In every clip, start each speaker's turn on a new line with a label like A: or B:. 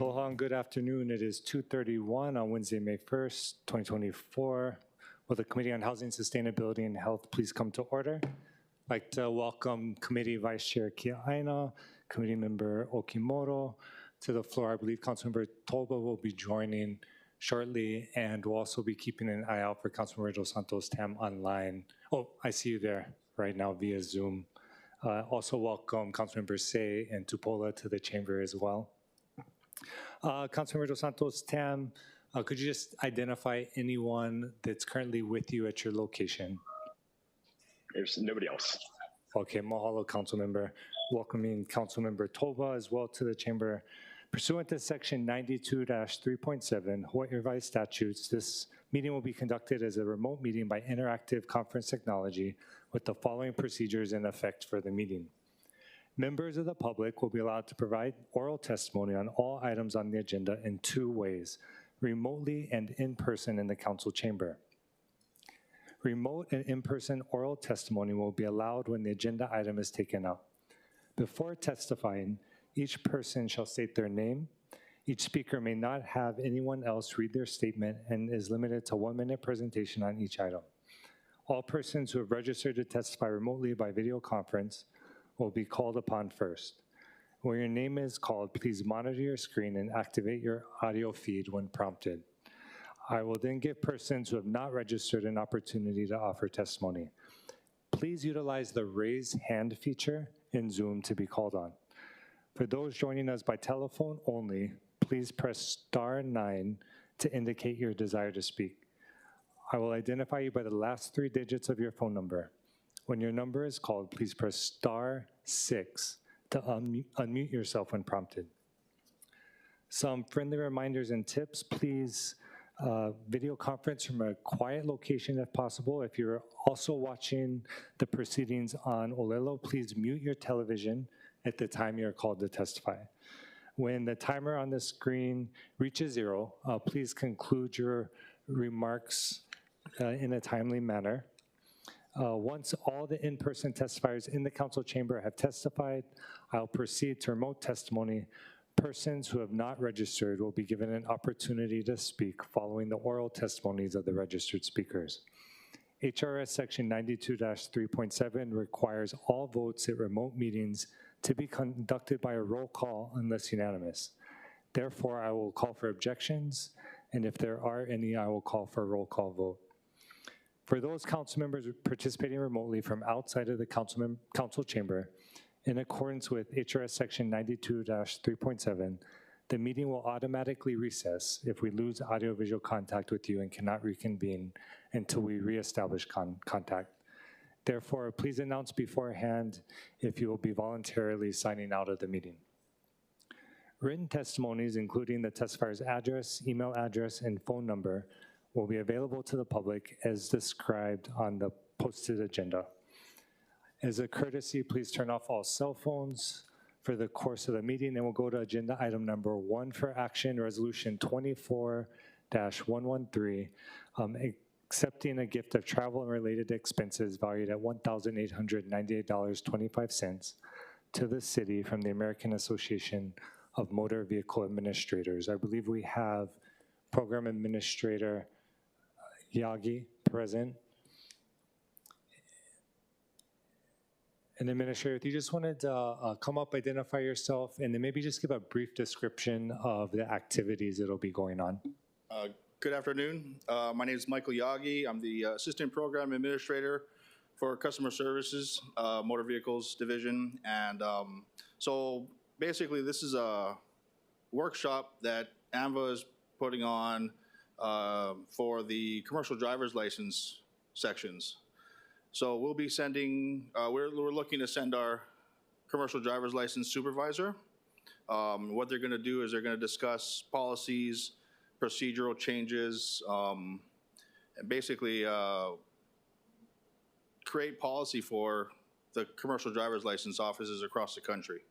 A: Aloha and good afternoon. It is 2:31 on Wednesday, May 1st, 2024. Will the Committee on Housing, Sustainability, and Health please come to order? I'd like to welcome Committee Vice Chair Kia'aina, Committee Member Okimoto to the floor. I believe Councilmember Toba will be joining shortly, and we'll also be keeping an eye out for Councilmember Dos Santos Tam online. Oh, I see you there right now via Zoom. Also welcome Councilmember Say and Tupola to the chamber as well. Councilmember Dos Santos Tam, could you just identify anyone that's currently with you at your location?
B: There's nobody else.
A: Okay, mahalo, Councilmember. Welcoming Councilmember Toba as well to the chamber. Pursuant to Section 92-3.7 Hawaii Revised Statutes, this meeting will be conducted as a remote meeting by interactive conference technology with the following procedures in effect for the meeting. Members of the public will be allowed to provide oral testimony on all items on the agenda in two ways, remotely and in person in the council chamber. Remote and in-person oral testimony will be allowed when the agenda item is taken up. Before testifying, each person shall state their name. Each speaker may not have anyone else read their statement and is limited to 1-minute presentation on each item. All persons who have registered to testify remotely by video conference will be called upon first. When your name is called, please monitor your screen and activate your audio feed when prompted. I will then give persons who have not registered an opportunity to offer testimony. Please utilize the raise hand feature in Zoom to be called on. For those joining us by telephone only, please press *9 to indicate your desire to speak. I will identify you by the last 3 digits of your phone number. When your number is called, please press *6 to unmute yourself when prompted. Some friendly reminders and tips, please video conference from a quiet location if possible. If you're also watching the proceedings on Olelo, please mute your television at the time you're called to testify. When the timer on the screen reaches 0, please conclude your remarks in a timely manner. Once all the in-person testifiers in the council chamber have testified, I'll proceed to remote testimony. Persons who have not registered will be given an opportunity to speak following the oral testimonies of the registered speakers. HRS Section 92-3.7 requires all votes at remote meetings to be conducted by a roll call unless unanimous. Therefore, I will call for objections, and if there are any, I will call for a roll call vote. For those council members participating remotely from outside of the council chamber, in accordance with HRS Section 92-3.7, the meeting will automatically recess if we lose audiovisual contact with you and cannot reconvene until we reestablish contact. Therefore, please announce beforehand if you will be voluntarily signing out of the meeting. Written testimonies, including the testifier's address, email address, and phone number, will be available to the public as described on the posted agenda. As a courtesy, please turn off all cell phones for the course of the meeting, and we'll go to agenda item number 1 for action, resolution 24-113, accepting a gift of travel and related expenses valued at $1,898.25 to the city from the American Association of Motor Vehicle Administrators. I believe we have Program Administrator Yagi present. And Administrator, if you just wanted to come up, identify yourself, and then maybe just give a brief description of the activities that'll be going on.
C: Good afternoon. My name is Michael Yagi. I'm the Assistant Program Administrator for Customer Services, Motor Vehicles Division. And so basically this is a workshop that AMVA is putting on for the commercial driver's license sections. So we'll be sending, we're looking to send our commercial driver's license supervisor. What they're gonna do is they're gonna discuss policies, procedural changes, and basically create policy for the commercial driver's license offices across the country.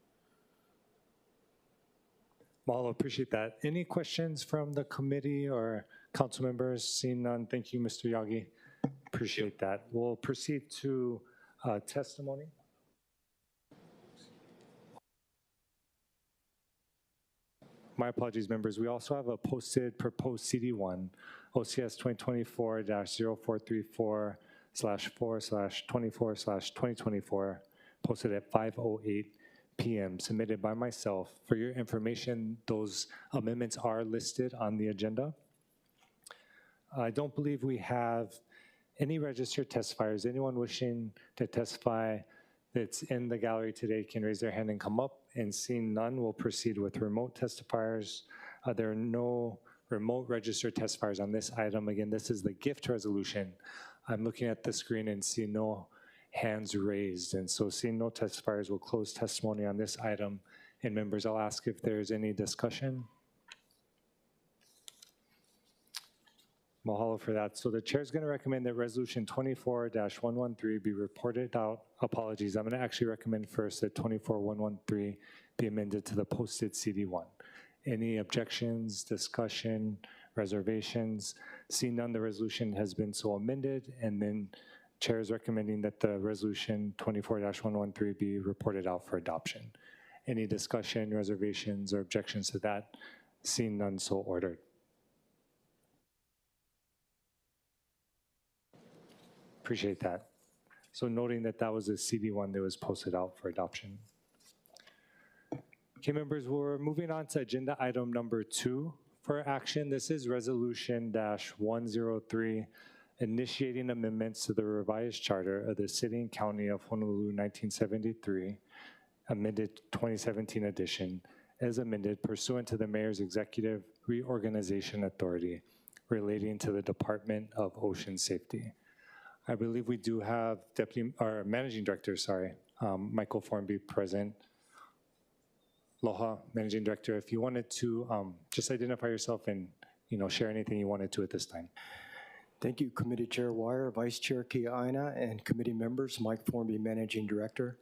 A: Mahalo, appreciate that. Any questions from the committee or council members? Seeing none, thank you, Mr. Yagi. Appreciate that. We'll proceed to testimony. My apologies, members. We also have a posted proposed CD1, OCS 2024-0434/4/24/2024, posted at 5:08 p.m., submitted by myself. For your information, those amendments are listed on the agenda. I don't believe we have any registered testifiers. Anyone wishing to testify that's in the gallery today can raise their hand and come up. And seeing none, we'll proceed with remote testifiers. There are no remote registered testifiers on this item. Again, this is the gift resolution. I'm looking at the screen and see no hands raised. And so seeing no testifiers, we'll close testimony on this item. And members, I'll ask if there's any discussion. Mahalo for that. So the chair is going to recommend that resolution 24-113 be reported out. Apologies. I'm going to actually recommend first that 24-113 be amended to the posted CD1. Any objections, discussion, reservations? Seeing none, the resolution has been so amended, and then chair is recommending that the resolution 24-113 be reported out for adoption. Any discussion, reservations, or objections to that? Seeing none, so ordered. Appreciate that. So noting that that was a CD1 that was posted out for adoption. Okay, members, we're moving on to agenda item number 2 for action. This is resolution -103, initiating amendments to the revised charter of the City and County of Honolulu 1973, amended 2017 edition, as amended pursuant to the Mayor's Executive Reorganization Authority relating to the Department of Ocean Safety. I believe we do have Managing Director, Michael Formby present. Aloha, Managing Director, if you wanted to just identify yourself and share anything you wanted to at this time.
D: Thank you, Committee Chair Wire, Vice Chair Kiaina, and committee members, Mike Formby, Managing Director.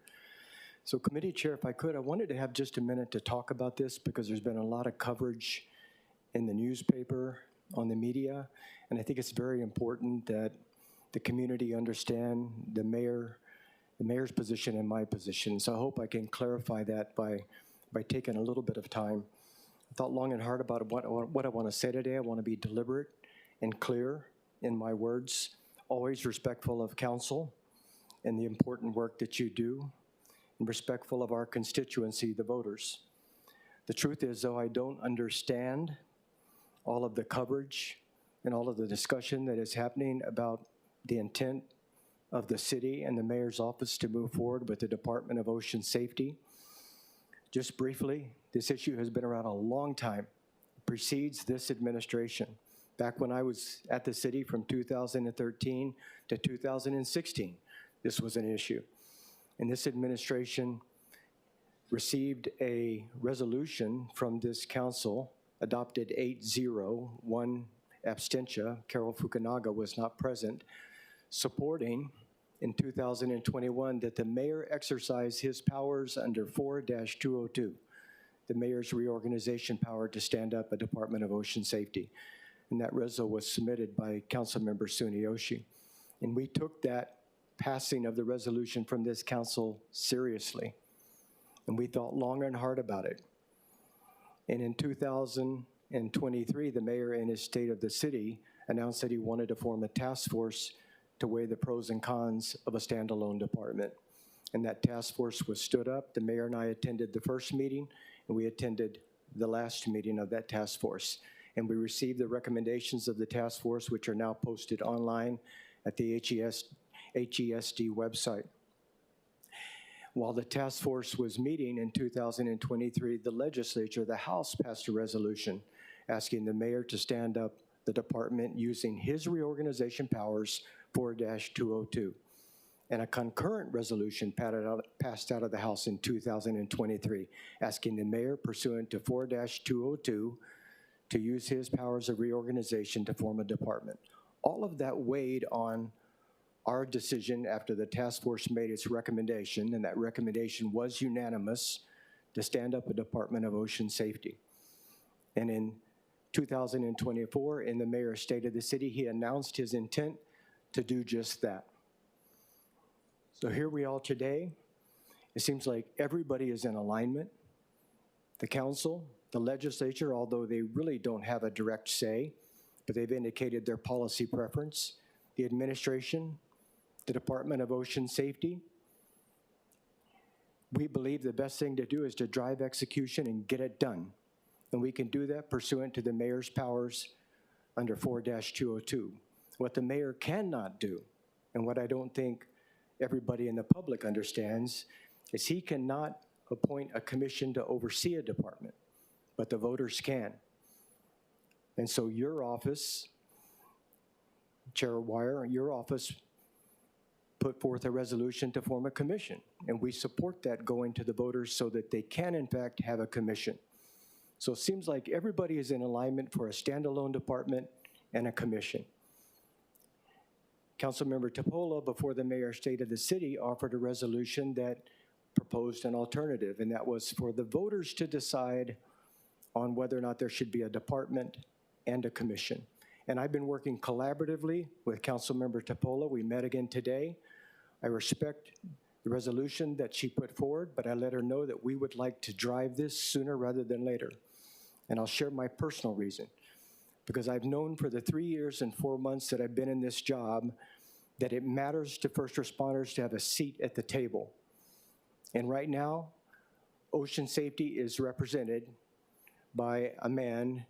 D: So Committee Chair, if I could, I wanted to have just a minute to talk about this because there's been a lot of coverage in the newspaper, on the media, and I think it's very important that the community understand the mayor's position and my position. So I hope I can clarify that by taking a little bit of time. I thought long and hard about what I want to say today. I want to be deliberate and clear in my words, always respectful of council and the important work that you do, and respectful of our constituency, the voters. The truth is, though, I don't understand all of the coverage and all of the discussion that is happening about the intent of the city and the mayor's office to move forward with the Department of Ocean Safety. Just briefly, this issue has been around a long time. It precedes this administration. Back when I was at the city from 2013 to 2016, this was an issue. And this administration received a resolution from this council, adopted 8-0, 1 abstention, Carol Fukunaga was not present, supporting in 2021 that the mayor exercise his powers under 4-202, the mayor's reorganization power to stand up a Department of Ocean Safety. And that resolution was submitted by Councilmember Suniyoshi. And we took that passing of the resolution from this council seriously. And we thought long and hard about it. And in 2023, the mayor in his State of the City announced that he wanted to form a task force to weigh the pros and cons of a standalone department. And that task force was stood up. The mayor and I attended the first meeting, and we attended the last meeting of that task force. And we received the recommendations of the task force, which are now posted online at the HESD website. While the task force was meeting in 2023, the legislature, the House, passed a resolution asking the mayor to stand up the department using his reorganization powers, 4-202, and a concurrent resolution passed out of the House in 2023, asking the mayor, pursuant to 4-202, to use his powers of reorganization to form a department. All of that weighed on our decision after the task force made its recommendation, and that recommendation was unanimous, to stand up a Department of Ocean Safety. And in 2024, in the mayor's State of the City, he announced his intent to do just that. So here we are today. It seems like everybody is in alignment. The council, The legislature, although they really don't have a direct say, but they've indicated their policy preference. The administration, the Department of Ocean Safety. We believe the best thing to do is to drive execution and get it done. And we can do that pursuant to the mayor's powers under 4-202. What the mayor cannot do, and what I don't think everybody in the public understands, is he cannot appoint a commission to oversee a department, but the voters can. And so your office, Chair Wire, your office put forth a resolution to form a commission, and we support that going to the voters so that they can, in fact, have a commission. So it seems like everybody is in alignment for a standalone department and a commission. Councilmember Topola, before the mayor state of the city, offered a resolution that proposed an alternative, and that was for the voters to decide on whether or not there should be a department and a commission. And I've been working collaboratively with Councilmember Topola. We met again today. I respect the resolution that she put forward, but I let her know that we would like to drive this sooner rather than later. And I'll share my personal reason. Because I've known for the 3 years and 4 months that I've been in this job that it matters to first responders to have a seat at the table. And right now, ocean safety is represented by a man,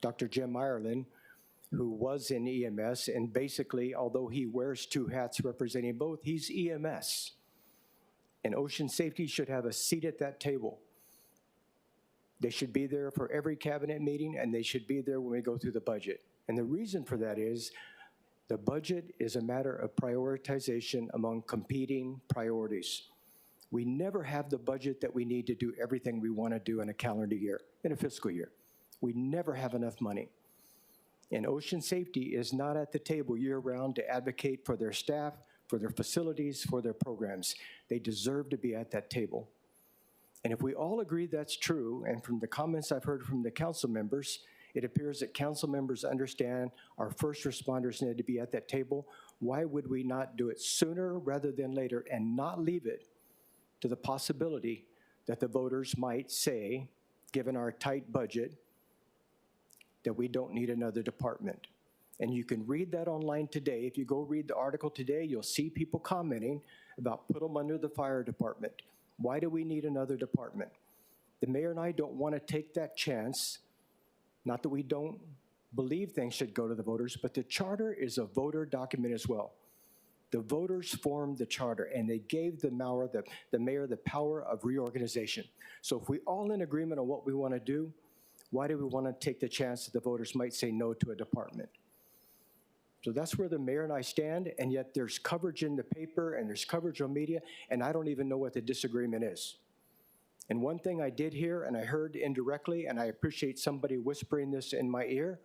D: Dr. Jim Ireland, who was in EMS, and basically, although he wears two hats representing both, he's EMS. And ocean safety should have a seat at that table. They should be there for every cabinet meeting, and they should be there when we go through the budget. And the reason for that is the budget is a matter of prioritization among competing priorities. We never have the budget that we need to do everything we want to do in a calendar year, in a fiscal year. We never have enough money. And ocean safety is not at the table year-round to advocate for their staff, for their facilities, for their programs. They deserve to be at that table. And if we all agree that's true, and from the comments I've heard from the council members, it appears that council members understand our first responders need to be at that table. Why would we not do it sooner rather than later and not leave it to the possibility that the voters might say, given our tight budget, that we don't need another department? And you can read that online today. If you go read the article today, you'll see people commenting about put them under the fire department. Why do we need another department? The mayor and I don't want to take that chance. Not that we don't believe things should go to the voters, but the charter is a voter document as well. The voters formed the charter, and they gave the mayor the power of reorganization. So if we all in agreement on what we want to do, why do we want to take the chance that the voters might say no to a department? So that's where the mayor and I stand, and yet there's coverage in the paper and there's coverage on media, and I don't even know what the disagreement is. And one thing I did hear, and I heard indirectly, and I appreciate somebody whispering this in my ear,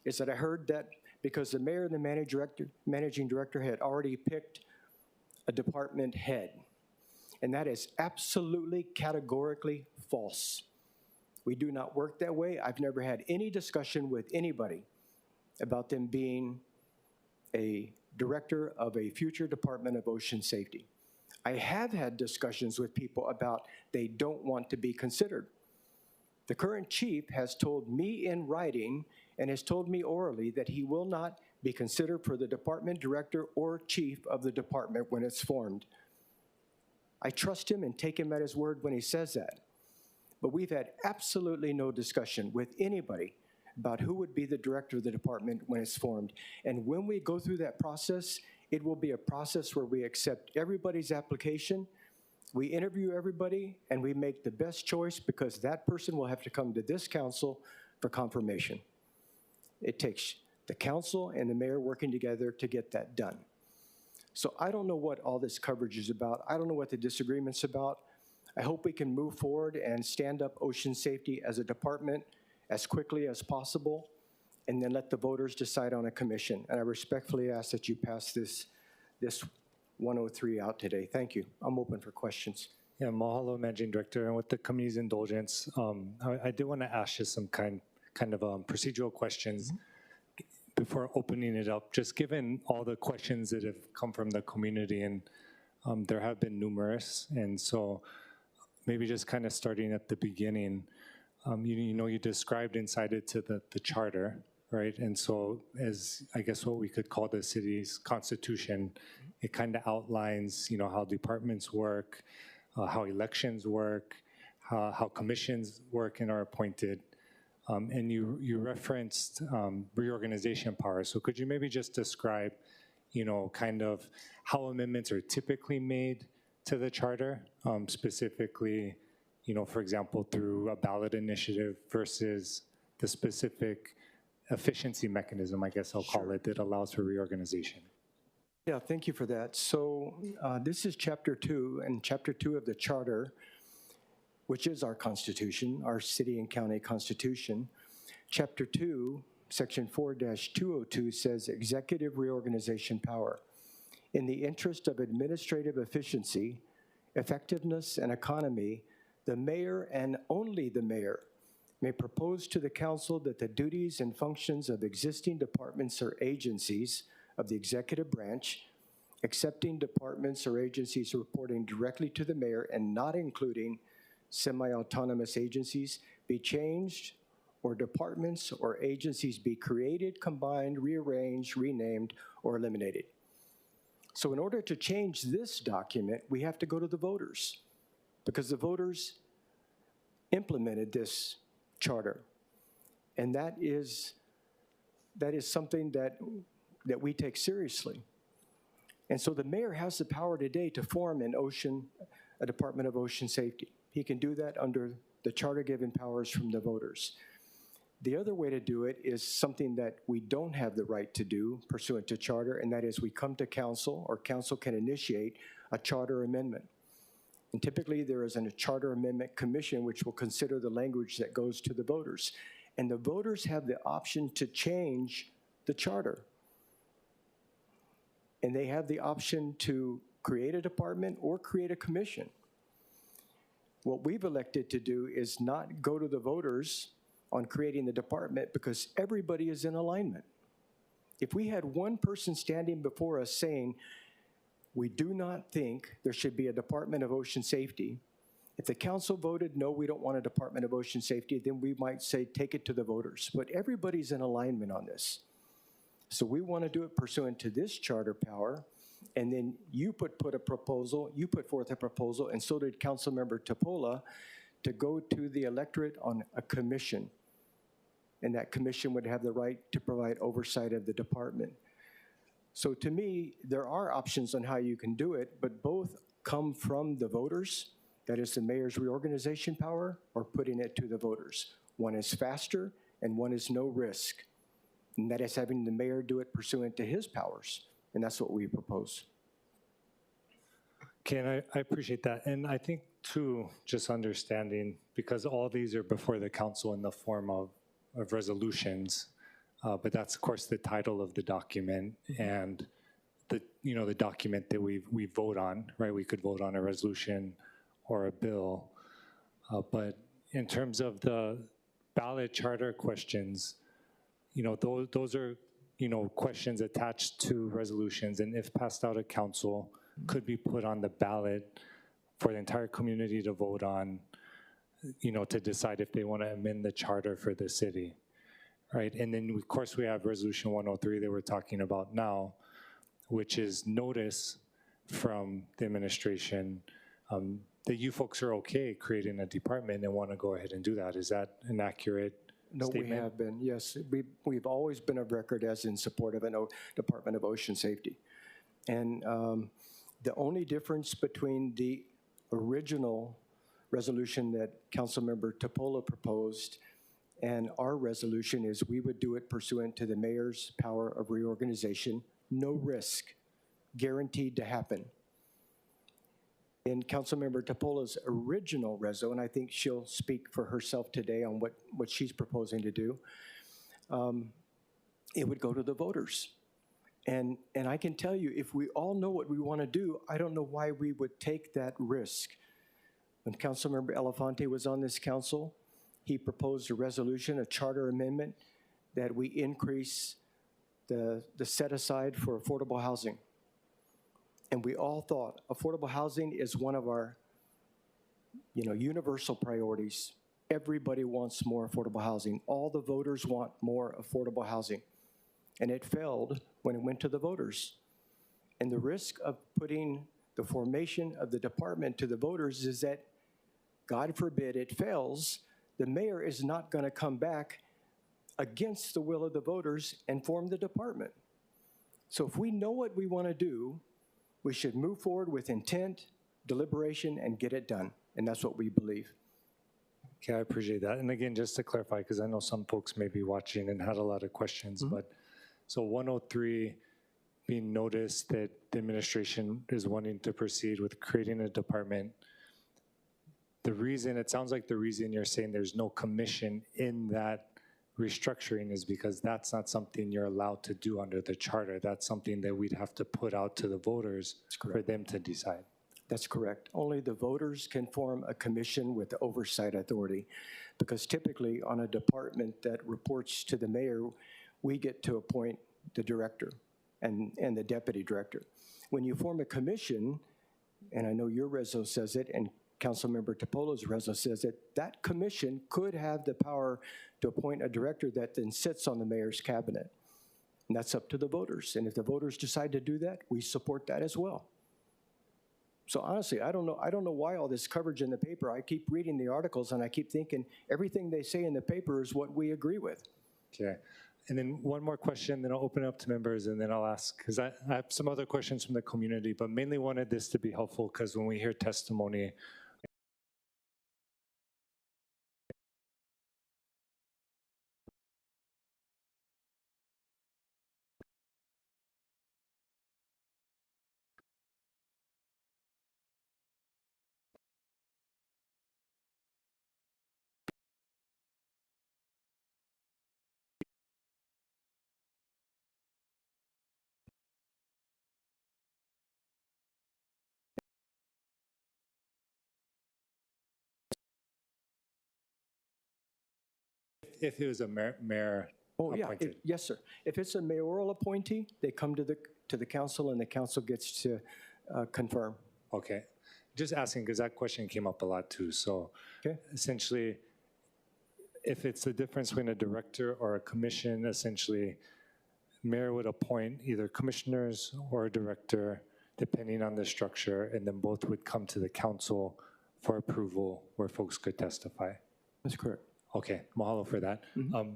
D: is that I heard that because the mayor and the managing director had already picked a department head. And that is absolutely categorically false. We do not work that way. I've never had any discussion with anybody about them being a director of a future Department of Ocean Safety. I have had discussions with people about they don't want to be considered. The current chief has told me in writing and has told me orally that he will not be considered for the department director or chief of the department when it's formed. I trust him and take him at his word when he says that. But we've had absolutely no discussion with anybody about who would be the director of the department when it's formed. And when we go through that process, it will be a process where we accept everybody's application, we interview everybody, and we make the best choice because that person will have to come to this council for confirmation. It takes the council and the mayor working together to get that done. So I don't know what all this coverage is about. I don't know what the disagreement's about. I hope we can move forward and stand up ocean safety as a department as quickly as possible, and then let the voters decide on a commission. And I respectfully ask that you pass this 103 out today. Thank you. I'm open for questions.
A: Yeah, mahalo, Managing Director. And with the committee's indulgence, I did want to ask you some kind of procedural questions before opening it up, just given all the questions that have come from the community, and there have been numerous. And so maybe just kind of starting at the beginning, you described inside it to the charter, right? And so as, I guess, what we could call the city's constitution, it kind of outlines, how departments work, how elections work, how commissions work and are appointed. And you referenced reorganization power. So could you maybe just describe, kind of how amendments are typically made to the charter, specifically, for example, through a ballot initiative versus the specific efficiency mechanism, I guess I'll call it, that allows for reorganization?
D: Yeah, thank you for that. So this is Chapter 2, and Chapter 2 of the Charter, which is our Constitution, our city and county constitution. Chapter 2, Section 4-202 says executive reorganization power. In the interest of administrative efficiency, effectiveness, and economy, the mayor and only the mayor may propose to the council that the duties and functions of existing departments or agencies of the executive branch, excepting departments or agencies reporting directly to the mayor and not including semi-autonomous agencies, be changed, or departments or agencies be created, combined, rearranged, renamed, or eliminated. So in order to change this document, we have to go to the voters, because the voters implemented this charter. And that is something that we take seriously. And so the mayor has the power today to form a Department of Ocean Safety. He can do that under the charter-given powers from the voters. The other way to do it is something that we don't have the right to do pursuant to charter, and that is we come to council, or council can initiate a charter amendment. And typically there is a charter amendment commission which will consider the language that goes to the voters. And the voters have the option to change the charter. And they have the option to create a department or create a commission. What we've elected to do is not go to the voters on creating the department, because everybody is in alignment. If we had one person standing before us saying, we do not think there should be a Department of Ocean Safety, if the council voted, no, we don't want a Department of Ocean Safety, then we might say, take it to the voters. But everybody's in alignment on this. So we want to do it pursuant to this charter power, and then you put forth a proposal, and so did Councilmember Topola, to go to the electorate on a commission. And that commission would have the right to provide oversight of the department. So to me, there are options on how you can do it, but both come from the voters, that is the mayor's reorganization power, or putting it to the voters. One is faster and one is no risk. And that is having the mayor do it pursuant to his powers. And that's what we propose.
A: Okay, and I appreciate that. And I think too, just understanding, because all these are before the council in the form of resolutions, but that's of course the title of the document and the document that we vote on, right? We could vote on a resolution or a bill, but in terms of the ballot charter questions, those are questions attached to resolutions, and if passed out of council, could be put on the ballot for the entire community to vote on, to decide if they want to amend the charter for the city, right? And then, of course, we have Resolution 103 that we're talking about now, which is notice from the administration that you folks are okay creating a department and want to go ahead and do that. Is that an accurate statement?
D: No, we have been, yes. We've always been of record as in support of a Department of Ocean Safety. And the only difference between the original resolution that Councilmember Topola proposed and our resolution is we would do it pursuant to the mayor's power of reorganization, no risk, guaranteed to happen. In Councilmember Topola's original reso, and I think she'll speak for herself today on what she's proposing to do, it would go to the voters. And I can tell you, if we all know what we want to do, I don't know why we would take that risk. When Councilmember Elefante was on this council, he proposed a resolution, a charter amendment, that we increase the set aside for affordable housing. And we all thought affordable housing is one of our universal priorities. Everybody wants more affordable housing. All the voters want more affordable housing. And it failed when it went to the voters. And the risk of putting the formation of the department to the voters is that, God forbid it fails, the mayor is not going to come back against the will of the voters and form the department. So if we know what we want to do, we should move forward with intent, deliberation, and get it done. And that's what we believe.
A: Okay, I appreciate that. And again, just to clarify, because I know some folks may be watching and had a lot of questions, but so 103 being noticed that the administration is wanting to proceed with creating a department. The reason, it sounds like the reason you're saying there's no commission in that restructuring is because that's not something you're allowed to do under the charter. That's something that we'd have to put out to the voters for them to decide.
D: That's correct. Only the voters can form a commission with oversight authority, because typically on a department that reports to the mayor, we get to appoint the director and the deputy director. When you form a commission, and I know your reso says it, and Councilmember Topolo's reso says it, that commission could have the power to appoint a director that then sits on the mayor's cabinet. And that's up to the voters. And if the voters decide to do that, we support that as well. So honestly, I don't know why all this coverage in the paper. I keep reading the articles and I keep thinking everything they say in the paper is what we agree with.
A: Okay. And then one more question, then I'll open it up to members, and then I'll ask, because I have some other questions from the community, but mainly wanted this to be helpful because when we hear testimony, if it was a mayor
D: Oh, yeah,
A: appointed.
D: yes, sir. If it's a mayoral appointee, they come to the council and the council gets to confirm.
A: Okay. Just asking because that question came up a lot too. So
D: Okay.
A: essentially, if it's the difference between a director or a commission, essentially, mayor would appoint either commissioners or a director, depending on the structure, and then both would come to the council for approval where folks could testify.
D: That's correct.
A: Okay, mahalo for that.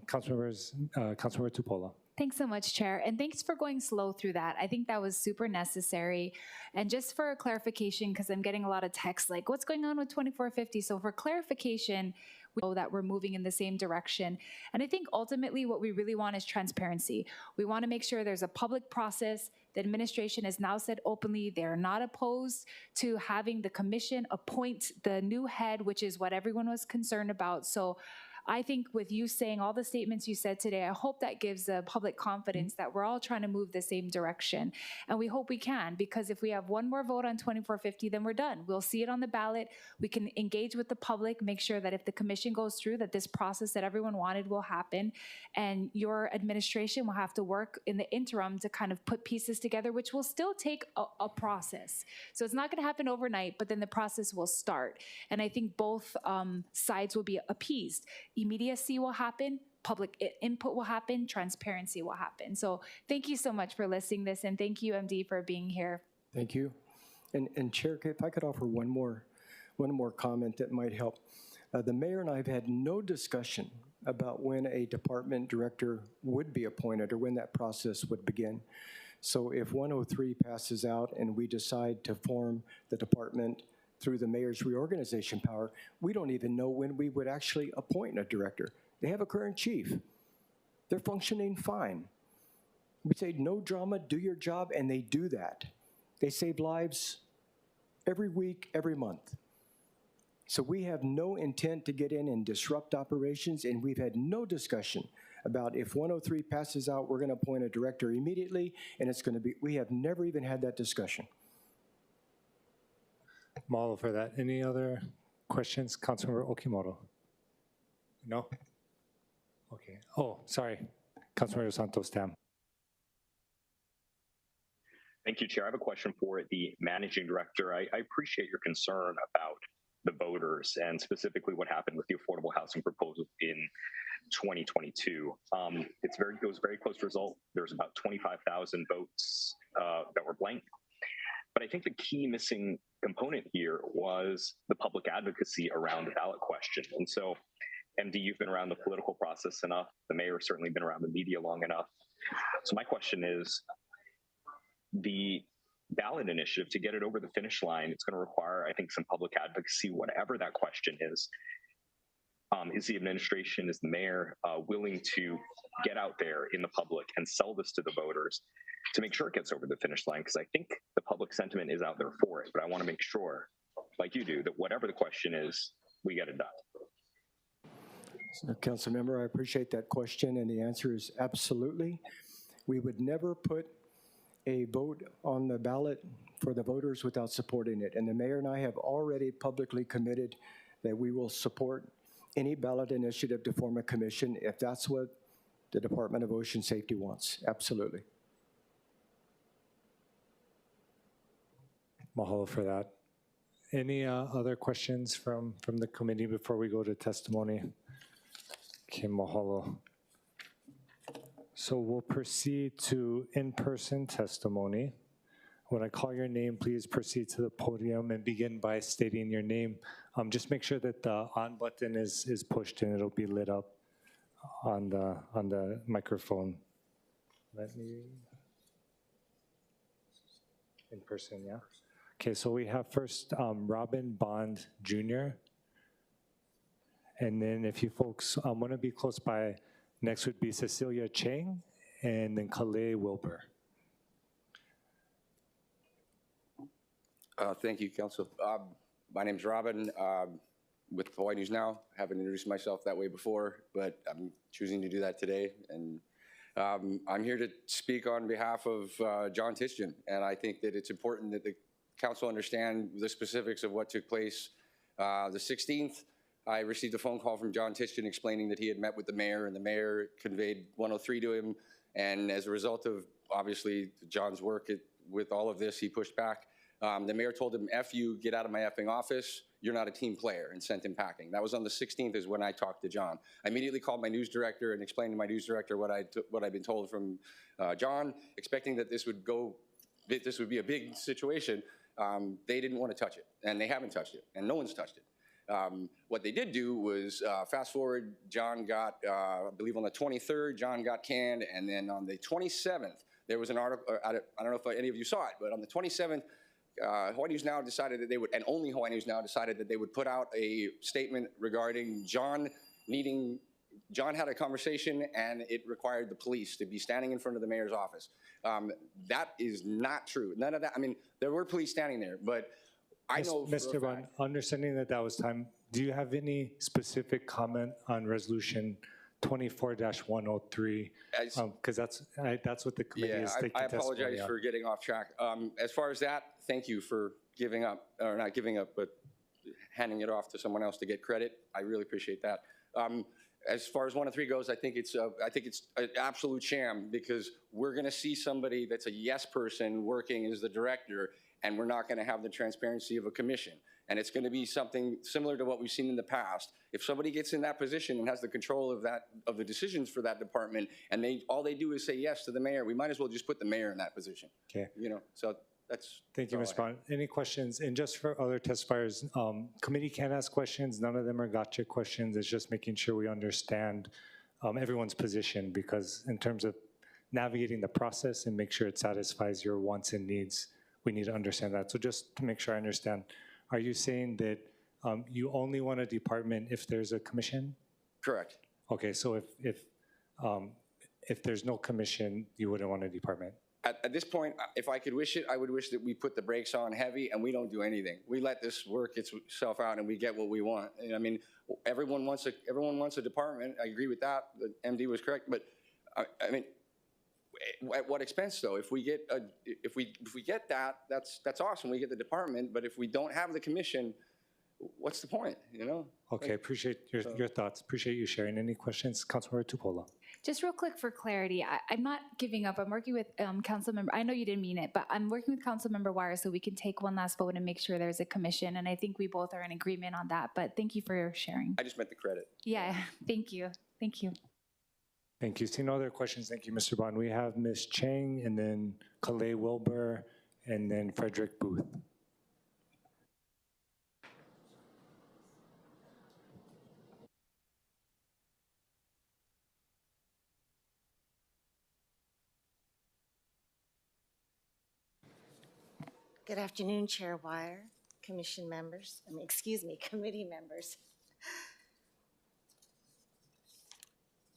A: Councilmember Tupola.
E: Thanks so much, Chair. And thanks for going slow through that. I think that was super necessary. And just for clarification, because I'm getting a lot of texts like, what's going on with 2450? So for clarification, we know that we're moving in the same direction. And I think ultimately what we really want is transparency. We want to make sure there's a public process. The administration has now said openly they're not opposed to having the commission appoint the new head, which is what everyone was concerned about. So I think with you saying all the statements you said today, I hope that gives the public confidence that we're all trying to move the same direction. And we hope we can, because if we have one more vote on 2450, then we're done. We'll see it on the ballot. We can engage with the public, make sure that if the commission goes through, that this process that everyone wanted will happen. And your administration will have to work in the interim to kind of put pieces together, which will still take a process. So it's not going to happen overnight, but then the process will start. And I think both sides will be appeased. Immediacy will happen, public input will happen, transparency will happen. So thank you so much for listening this, and thank you, MD, for being here.
D: Thank you. And Chair, if I could offer one more comment that might help. The mayor and I have had no discussion about when a department director would be appointed or when that process would begin. So if 103 passes out and we decide to form the department through the mayor's reorganization power, we don't even know when we would actually appoint a director. They have a current chief. They're functioning fine. We say, no drama, do your job, and they do that. They save lives every week, every month. So we have no intent to get in and disrupt operations, and we've had no discussion about if 103 passes out, we're going to appoint a director immediately, and it's going to be, we have never even had that discussion.
A: Mahalo for that. Any other questions? Councilmember Okimoto? No? Okay. Oh, sorry. Councilmember Santos Tam.
B: Thank you, Chair. I have a question for the managing director. I appreciate your concern about the voters, and specifically what happened with the affordable housing proposal in 2022. It was a very close result. There's about 25,000 votes that were blank. But I think the key missing component here was the public advocacy around the ballot question. And so, MD, you've been around the political process enough. The mayor's certainly been around the media long enough. So my question is, the ballot initiative, to get it over the finish line, it's going to require, I think, some public advocacy, whatever that question is. Is the administration, is the mayor willing to get out there in the public and sell this to the voters to make sure it gets over the finish line? Because I think the public sentiment is out there for it, but I want to make sure, like you do, that whatever the question is, we get it done.
D: So, Council Member, I appreciate that question, and the answer is absolutely. We would never put a vote on the ballot for the voters without supporting it. And the mayor and I have already publicly committed that we will support any ballot initiative to form a commission if that's what the Department of Ocean Safety wants. Absolutely.
A: Mahalo for that. Any other questions from the committee before we go to testimony? Okay, mahalo. So we'll proceed to in-person testimony. When I call your name, please proceed to the podium and begin by stating your name. Just make sure that the on button is pushed and it'll be lit up on the microphone. Let me, in person, yeah? Okay, so we have first Robin Bond Jr. And then if you folks want to be close by, next would be Cecilia Chang and then Kalei Wilbur.
F: Thank you, Council. My name's Robin with Hawaii News Now. I haven't introduced myself that way before, but I'm choosing to do that today. And I'm here to speak on behalf of John Tishjan. And I think that it's important that the Council understand the specifics of what took place. The 16th, I received a phone call from John Tishjan explaining that he had met with the mayor, and the mayor conveyed 103 to him. And as a result of, obviously, John's work with all of this, he pushed back. The mayor told him, F you, get out of my effing office, you're not a team player, and sent him packing. That was on the 16th is when I talked to John. I immediately called my news director and explained to my news director what I'd been told from John, expecting that this would be a big situation. They didn't want to touch it, and they haven't touched it, and no one's touched it. What they did do was fast forward, John got, I believe on the 23rd, John got canned, and then on the 27th, there was an article, I don't know if any of you saw it, but on the 27th, Hawaii News Now decided that they would, and only Hawaii News Now decided that they would put out a statement regarding John had a conversation and it required the police to be standing in front of the mayor's office. That is not true. None of that, I mean, there were police standing there, but I know for
A: Mr.
F: a
A: Bond,
F: fact,
A: understanding that was time, do you have any specific comment on resolution 24-103? Because that's what the committee is taking
F: I
A: testimony
F: apologize
A: on.
F: for getting off track. As far as that, thank you for giving up, or not giving up, but handing it off to someone else to get credit. I really appreciate that. As far as 103 goes, I think it's an absolute sham, because we're going to see somebody that's a yes person working as the director, and we're not going to have the transparency of a commission. And it's going to be something similar to what we've seen in the past. If somebody gets in that position and has the control of the decisions for that department, and all they do is say yes to the mayor, we might as well just put the mayor in that position.
A: Okay.
F: You know, so that's.
A: Thank you, Mr. Bond. Any questions? And just for other testifiers, committee can ask questions. None of them are gotcha questions. It's just making sure we understand everyone's position, because in terms of navigating the process and make sure it satisfies your wants and needs, we need to understand that. So just to make sure I understand, are you saying that you only want a department if there's a commission?
F: Correct.
A: Okay, so if there's no commission, you wouldn't want a department?
F: At this point, if I could wish it, I would wish that we put the brakes on heavy and we don't do anything. We let this work itself out and we get what we want. And I mean, everyone wants a department. I agree with that. The MD was correct, but I mean, at what expense though? If we get that, that's awesome. We get the department, but if we don't have the commission, what's the point? You know?
A: Okay, appreciate your thoughts. Appreciate you sharing. Any questions, Councilmember Tupola?
E: Just real quick for clarity, I'm not giving up. I'm working with Councilmember. I know you didn't mean it, but I'm working with Councilmember Wire so we can take one last vote and make sure there's a commission. And I think we both are in agreement on that. But thank you for your sharing.
F: I just meant the credit.
E: Yeah, thank you. Thank you.
A: Thank you. Seeing no other questions, thank you, Mr. Bond. We have Ms. Chang, and then Calais Wilbur, and then Frederick Booth.
G: Good afternoon, Chair Wire, commission members, committee members.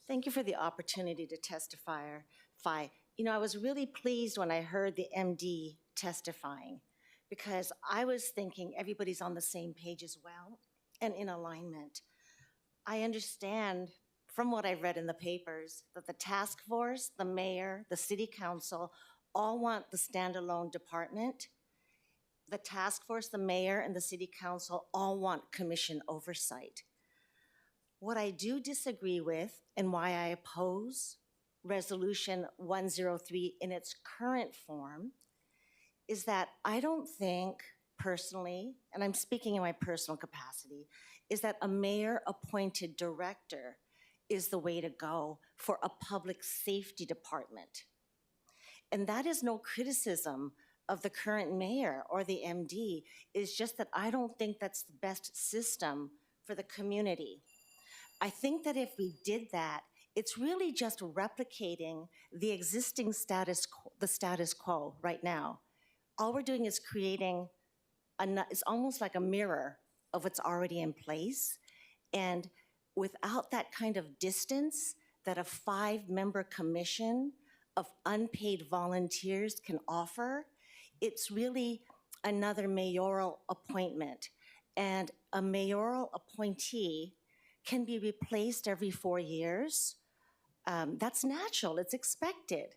G: Thank you for the opportunity to testify. You know, I was really pleased when I heard the MD testifying because I was thinking everybody's on the same page as well and in alignment. I understand from what I've read in the papers that the task force, the mayor, the city council all want the standalone department. The task force, the mayor, and the city council all want commission oversight. What I do disagree with and why I oppose Resolution 103 in its current form is that I don't think personally, and I'm speaking in my personal capacity, is that a mayor-appointed director is the way to go for a public safety department. And that is no criticism of the current mayor or the MD, is just that I don't think that's the best system for the community. I think that if we did that, it's really just replicating the existing status quo right now. All we're doing is creating, it's almost like a mirror of what's already in place. And without that kind of distance that a 5-member commission of unpaid volunteers can offer, it's really another mayoral appointment. And a mayoral appointee can be replaced every 4 years. That's natural, it's expected.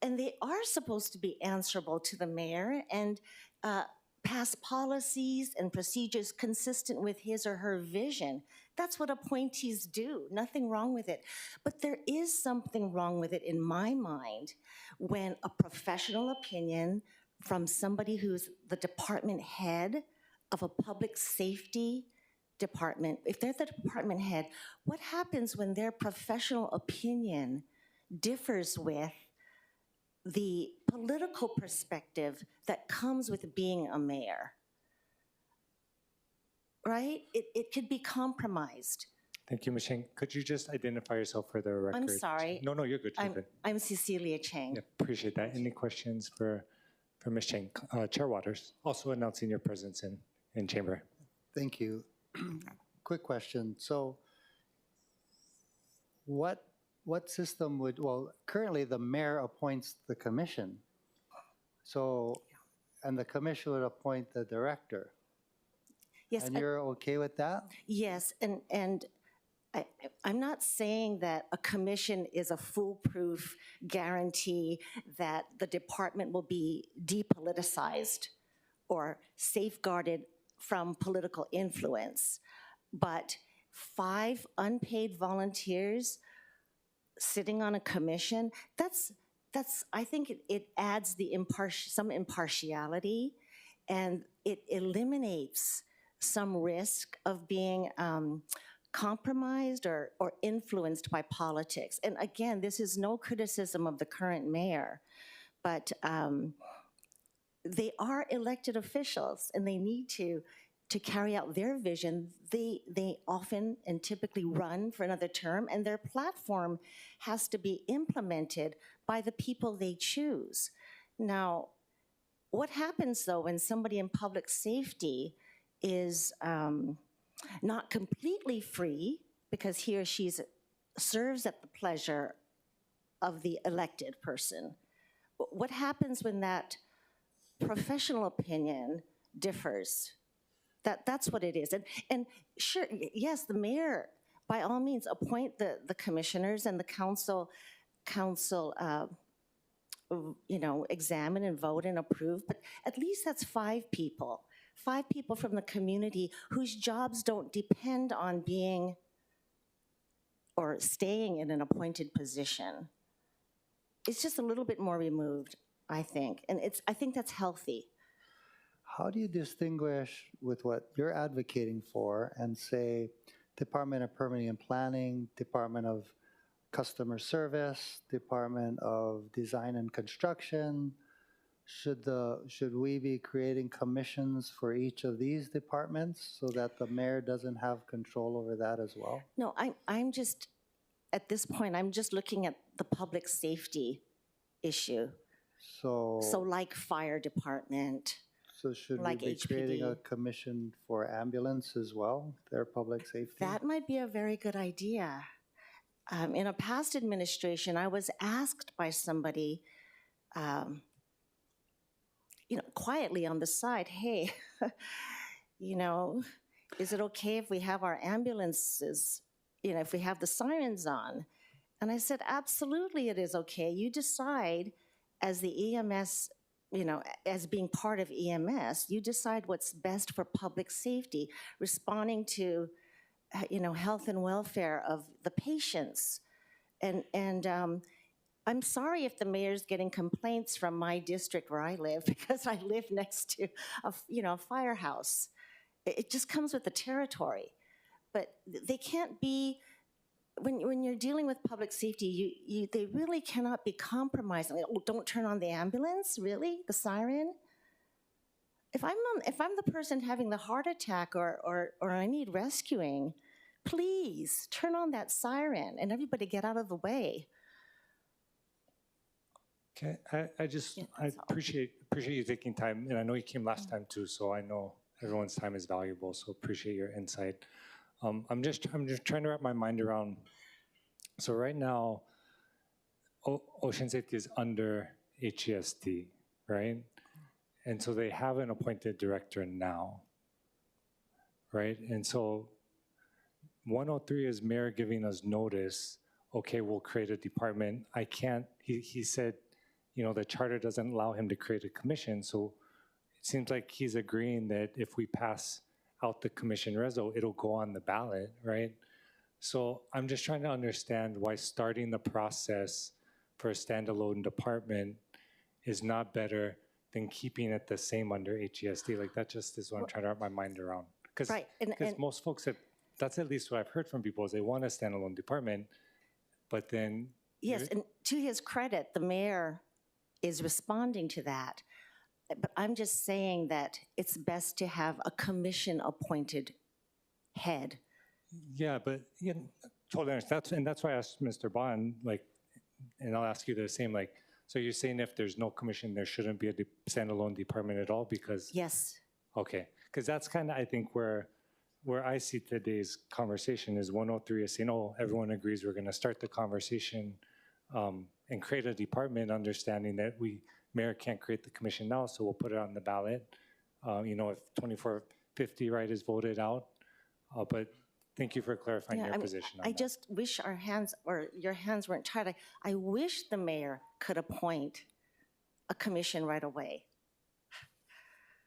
G: And they are supposed to be answerable to the mayor and pass policies and procedures consistent with his or her vision. That's what appointees do, nothing wrong with it. But there is something wrong with it in my mind when a professional opinion from somebody who's the department head of a public safety department, if they're the department head, what happens when their professional opinion differs with the political perspective that comes with being a mayor? Right? It could be compromised.
A: Thank you, Ms. Chang. Could you just identify yourself for the record?
G: I'm sorry.
A: No, you're good. You're good.
G: I'm Cecilia Chang.
A: Yeah, appreciate that. Any questions for Ms. Chang? Chair Waters, also announcing your presence in chamber.
H: Thank you. Quick question. So what system would, well, currently the mayor appoints the commission. So, and the commission would appoint the director.
G: Yes.
H: And you're okay with that?
G: Yes, and I'm not saying that a commission is a foolproof guarantee that the department will be depoliticized or safeguarded from political influence. But 5 unpaid volunteers sitting on a commission, that's I think it adds the some impartiality, and it eliminates some risk of being compromised or influenced by politics. And again, this is no criticism of the current mayor, but they are elected officials and they need to carry out their vision. They often and typically run for another term, and their platform has to be implemented by the people they choose. Now, what happens though when somebody in public safety is not completely free because he or she serves at the pleasure of the elected person? What happens when that professional opinion differs? That's what it is. And sure, yes, the mayor, by all means, appoint the commissioners, and the council examine and vote and approve, but at least that's 5 people. 5 people from the community whose jobs don't depend on being or staying in an appointed position. It's just a little bit more removed, I think, and I think that's healthy.
H: How do you distinguish with what you're advocating for and say Department of Permitting and Planning, Department of Customer Service, Department of Design and Construction? Should we be creating commissions for each of these departments so that the mayor doesn't have control over that as well?
G: No, I'm just, at this point, I'm just looking at the public safety issue.
H: So
G: like fire department.
H: So should
G: like
H: we be creating a
G: HPD.
H: commission for ambulance as well, their public safety?
G: That might be a very good idea. In a past administration, I was asked by somebody, quietly on the side, hey, is it okay if we have our ambulances, if we have the sirens on? And I said, absolutely it is okay. You decide as the EMS, as being part of EMS, you decide what's best for public safety, responding to, health and welfare of the patients. And I'm sorry if the mayor's getting complaints from my district where I live, because I live next to a firehouse. It just comes with the territory. But they can't be, when you're dealing with public safety, they really cannot be compromised. Like, oh, don't turn on the ambulance, really? The siren? If I'm the person having the heart attack or I need rescuing, please turn on that siren and everybody get out of the way.
A: Okay, I appreciate you taking time, and I know you came last time too, so I know everyone's time is valuable, so appreciate your insight. I'm just trying to wrap my mind around, so right now, Ocean Safety is under HESD, right? And so they have an appointed director now, right? And so 103 is mayor giving us notice, okay, we'll create a department. I can't, he said, the charter doesn't allow him to create a commission, so it seems like he's agreeing that if we pass out the commission reso, it'll go on the ballot, right? So I'm just trying to understand why starting the process for a standalone department is not better than keeping it the same under HESD. Like that just is what I'm trying to wrap my mind around. Because
G: Right, and
A: most folks that's at least what I've heard from people is they want a standalone department, but then
G: yes, and to his credit, the mayor is responding to that. But I'm just saying that it's best to have a commission-appointed head.
A: yeah, but totally understand. That's why I asked Mr. Bond, and I'll ask you the same. So you're saying if there's no commission, there shouldn't be a standalone department at all because
G: Yes.
A: okay, because that's kind of I think where I see today's conversation is 103 is saying, oh, everyone agrees we're going to start the conversation and create a department, understanding that mayor can't create the commission now, so we'll put it on the ballot. If 2450 right is voted out, but thank you for clarifying your position on
G: I
A: that.
G: just wish our hands, or your hands weren't tied. I wish the mayor could appoint a commission right away.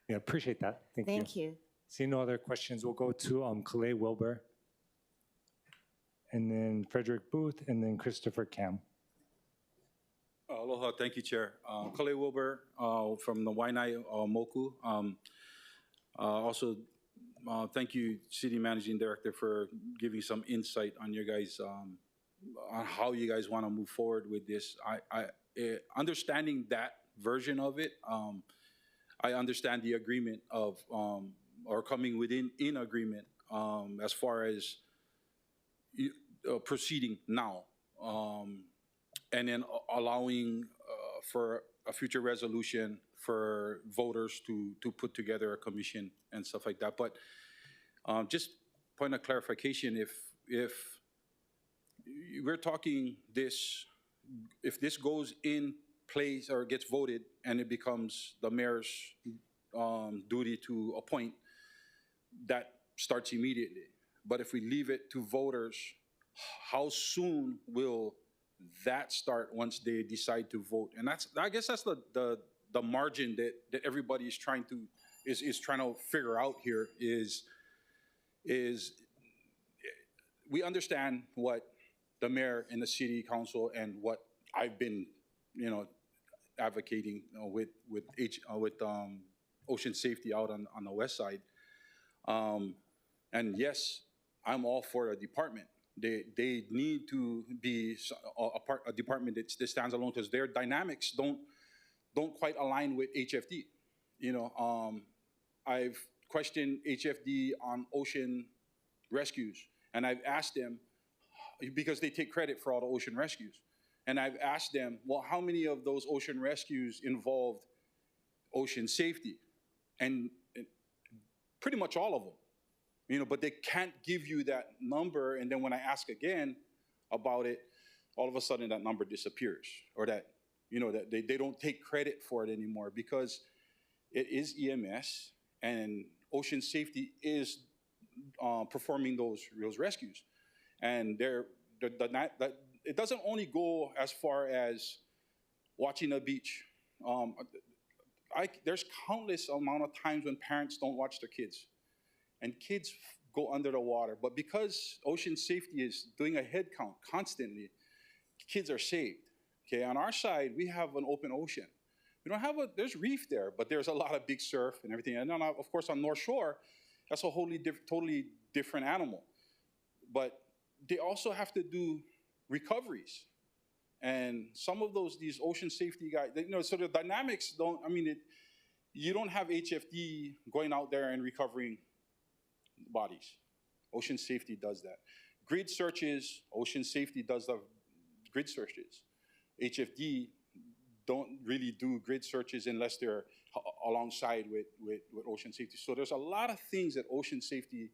A: Yeah, appreciate that.
G: Thank you.
A: See no other questions. We'll go to Calais Wilbur, and then Frederick Booth, and then Christopher Cam.
I: Aloha, thank you, Chair. Calais Wilbur from the Waianae Moku. Also, thank you, City Managing Director, for giving some insight on your guys, on how you guys want to move forward with this. Understanding that version of it, I understand the agreement of, or coming in agreement as far as proceeding now. And then allowing for a future resolution for voters to put together a commission and stuff like that. But just point of clarification, if we're talking this, if this goes in place or gets voted and it becomes the mayor's duty to appoint, that starts immediately. But if we leave it to voters, how soon will that start once they decide to vote? And I guess that's the margin that everybody is trying to figure out here is we understand what the mayor and the city council and what I've been, advocating with ocean safety out on the west side. And yes, I'm all for a department. They need to be a department that stands alone because their dynamics don't quite align with HFD. I've questioned HFD on ocean rescues, and I've asked them, because they take credit for all the ocean rescues, and I've asked them, well, how many of those ocean rescues involved ocean safety? And pretty much all of them, but they can't give you that number, and then when I ask again about it, all of a sudden that number disappears, or that, that they don't take credit for it anymore, because it is EMS, and ocean safety is performing those rescues. And it doesn't only go as far as watching a beach. There's countless amount of times when parents don't watch their kids, and kids go under the water. But because ocean safety is doing a head count constantly, kids are saved. Okay, on our side, we have an open ocean. We don't have there's reef there, but there's a lot of big surf and everything. And then, of course, on North Shore, that's a totally different animal. But they also have to do recoveries. And some of these ocean safety guys, so the dynamics you don't have HFD going out there and recovering bodies. Ocean safety does that. Grid searches, ocean safety does the grid searches. HFD don't really do grid searches unless they're alongside with ocean safety. So there's a lot of things that ocean safety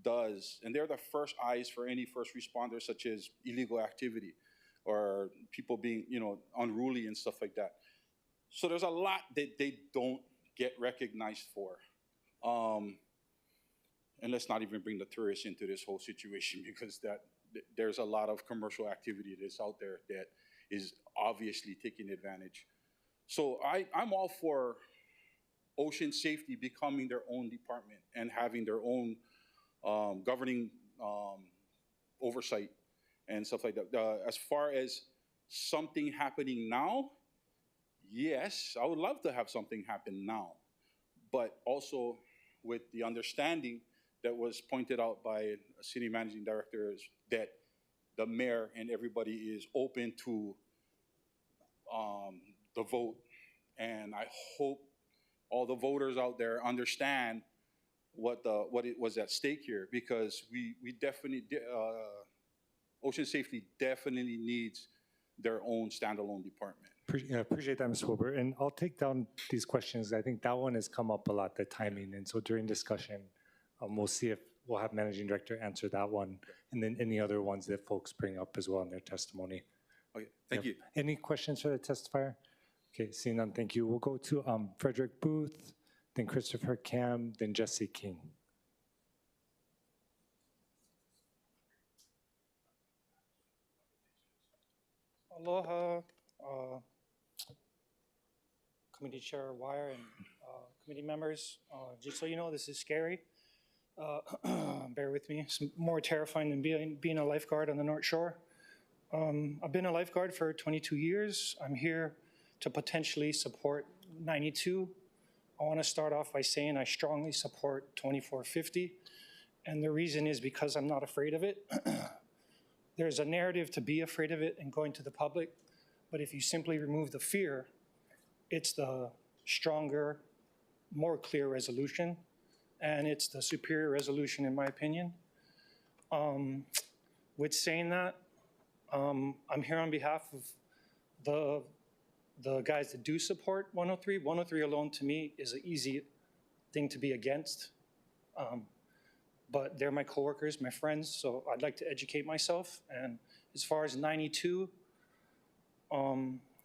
I: does, and they're the first eyes for any first responders, such as illegal activity or people being, unruly and stuff like that. So there's a lot that they don't get recognized for. And let's not even bring the tourists into this whole situation, because there's a lot of commercial activity that's out there that is obviously taking advantage. So I'm all for ocean safety becoming their own department and having their own governing oversight and stuff like that. As far as something happening now, yes, I would love to have something happen now, but also with the understanding that was pointed out by a city managing director is that the mayor and everybody is open to the vote. And I hope all the voters out there understand what it was at stake here, because we definitely, ocean safety definitely needs their own standalone department.
A: Appreciate that, Ms. Wilbur. And I'll take down these questions. I think that one has come up a lot, the timing. And so during discussion, we'll see if we'll have managing director answer that one, and then any other ones that folks bring up as well in their testimony.
I: Okay, thank you.
A: Any questions for the testifier? Okay, seeing none, thank you. We'll go to Frederick Booth, then Christopher Cam, then Jesse King.
J: Aloha, Committee Chair Wire and committee members. Just so you know, this is scary. Bear with me. It's more terrifying than being a lifeguard on the North Shore. I've been a lifeguard for 22 years. I'm here to potentially support 92. I want to start off by saying I strongly support 2450. And the reason is because I'm not afraid of it. There's a narrative to be afraid of it and going to the public. But if you simply remove the fear, it's the stronger, more clear resolution. And it's the superior resolution, in my opinion. With saying that, I'm here on behalf of the guys that do support 103. 103 alone, to me, is an easy thing to be against. But they're my coworkers, my friends, so I'd like to educate myself. And as far as 92,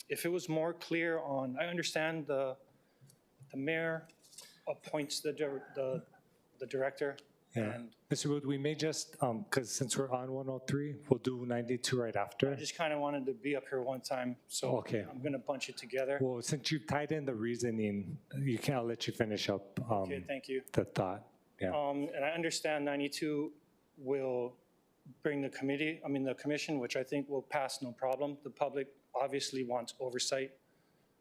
J: if it was more clear on, I understand the mayor appoints the director.
A: Yeah.
J: And
A: Mr. Wood, we may just, because since we're on 103, we'll do 92 right after.
J: I just kind of wanted to be up here one time, so
A: Okay.
J: I'm going to bunch it together.
A: Well, since you've tied in the reasoning, I'll let you finish up
J: Okay, thank you.
A: the thought. Yeah.
J: And I understand 92 will bring the the commission, which I think will pass no problem. The public obviously wants oversight,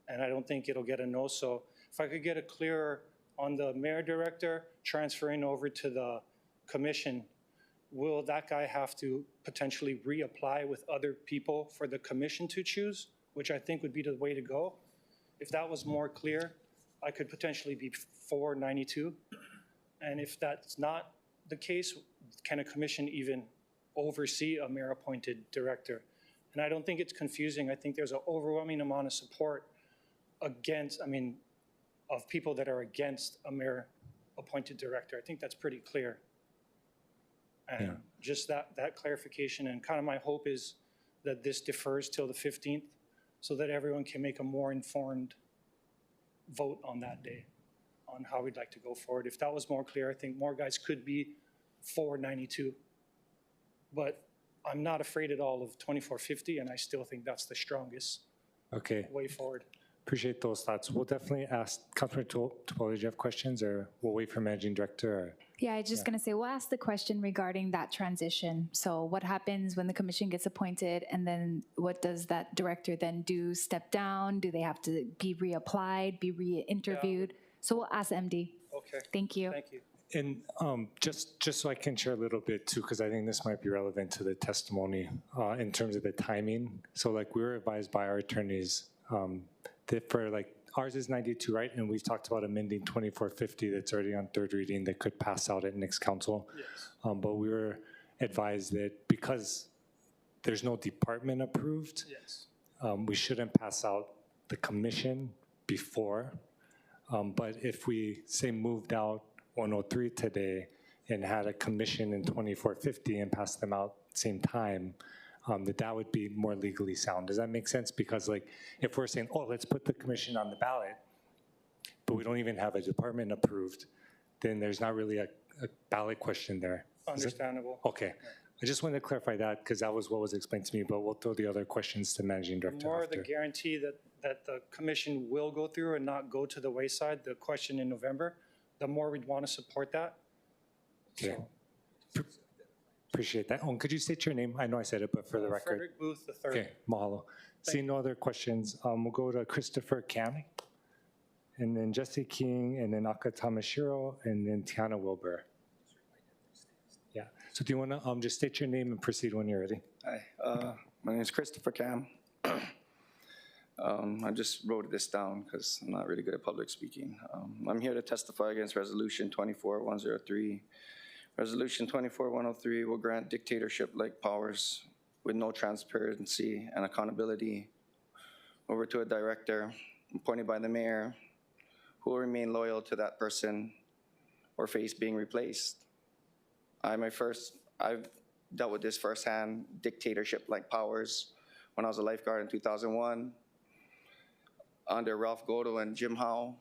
J: and I don't think it'll get a no. So if I could get a clearer on the mayor director transferring over to the commission, will that guy have to potentially reapply with other people for the commission to choose, which I think would be the way to go? If that was more clear, I could potentially be for 92. And if that's not the case, can a commission even oversee a mayor-appointed director? And I don't think it's confusing. I think there's an overwhelming amount of support against, of people that are against a mayor-appointed director. I think that's pretty clear. And just that clarification, and kind of my hope is that this defers till the 15th so that everyone can make a more informed vote on that day on how we'd like to go forward. If that was more clear, I think more guys could be for 92. But I'm not afraid at all of 2450, and I still think that's the strongest way forward.
A: Appreciate those thoughts. We'll definitely ask Councilor Topoli, do you have questions, or we'll wait for Managing Director? Or?
E: Yeah, I was just going to say, we'll ask the question regarding that transition. So what happens when the commission gets appointed, and then what does that director then do? Step down? Do they have to be reapplied, be re-interviewed? So we'll ask MD.
J: Okay.
E: Thank you.
J: Thank you.
A: And just so I can share a little bit too, because I think this might be relevant to the testimony in terms of the timing. So like we were advised by our attorneys that for like ours is 92, right? And we've talked about amending 2450 that's already on third reading that could pass out at next council.
J: Yes.
A: But we were advised that because there's no department approved,
J: Yes.
A: we shouldn't pass out the commission before. But if we say moved out 103 today and had a commission in 2450 and passed them out same time, that would be more legally sound. Does that make sense? Because like if we're saying, oh, let's put the commission on the ballot, but we don't even have a department approved, then there's not really a ballot question there.
J: Understandable.
A: Okay. I just wanted to clarify that because that was what was explained to me, but we'll throw the other questions to Managing
J: The
A: Director
J: more
A: after.
J: the guarantee that the commission will go through and not go to the wayside, the question in November, the more we'd want to support that.
A: Okay. Appreciate that. Oh, and could you state your name? I know I said it, but for the record.
J: Frederick Booth III.
A: Okay, mahalo. Seeing no other questions, we'll go to Christopher Cam, and then Jesse King, and then Aka Tamashiro, and then Tiana Wilbur. Yeah. So do you want to just state your name and proceed when you're ready?
K: Hi, my name is Christopher Cam. I just wrote this down because I'm not really good at public speaking. I'm here to testify against Resolution 24103. Resolution 24103 will grant dictatorship-like powers with no transparency and accountability over to a director appointed by the mayor who will remain loyal to that person or face being replaced. I've dealt with this firsthand, dictatorship-like powers when I was a lifeguard in 2001 under Ralph Godo and Jim Howe.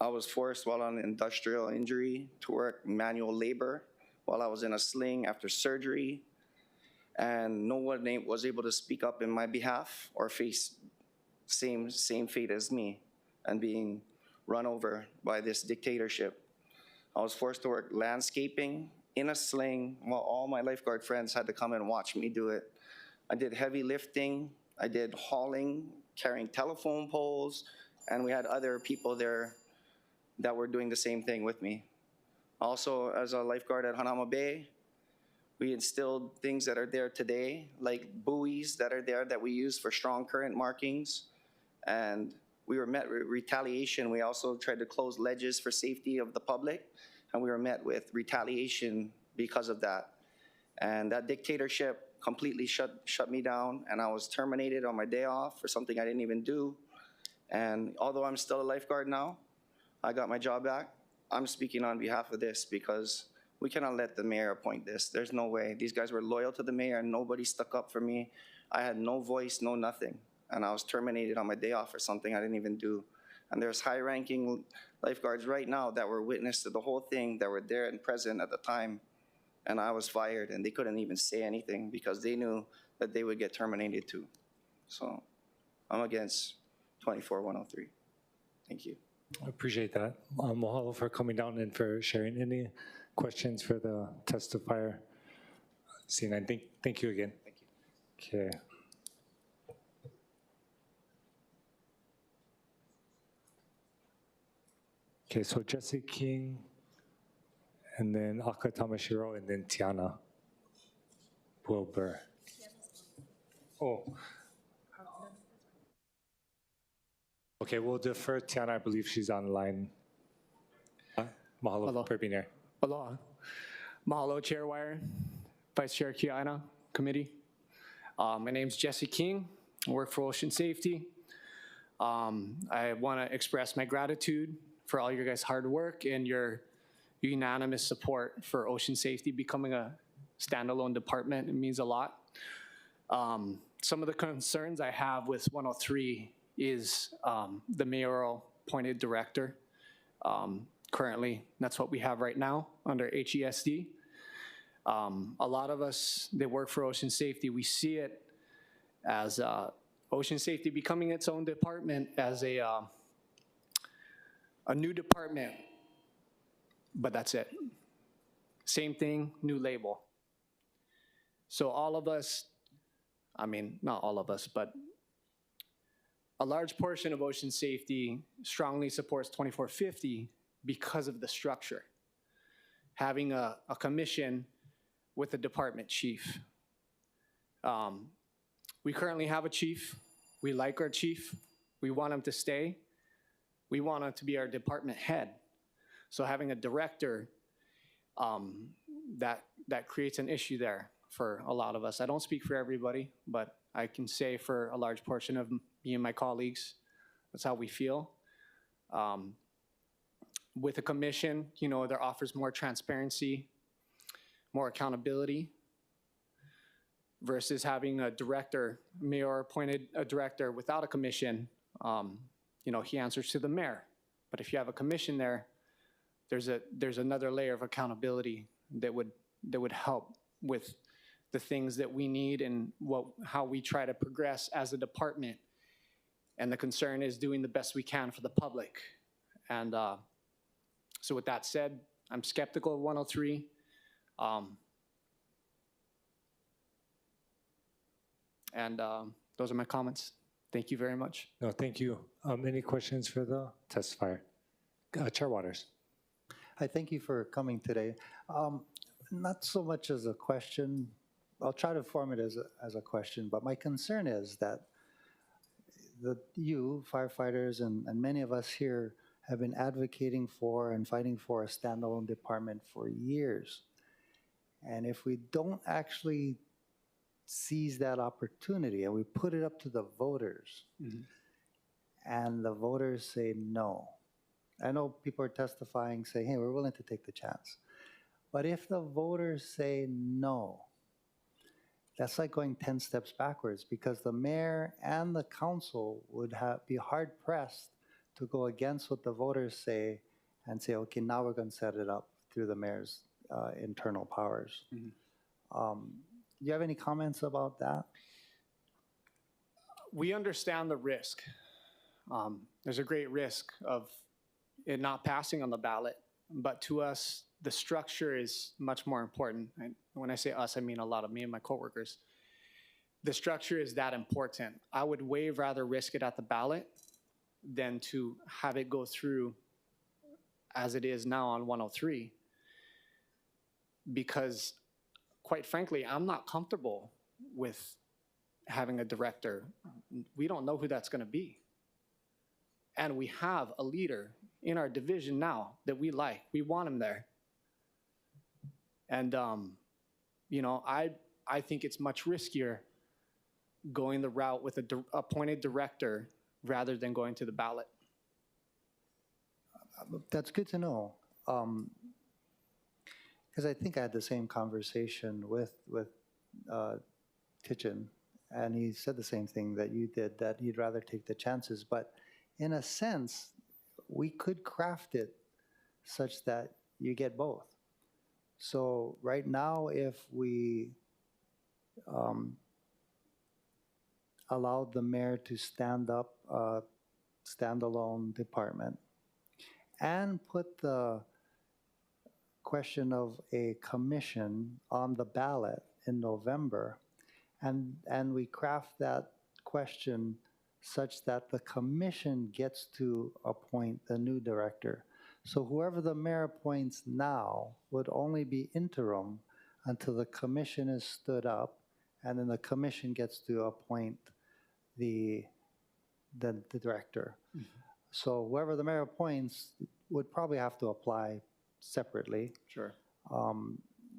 K: I was forced while on industrial injury to work manual labor while I was in a sling after surgery, and no one was able to speak up in my behalf or face same fate as me and being run over by this dictatorship. I was forced to work landscaping in a sling while all my lifeguard friends had to come and watch me do it. I did heavy lifting, I did hauling, carrying telephone poles, and we had other people there that were doing the same thing with me. Also, as a lifeguard at Hanauma Bay, we instilled things that are there today, like buoys that are there that we use for strong current markings, and we were met with retaliation. We also tried to close ledges for safety of the public, and we were met with retaliation because of that. And that dictatorship completely shut me down, and I was terminated on my day off for something I didn't even do. And although I'm still a lifeguard now, I got my job back. I'm speaking on behalf of this because we cannot let the mayor appoint this. There's no way. These guys were loyal to the mayor and nobody stuck up for me. I had no voice, no nothing. And I was terminated on my day off for something I didn't even do. And there's high-ranking lifeguards right now that were witness to the whole thing, that were there and present at the time. And I was fired and they couldn't even say anything because they knew that they would get terminated too. So I'm against 24103. Thank you.
A: I appreciate that. Mahalo for coming down and for sharing. Any questions for the testifier? Seeing none, thank you again.
K: Thank you.
A: Okay. Okay, so Jesse King, and then Aka Tamashiro, and then Tiana Wilbur. Oh. Okay, we'll defer Tiana. I believe she's online. Mahalo
L: Hello.
A: for being here.
L: Aloha. Mahalo, Chair Wire, Vice Chair Kiana, Committee. My name's Jesse King. I work for Ocean Safety. I want to express my gratitude for all your guys' hard work and your unanimous support for Ocean Safety becoming a standalone department. It means a lot. Some of the concerns I have with 103 is the mayoral appointed director. Currently, that's what we have right now under HESD. A lot of us that work for Ocean Safety, we see it as Ocean Safety becoming its own department as a new department, but that's it. Same thing, new label. So all of us, I mean, not all of us, but a large portion of Ocean Safety strongly supports 2450 because of the structure. Having a commission with a department chief. We currently have a chief. We like our chief. We want him to stay. We want him to be our department head. So having a director, that creates an issue there for a lot of us. I don't speak for everybody, but I can say for a large portion of me and my colleagues, that's how we feel. With a commission, you know, there offers more transparency, more accountability, versus having a director, mayor appointed a director without a commission. You know, he answers to the mayor. But if you have a commission there, there's another layer of accountability that would help with the things that we need and how we try to progress as a department. And the concern is doing the best we can for the public. And so with that said, I'm skeptical of 103. Those are my comments. Thank you very much.
A: No, thank you. Any questions for the testifier? Chair Waters.
H: I thank you for coming today. Not so much as a question. I'll try to form it as a question, but my concern is that you, firefighters, and many of us here have been advocating for and fighting for a standalone department for years. And if we don't actually seize that opportunity and we put it up to the voters, and the voters say no. I know people are testifying saying, hey, we're willing to take the chance. But if the voters say no, that's like going 10 steps backwards, because the mayor and the council would be hard pressed to go against what the voters say and say, okay, now we're going to set it up through the mayor's internal powers. Do you have any comments about that?
L: We understand the risk. There's a great risk of it not passing on the ballot, but to us, the structure is much more important. And when I say us, I mean a lot of me and my coworkers. The structure is that important. I would way rather risk it at the ballot than to have it go through as it is now on 103. Because quite frankly, I'm not comfortable with having a director. We don't know who that's going to be. And we have a leader in our division now that we like. We want him there. And, you know, I think it's much riskier going the route with an appointed director rather than going to the ballot.
H: That's good to know. Because I think I had the same conversation with Kitchen, and he said the same thing that you did, that he'd rather take the chances. But in a sense, we could craft it such that you get both. So right now, if we allowed the mayor to stand up a standalone department and put the question of a commission on the ballot in November, and we craft that question such that the commission gets to appoint the new director. So whoever the mayor appoints now would only be interim until the commission is stood up, and then the commission gets to appoint the director. So whoever the mayor appoints would probably have to apply separately.
L: Sure.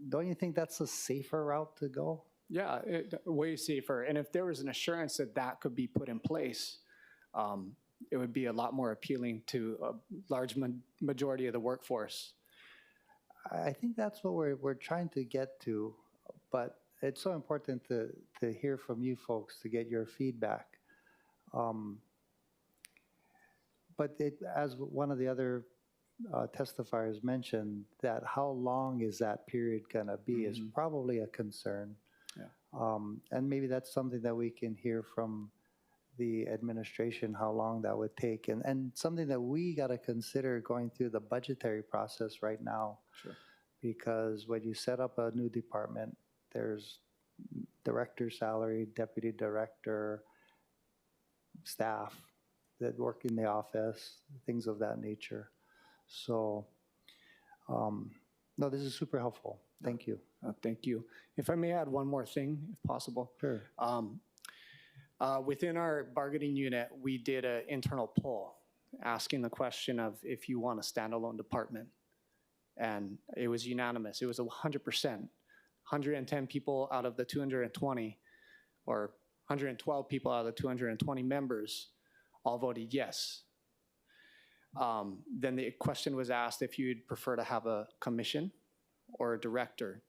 H: Don't you think that's a safer route to go?
L: Yeah, way safer. And if there was an assurance that that could be put in place, it would be a lot more appealing to a large majority of the workforce.
H: I think that's what we're trying to get to, but it's so important to hear from you folks, to get your feedback. But as one of the other testifiers mentioned, that how long is that period gonna be is probably a concern.
L: Yeah.
H: And maybe that's something that we can hear from the administration, how long that would take, and something that we got to consider going through the budgetary process right now.
L: Sure.
H: Because when you set up a new department, there's director salary, deputy director, staff that work in the office, things of that nature. So, no, this is super helpful. Thank you.
L: Thank you. If I may add one more thing, if possible.
H: Sure.
L: Within our bargaining unit, we did an internal poll asking the question of if you want a standalone department. And it was unanimous. It was 100%. 110 people out of the 220, or 112 people out of the 220 members all voted yes. Then the question was asked if you'd prefer to have a commission or a director.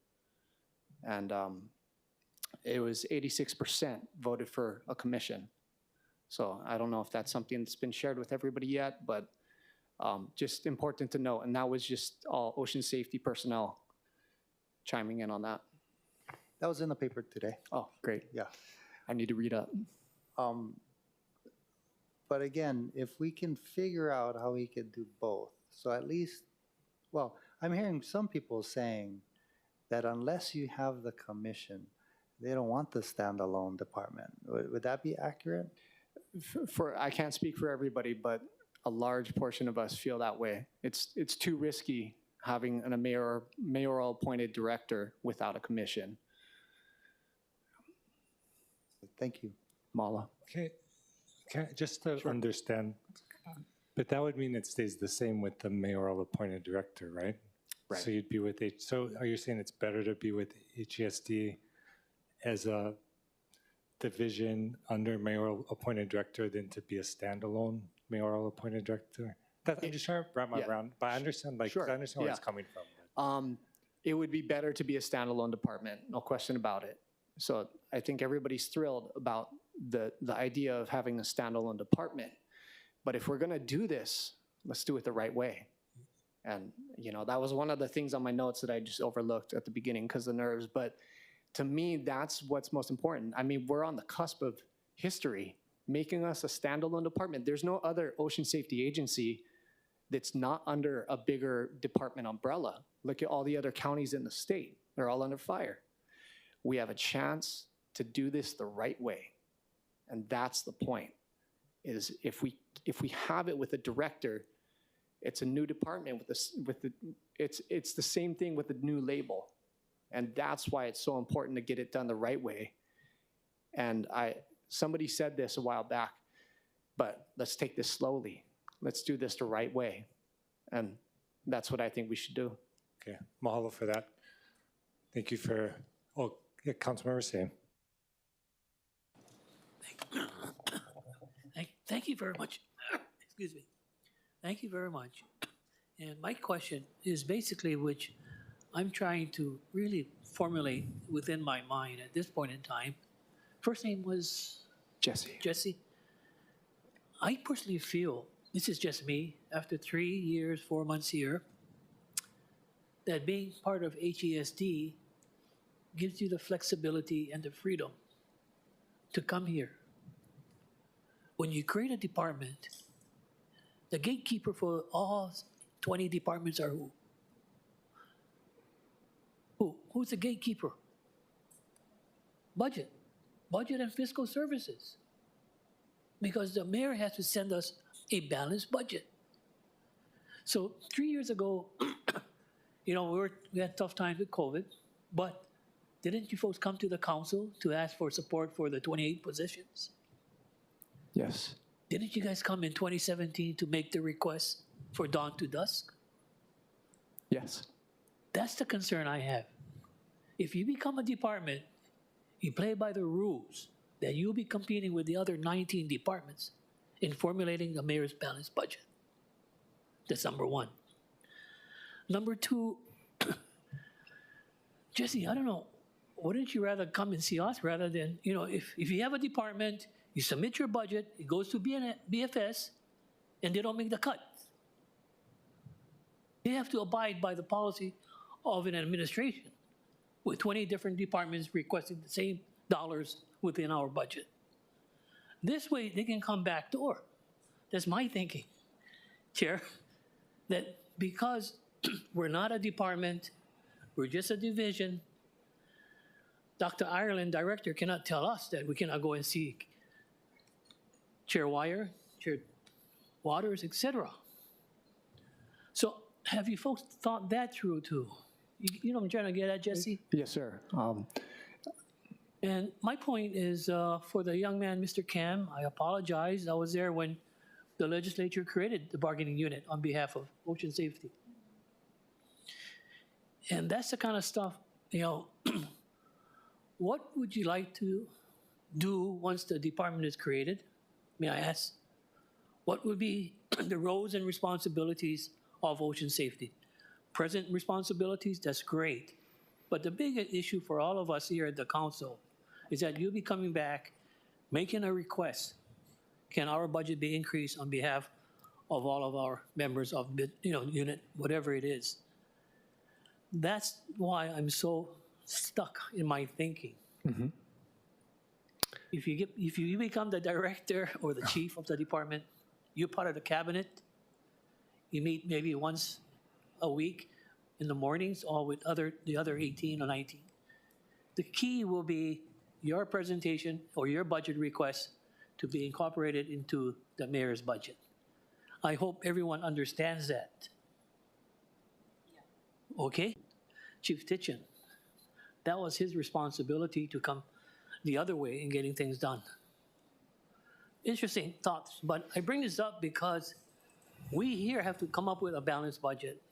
L: And it was 86% voted for a commission. So I don't know if that's something that's been shared with everybody yet, but just important to note. And that was just all ocean safety personnel chiming in on that.
H: That was in the paper today.
L: Oh, great.
H: Yeah.
L: I need to read up.
H: But again, if we can figure out how we could do both, so at least, well, I'm hearing some people saying that unless you have the commission, they don't want the standalone department. Would that be accurate?
L: I can't speak for everybody, but a large portion of us feel that way. It's too risky having a mayoral appointed director without a commission.
H: Thank you.
L: Mala.
A: Okay, just to understand, but that would mean it stays the same with the mayoral appointed director, right?
L: Right.
A: So you'd be with so are you saying it's better to be with HESD as a division under mayoral appointed director than to be a standalone mayoral appointed director? I'm just trying to wrap my
L: Yeah.
A: around, but I understand, I understand where it's coming from.
L: It would be better to be a standalone department, no question about it. So I think everybody's thrilled about the idea of having a standalone department. But if we're going to do this, let's do it the right way. And, that was one of the things on my notes that I just overlooked at the beginning because of the nerves. But to me, that's what's most important. I mean, we're on the cusp of history, making us a standalone department. There's no other ocean safety agency that's not under a bigger department umbrella. Look at all the other counties in the state. They're all under fire. We have a chance to do this the right way. And that's the point, is if we have it with a director, it's a new department it's the same thing with the new label. And that's why it's so important to get it done the right way. And somebody said this a while back, but let's take this slowly. Let's do this the right way. And that's what I think we should do.
A: Okay, mahalo for that. Thank you for, Councilmember Sam.
M: Thank you very much. Excuse me. Thank you very much. And my question is basically, which I'm trying to really formulate within my mind at this point in time. First name was?
L: Jesse.
M: Jesse. I personally feel, this is just me, after 3 years, 4 months here, that being part of HESD gives you the flexibility and the freedom to come here. When you create a department, the gatekeeper for all 20 departments are who? Who's the gatekeeper? budget and fiscal services. Because the mayor has to send us a balanced budget. So 3 years ago, you know, we had tough times with COVID, but didn't you folks come to the council to ask for support for the 28 positions?
L: Yes.
M: Didn't you guys come in 2017 to make the request for dawn to dusk?
L: Yes.
M: That's the concern I have. If you become a department, you play by the rules, then you'll be competing with the other 19 departments in formulating the mayor's balanced budget. That's number one. Number two, Jesse, I don't know, wouldn't you rather come and see us rather than, you know, if you have a department, you submit your budget, it goes to BFS, and they don't make the cut. They have to abide by the policy of an administration with 20 different departments requesting the same dollars within our budget. This way, they can come back door. That's my thinking, Chair, that because we're not a department, we're just a division, Dr. Ireland, director, cannot tell us that we cannot go and see Chair Wire, Chair Waters, etc. So have you folks thought that through too? You know what I'm trying to get at, Jesse?
L: Yes, sir.
M: And my point is for the young man, Mr. Cam, I apologize. I was there when the legislature created the bargaining unit on behalf of ocean safety. And that's the kind of stuff, you know, what would you like to do once the department is created? May I ask? What would be the roles and responsibilities of ocean safety? Present responsibilities, that's great. But the big issue for all of us here at the council is that you'll be coming back, making a request. Can our budget be increased on behalf of all of our members of, you know, unit, whatever it is? That's why I'm so stuck in my thinking.
L: Mm-hmm.
M: If you become the director or the chief of the department, you're part of the cabinet. You meet maybe once a week in the mornings, or with the other 18 or 19. The key will be your presentation or your budget request to be incorporated into the mayor's budget. I hope everyone understands that. Okay? Chief Titchen, that was his responsibility to come the other way in getting things done. Interesting thoughts, but I bring this up because we here have to come up with a balanced budget.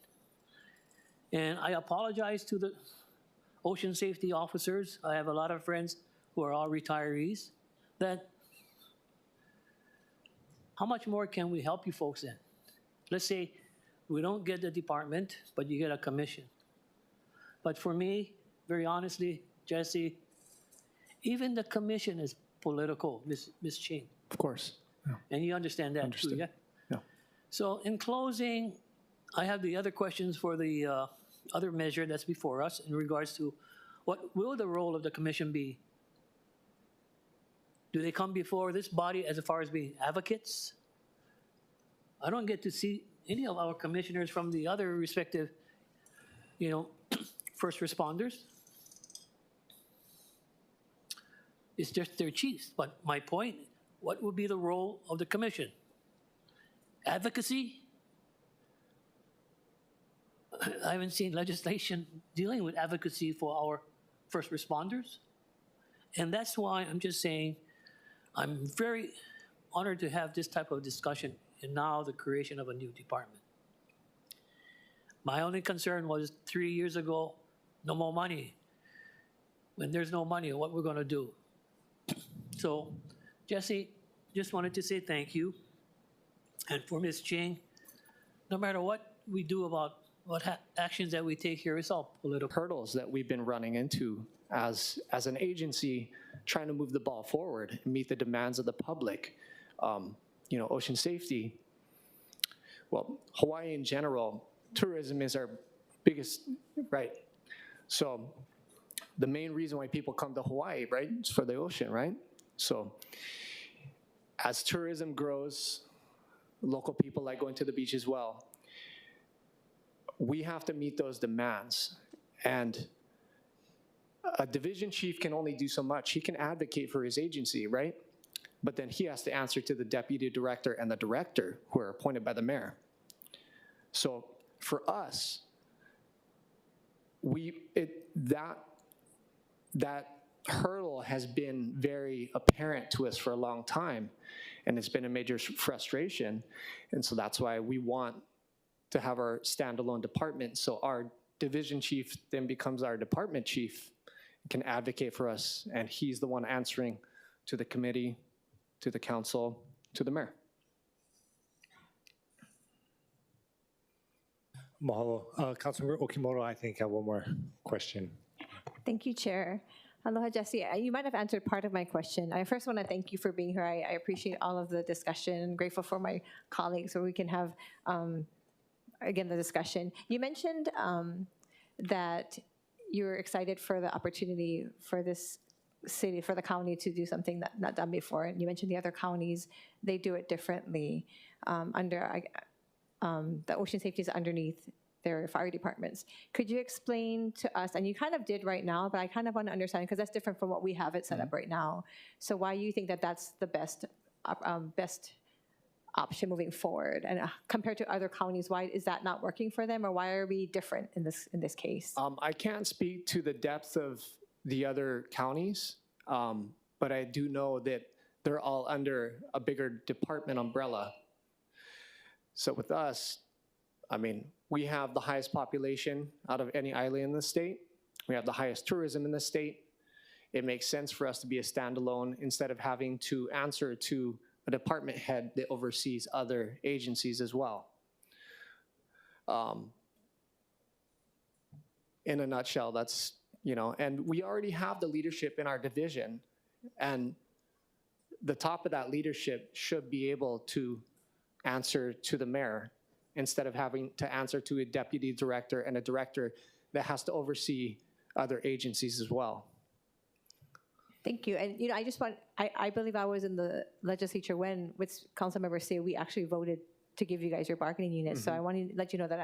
M: And I apologize to the ocean safety officers. I have a lot of friends who are all retirees. That how much more can we help you folks in? Let's say we don't get the department, but you get a commission. But for me, very honestly, Jesse, even the commission is political, Ms. Ching.
L: Of course. Yeah.
M: And you understand that too, yeah?
L: Yeah.
M: So in closing, I have the other questions for the other measure that's before us in regards to what will the role of the commission be? Do they come before this body as far as being advocates? I don't get to see any of our commissioners from the other respective, you know, first responders. It's just their chiefs. But my point, what would be the role of the commission? Advocacy? I haven't seen legislation dealing with advocacy for our first responders. And that's why I'm just saying I'm very honored to have this type of discussion and now the creation of a new department. My only concern was 3 years ago, no more money. When there's no money, what we're going to do? So, Jesse, just wanted to say thank you. And for Ms. Ching, no matter what we do about what actions that we take here, it's all political.
L: Hurdles that we've been running into as an agency trying to move the ball forward and meet the demands of the public. You know, ocean safety, well, Hawaii in general, tourism is our biggest, right? So the main reason why people come to Hawaii, right, is for the ocean, right? So as tourism grows, local people like going to the beach as well. We have to meet those demands. And a division chief can only do so much. He can advocate for his agency, right? But then he has to answer to the deputy director and the director who are appointed by the mayor. So for us, that hurdle has been very apparent to us for a long time, and it's been a major frustration. And so that's why we want to have our standalone department, so our division chief then becomes our department chief, can advocate for us, and he's the one answering to the committee, to the council, to the mayor.
A: Mahalo. Councilmember Okimoto, I think, had one more question.
N: Thank you, Chair. Aloha, Jesse. You might have answered part of my question. I first want to thank you for being here. I appreciate all of the discussion. Grateful for my colleagues so we can have, again, the discussion. You mentioned that you're excited for the opportunity for this city, for the county to do something that not done before. And you mentioned the other counties, they do it differently. The ocean safety is underneath their fire departments. Could you explain to us, and you kind of did right now, but I kind of want to understand, because that's different from what we have it set up right now. So why you think that that's the best option moving forward? And compared to other counties, why is that not working for them, or why are we different in this case?
L: I can't speak to the depth of the other counties, but I do know that they're all under a bigger department umbrella. So with us, I mean, we have the highest population out of any island in the state. We have the highest tourism in the state. It makes sense for us to be a standalone instead of having to answer to a department head that oversees other agencies as well. In a nutshell, that's, and we already have the leadership in our division, and the top of that leadership should be able to answer to the mayor instead of having to answer to a deputy director and a director that has to oversee other agencies as well.
N: Thank you. And I just want, I believe I was in the legislature when, with council members say, we actually voted to give you guys your bargaining units. So I want to let you know that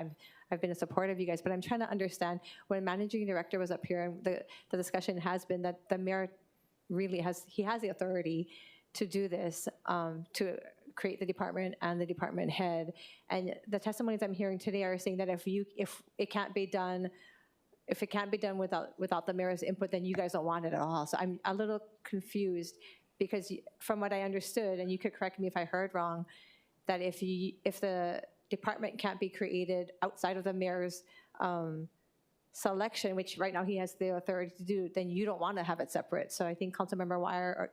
N: I've been in support of you guys, but I'm trying to understand, when managing director was up here, and the discussion has been that the mayor really has the authority to do this, to create the department and the department head. And the testimonies I'm hearing today are saying that if it can't be done, without the mayor's input, then you guys don't want it at all. So I'm a little confused, because from what I understood, and you could correct me if I heard wrong, that if the department can't be created outside of the mayor's selection, which right now he has the authority to do, then you don't want to have it separate. So I think Councilmember Wire or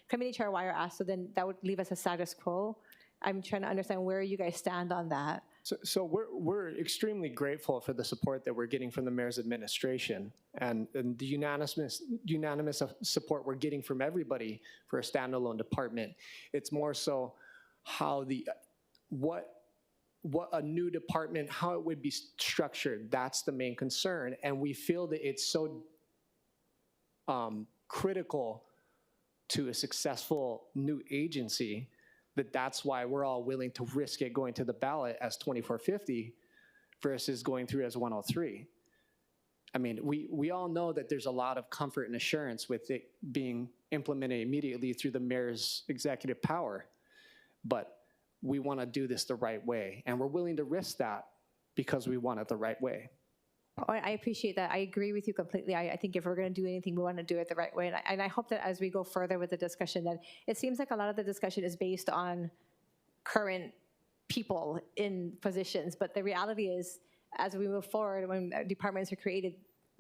N: Committee Chair Wire asked, so then that would leave us a status quo. I'm trying to understand where you guys stand on that.
L: So we're extremely grateful for the support that we're getting from the mayor's administration, and the unanimous support we're getting from everybody for a standalone department. It's more so how what a new department, how it would be structured. That's the main concern, and we feel that it's so critical to a successful new agency that's why we're all willing to risk it going to the ballot as 2450 versus going through as 103. I mean, we all know that there's a lot of comfort and assurance with it being implemented immediately through the mayor's executive power, but we want to do this the right way, and we're willing to risk that because we want it the right way.
N: Oh, I appreciate that. I agree with you completely. I think if we're going to do anything, we want to do it the right way. And I hope that as we go further with the discussion, that it seems like a lot of the discussion is based on current people in positions. But the reality is, as we move forward, when departments are created,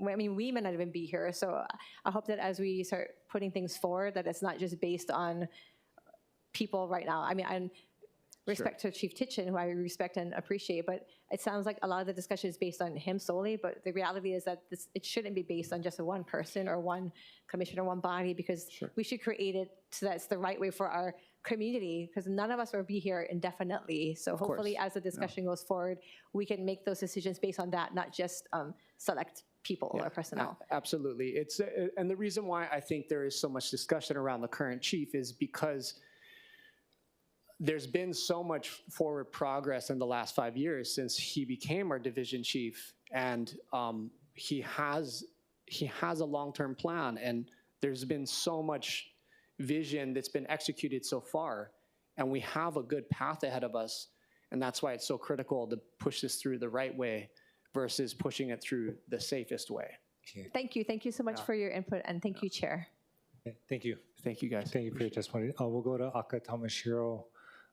N: I mean, we may not even be here. So I hope that as we start putting things forward, that it's not just based on people right now. I mean, I'm respect to Chief Titchen, who I respect and appreciate, but it sounds like a lot of the discussion is based on him solely, but the reality is that it shouldn't be based on just one person or one commissioner, one body, because we should create it so that it's the right way for our community, because none of us will be here indefinitely. So hopefully as the discussion goes forward, we can make those decisions based on that, not just select people or personnel.
L: Absolutely. And the reason why I think there is so much discussion around the current chief is because there's been so much forward progress in the last 5 years since he became our division chief, and he has he has a long-term plan, and there's been so much vision that's been executed so far, and we have a good path ahead of us, and that's why it's so critical to push this through the right way versus pushing it through the safest way.
N: Thank you. Thank you so much for your input, and thank you, Chair.
A: Okay, thank you.
L: Thank you, guys.
A: Thank you for your testimony. We'll go to Aka Tamashiro.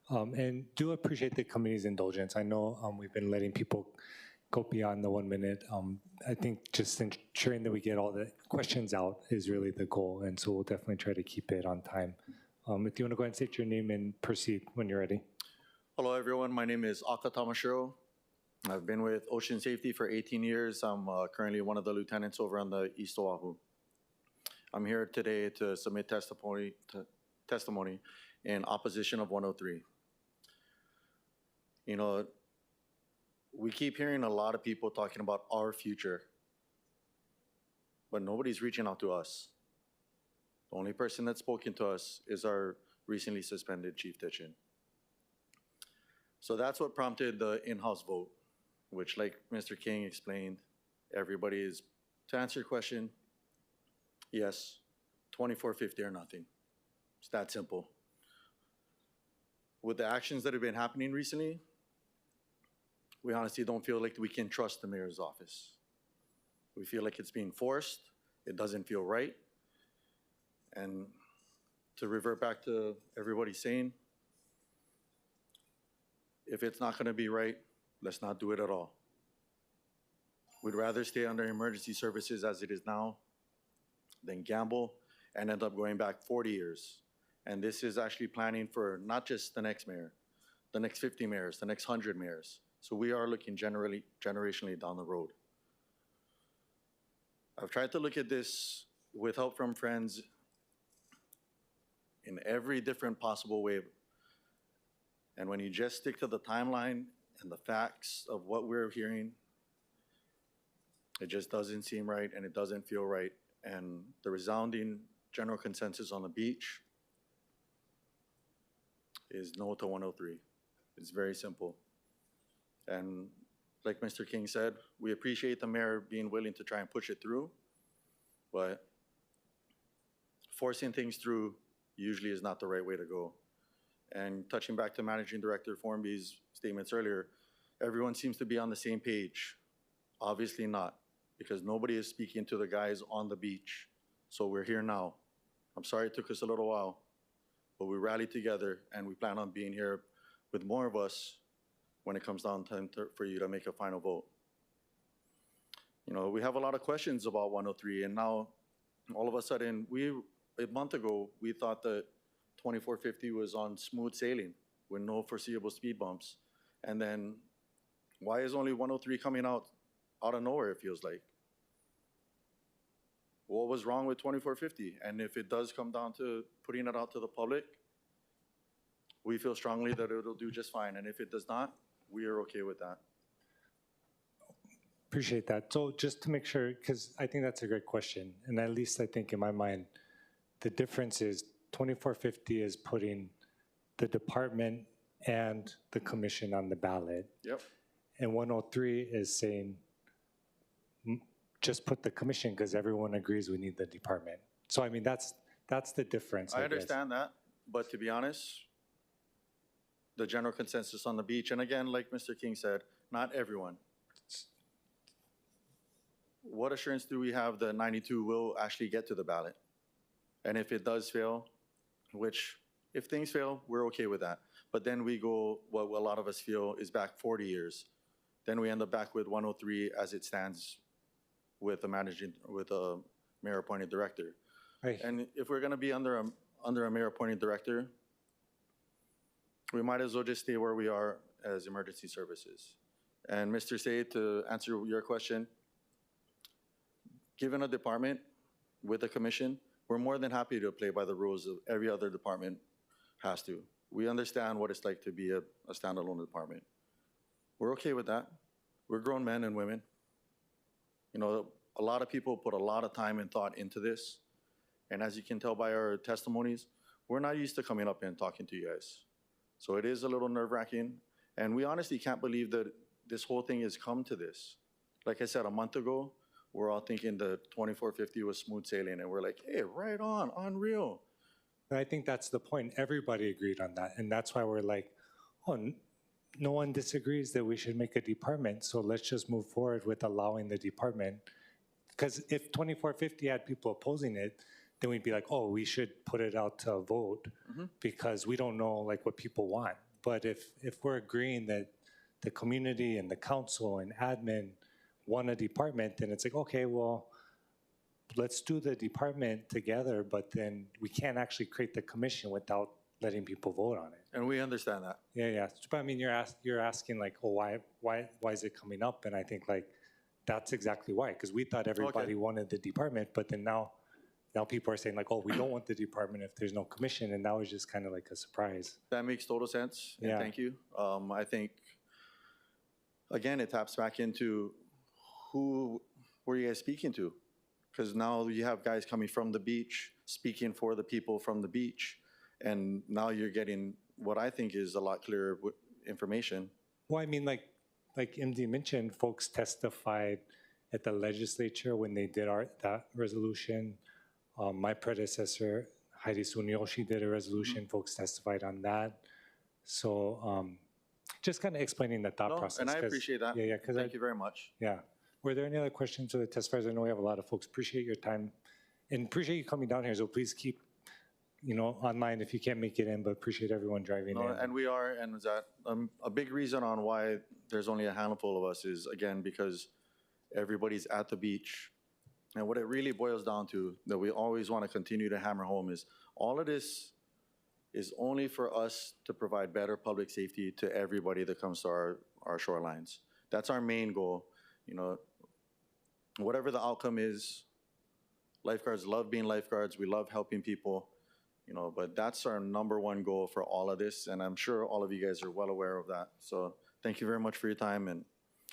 A: And do appreciate the committee's indulgence. I know we've been letting people go beyond the 1 minute. I think just ensuring that we get all the questions out is really the goal, and so we'll definitely try to keep it on time. If you want to go ahead and state your name and proceed when you're ready.
C: Hello, everyone. My name is Aka Tamashiro. I've been with Ocean Safety for 18 years. I'm currently one of the lieutenants over on the East Oahu. I'm here today to submit testimony in opposition of 103. You know, we keep hearing a lot of people talking about our future, but nobody's reaching out to us. The only person that's spoken to us is our recently suspended Chief Tichin. So that's what prompted the in-house vote, which, like Mr. King explained, everybody is, to answer your question, yes, 2450 or nothing. It's that simple. With the actions that have been happening recently, we honestly don't feel like we can trust the mayor's office. We feel like it's being forced. It doesn't feel right. And to revert back to everybody saying, if it's not going to be right, let's not do it at all. We'd rather stay under emergency services as it is now than gamble and end up going back 40 years. And this is actually planning for not just the next mayor, the next 50 mayors, the next 100 mayors. So we are looking generationally down the road. I've tried to look at this with help from friends in every different possible way. And when you just stick to the timeline and the facts of what we're hearing, it just doesn't seem right and it doesn't feel right. And the resounding general consensus on the beach is no to 103. It's very simple. And like Mr. King said, we appreciate the mayor being willing to try and push it through, but forcing things through usually is not the right way to go. And touching back to Managing Director Formby's statements earlier, everyone seems to be on the same page. Obviously not, because nobody is speaking to the guys on the beach. So we're here now. I'm sorry it took us a little while, but we rallied together and we plan on being here with more of us when it comes down time for you to make a final vote. You know, we have a lot of questions about 103, and now all of a sudden, a month ago, we thought that 2450 was on smooth sailing with no foreseeable speed bumps. And then why is only 103 coming out of nowhere, it feels like? What was wrong with 2450? And if it does come down to putting it out to the public, we feel strongly that it'll do just fine. And if it does not, we are okay with that.
A: Appreciate that. So just to make sure, because I think that's a great question, and at least I think in my mind, the difference is 2450 is putting the department and the commission on the ballot.
C: Yep.
A: And 103 is saying, just put the commission because everyone agrees we need the department. So I mean, that's the difference.
C: I understand that, but to be honest, the general consensus on the beach, and again, like Mr. King said, not everyone. What assurance do we have that 92 will actually get to the ballot? And if it does fail, which if things fail, we're okay with that. But then we go, what a lot of us feel is back 40 years. Then we end up back with 103 as it stands with a mayor appointed director.
A: Right.
C: And if we're gonna be under a mayor appointed director, we might as well just stay where we are as emergency services. And Mr. Say, to answer your question, given a department with a commission, we're more than happy to play by the rules of every other department has to. We understand what it's like to be a standalone department. We're okay with that. We're grown men and women. You know, a lot of people put a lot of time and thought into this. And as you can tell by our testimonies, we're not used to coming up and talking to you guys. So it is a little nerve-wracking. And we honestly can't believe that this whole thing has come to this. Like I said, a month ago, we're all thinking the 2450 was smooth sailing, and we're like, hey, right on, unreal.
A: But I think that's the point. Everybody agreed on that. And that's why we're like, oh, no one disagrees that we should make a department. So let's just move forward with allowing the department. Because if 2450 had people opposing it, then we'd be like, oh, we should put it out to a vote because we don't know like what people want. But if we're agreeing that the community and the council and admin want a department, then it's like, okay, well, let's do the department together, but then we can't actually create the commission without letting people vote on it.
C: And we understand that.
A: Yeah. But I mean, you're asking like, oh, why is it coming up? And I think like that's exactly why, because we thought everybody wanted the department, but then now people are saying like, oh, we don't want the department if there's no commission, and that was just kind of like a surprise.
C: That makes total sense. And
A: Yeah.
C: thank you. I think, again, it taps back into who were you guys speaking to? Because now you have guys coming from the beach, speaking for the people from the beach, and now you're getting what I think is a lot clearer information.
A: Well, I mean, like MD mentioned, folks testified at the legislature when they did that resolution. My predecessor, Heidi Sunyoshi, did a resolution. Folks testified on that. So just kind of explaining the thought process.
C: And I appreciate that.
A: Yeah.
C: Thank you very much.
A: Yeah. Were there any other questions for the testifiers? I know we have a lot of folks. Appreciate your time and appreciate you coming down here. So please keep, online if you can't make it in, but appreciate everyone driving in.
C: And we are, and that a big reason on why there's only a handful of us is, again, because everybody's at the beach. And what it really boils down to, that we always want to continue to hammer home, is all of this is only for us to provide better public safety to everybody that comes to our shorelines. That's our main goal. Whatever the outcome is, lifeguards love being lifeguards. We love helping people, but that's our number one goal for all of this. And I'm sure all of you guys are well aware of that. So thank you very much for your time, and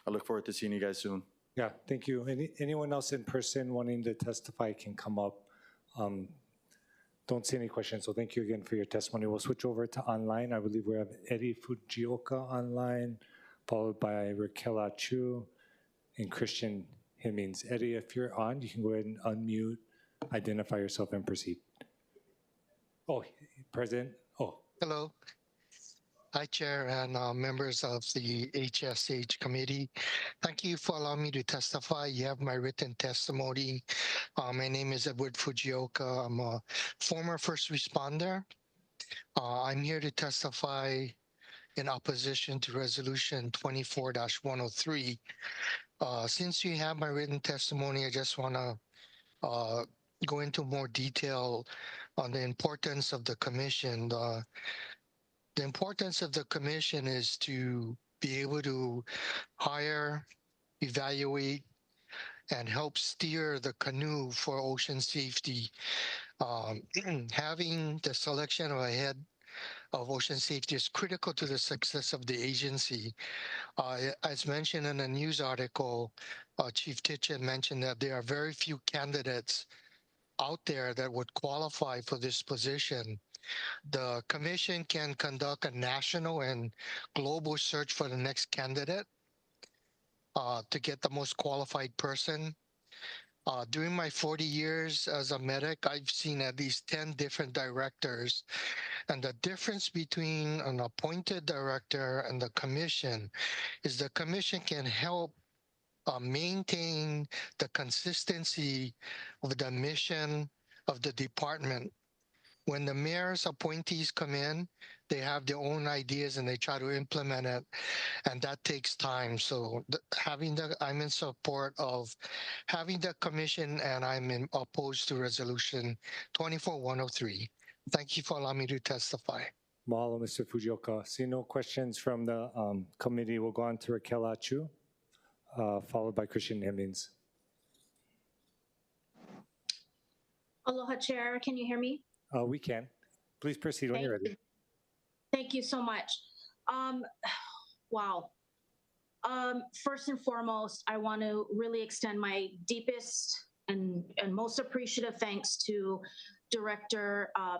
C: I look forward to seeing you guys soon.
A: Yeah, thank you. Anyone else in person wanting to testify can come up. Don't see any questions, so thank you again for your testimony. We'll switch over to online. I believe we have Eddie Fujioka online, followed by Raquel Achu and Christian Hemmings. Eddie, if you're on, you can go ahead and unmute, identify yourself, and proceed. Oh, President. Oh.
O: Hello. Hi, Chair and members of the HSH committee. Thank you for allowing me to testify. You have my written testimony. My name is Edward Fujioka. I'm a former first responder. I'm here to testify in opposition to Resolution 24-103. Since you have my written testimony, I just want to go into more detail on the importance of the commission. The importance of the commission is to be able to hire, evaluate, and help steer the canoe for ocean safety. Having the selection of a head of ocean safety is critical to the success of the agency. As mentioned in a news article, Chief Titchen mentioned that there are very few candidates out there that would qualify for this position. The commission can conduct a national and global search for the next candidate to get the most qualified person. During my 40 years as a medic, I've seen at least 10 different directors. And the difference between an appointed director and the commission is the commission can help maintain the consistency of the mission of the department. When the mayor's appointees come in, they have their own ideas and they try to implement it, and that takes time. So I'm in support of having the commission, and I'm opposed to Resolution 24-103. Thank you for allowing me to testify.
A: Mahalo, Mr. Fujioka. See no questions from the committee. We'll go on to Raquel Achu, followed by Christian Hemmings.
P: Aloha, Chair. Can you hear me?
A: We can. Please proceed when you're ready.
P: Thank you so much. Wow. First and foremost, I want to really extend my deepest and most appreciative thanks to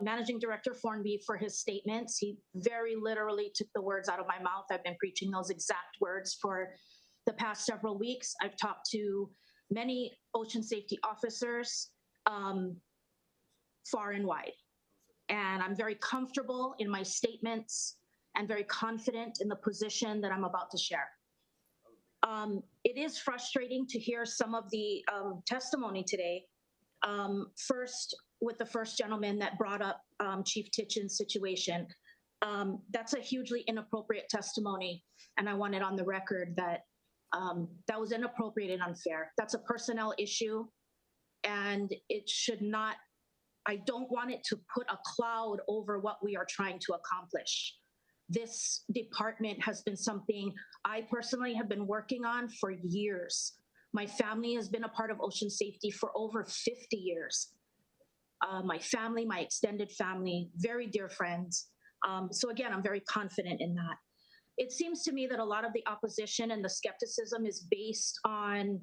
P: Managing Director Formby for his statements. He very literally took the words out of my mouth. I've been preaching those exact words for the past several weeks. I've talked to many ocean safety officers far and wide. And I'm very comfortable in my statements and very confident in the position that I'm about to share. It is frustrating to hear some of the testimony today. First, with the first gentleman that brought up Chief Titchen's situation. That's a hugely inappropriate testimony, and I want it on the record that that was inappropriate and unfair. That's a personnel issue, and it should not, I don't want it to put a cloud over what we are trying to accomplish. This department has been something I personally have been working on for years. My family has been a part of ocean safety for over 50 years. My family, my extended family, very dear friends. So again, I'm very confident in that. It seems to me that a lot of the opposition and the skepticism is based on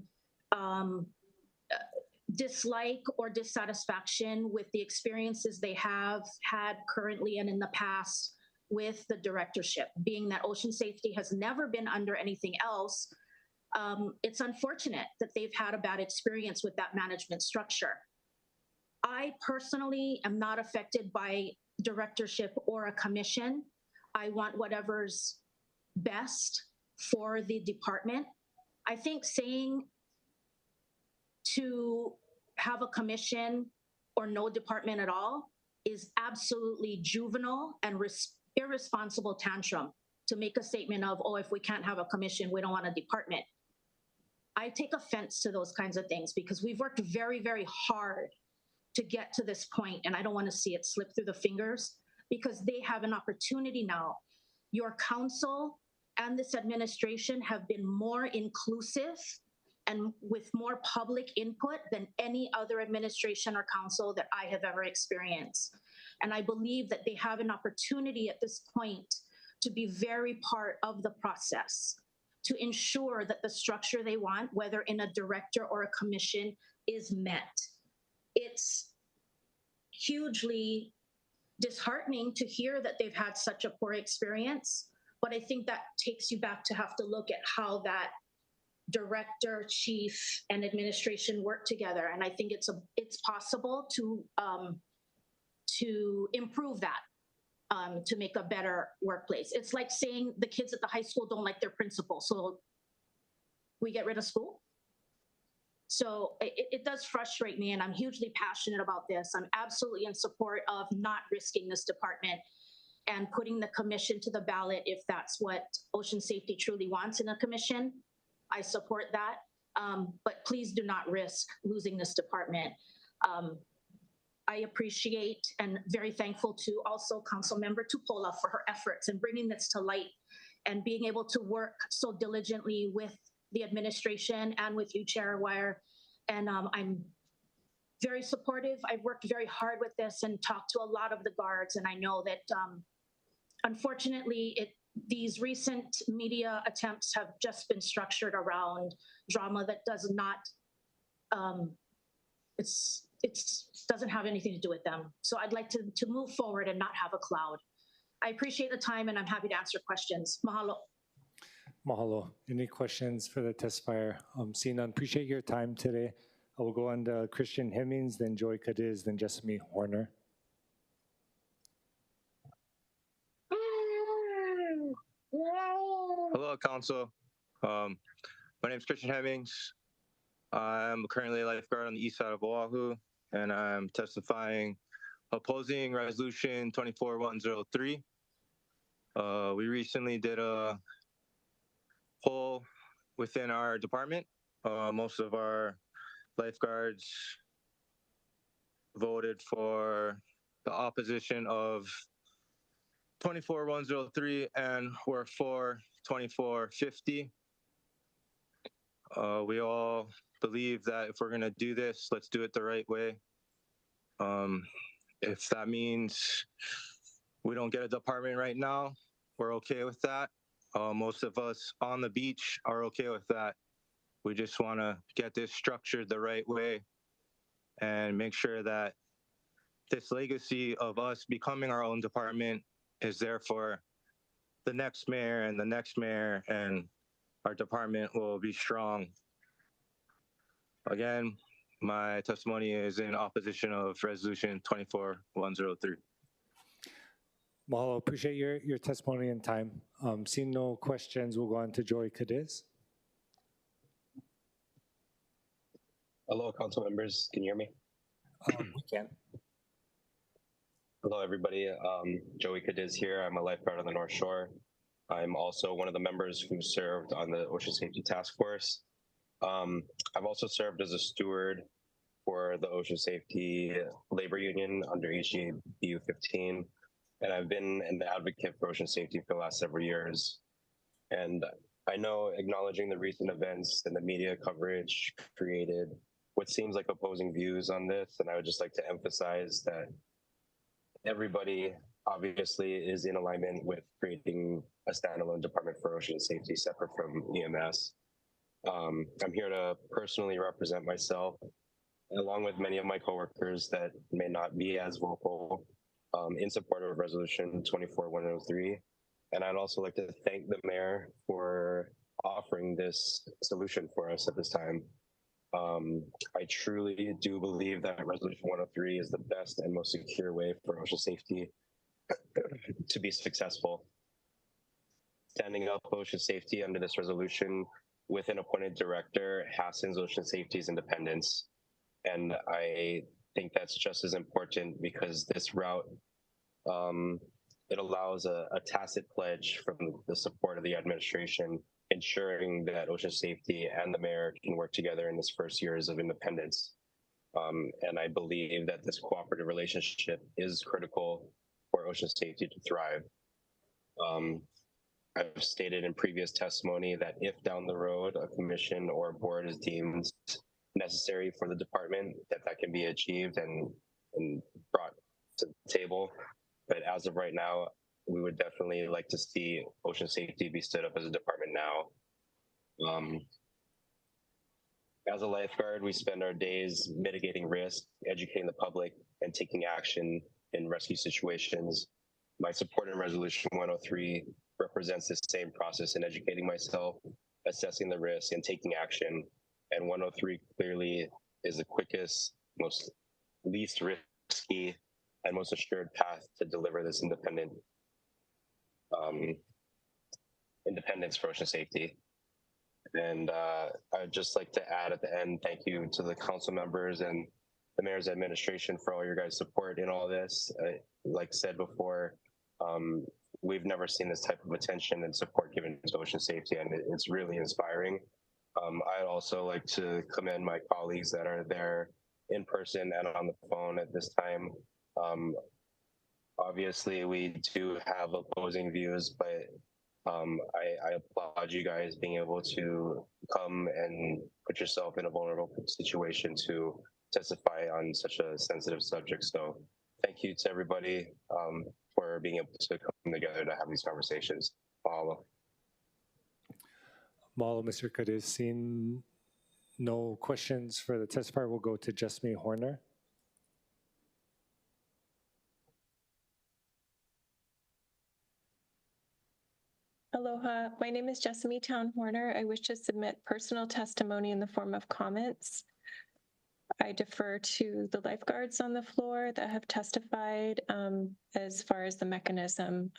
P: dislike or dissatisfaction with the experiences they have had currently and in the past with the directorship. Being that ocean safety has never been under anything else, it's unfortunate that they've had a bad experience with that management structure. I personally am not affected by directorship or a commission. I want whatever's best for the department. I think saying to have a commission or no department at all is absolutely juvenile and irresponsible tantrum to make a statement of, oh, if we can't have a commission, we don't want a department. I take offense to those kinds of things because we've worked very, very hard to get to this point, and I don't want to see it slip through the fingers because they have an opportunity now. Your council and this administration have been more inclusive and with more public input than any other administration or council that I have ever experienced. And I believe that they have an opportunity at this point to be very part of the process, to ensure that the structure they want, whether in a director or a commission, is met. It's hugely disheartening to hear that they've had such a poor experience, but I think that takes you back to have to look at how that director, chief, and administration work together. And I think it's possible to improve that, to make a better workplace. It's like saying the kids at the high school don't like their principal, so we get rid of school. So it does frustrate me, and I'm hugely passionate about this. I'm absolutely in support of not risking this department and putting the commission to the ballot if that's what ocean safety truly wants in a commission. I support that, but please do not risk losing this department. I appreciate and very thankful to also Councilmember Tupola for her efforts in bringing this to light and being able to work so diligently with the administration and with you, Chair Wire. And I'm very supportive. I've worked very hard with this and talked to a lot of the guards. And I know that unfortunately, these recent media attempts have just been structured around drama that does not, it doesn't have anything to do with them. So I'd like to move forward and not have a cloud. I appreciate the time and I'm happy to answer questions. Mahalo.
A: Mahalo. Any questions for the testifier? Seeing none, appreciate your time today. I will go on to Christian Hemmings, then Joy Cadiz, then Jessamy Horner.
Q: Hello, Council. My name is Christian Hemmings. I'm currently a lifeguard on the east side of Oahu, and I'm testifying opposing Resolution 24103. We recently did a poll within our department. Most of our lifeguards voted for the opposition of 24103 and we're for 2450. We all believe that if we're going to do this, let's do it the right way. If that means we don't get a department right now, we're okay with that. Most of us on the beach are okay with that. We just want to get this structured the right way and make sure that this legacy of us becoming our own department is there for the next mayor and the next mayor, and our department will be strong. Again, my testimony is in opposition of Resolution 24103.
A: Mahalo, appreciate your testimony and time. Seeing no questions, we'll go on to Joey Cadiz.
R: Hello, council members. Can you hear me?
A: We can.
R: Hello, everybody. Joey Cadiz here. I'm a lifeguard on the North Shore. I'm also one of the members who served on the Ocean Safety Task Force. I've also served as a steward for the Ocean Safety Labor Union under HGA BU 15, and I've been an advocate for ocean safety for the last several years. And I know acknowledging the recent events and the media coverage created what seems like opposing views on this, and I would just like to emphasize that everybody obviously is in alignment with creating a standalone department for ocean safety separate from EMS. I'm here to personally represent myself, along with many of my coworkers that may not be as vocal, in support of Resolution 24103. And I'd also like to thank the mayor for offering this solution for us at this time. I truly do believe that Resolution 103 is the best and most secure way for ocean safety to be successful. Standing up ocean safety under this resolution with an appointed director hastens ocean safety's independence. And I think that's just as important because this route, it allows a tacit pledge from the support of the administration, ensuring that ocean safety and the mayor can work together in this first years of independence. And I believe that this cooperative relationship is critical for ocean safety to thrive. I've stated in previous testimony that if down the road a commission or board is deemed necessary for the department, that can be achieved and brought to the table. But as of right now, we would definitely like to see ocean safety be stood up as a department now. As a lifeguard, we spend our days mitigating risk, educating the public, and taking action in rescue situations. My support in Resolution 103 represents this same process in educating myself, assessing the risk, and taking action. And 103 clearly is the quickest, most least risky, and most assured path to deliver this independence for ocean safety. And I'd just like to add at the end, thank you to the council members and the mayor's administration for all your guys' support in all this. Like said before, we've never seen this type of attention and support given to ocean safety, and it's really inspiring. I'd also like to commend my colleagues that are there in person and on the phone at this time. Obviously, we do have opposing views, but I applaud you guys being able to come and put yourself in a vulnerable situation to testify on such a sensitive subject. So thank you to everybody for being able to come together to have these conversations. Mahalo.
A: Mahalo, Mr. Cadiz. Seeing no questions for the testifier, we'll go to Jessamine Horner.
S: Aloha, my name is Jessamine Town Horner. I wish to submit personal testimony in the form of comments. I defer to the lifeguards on the floor that have testified as far as the mechanism.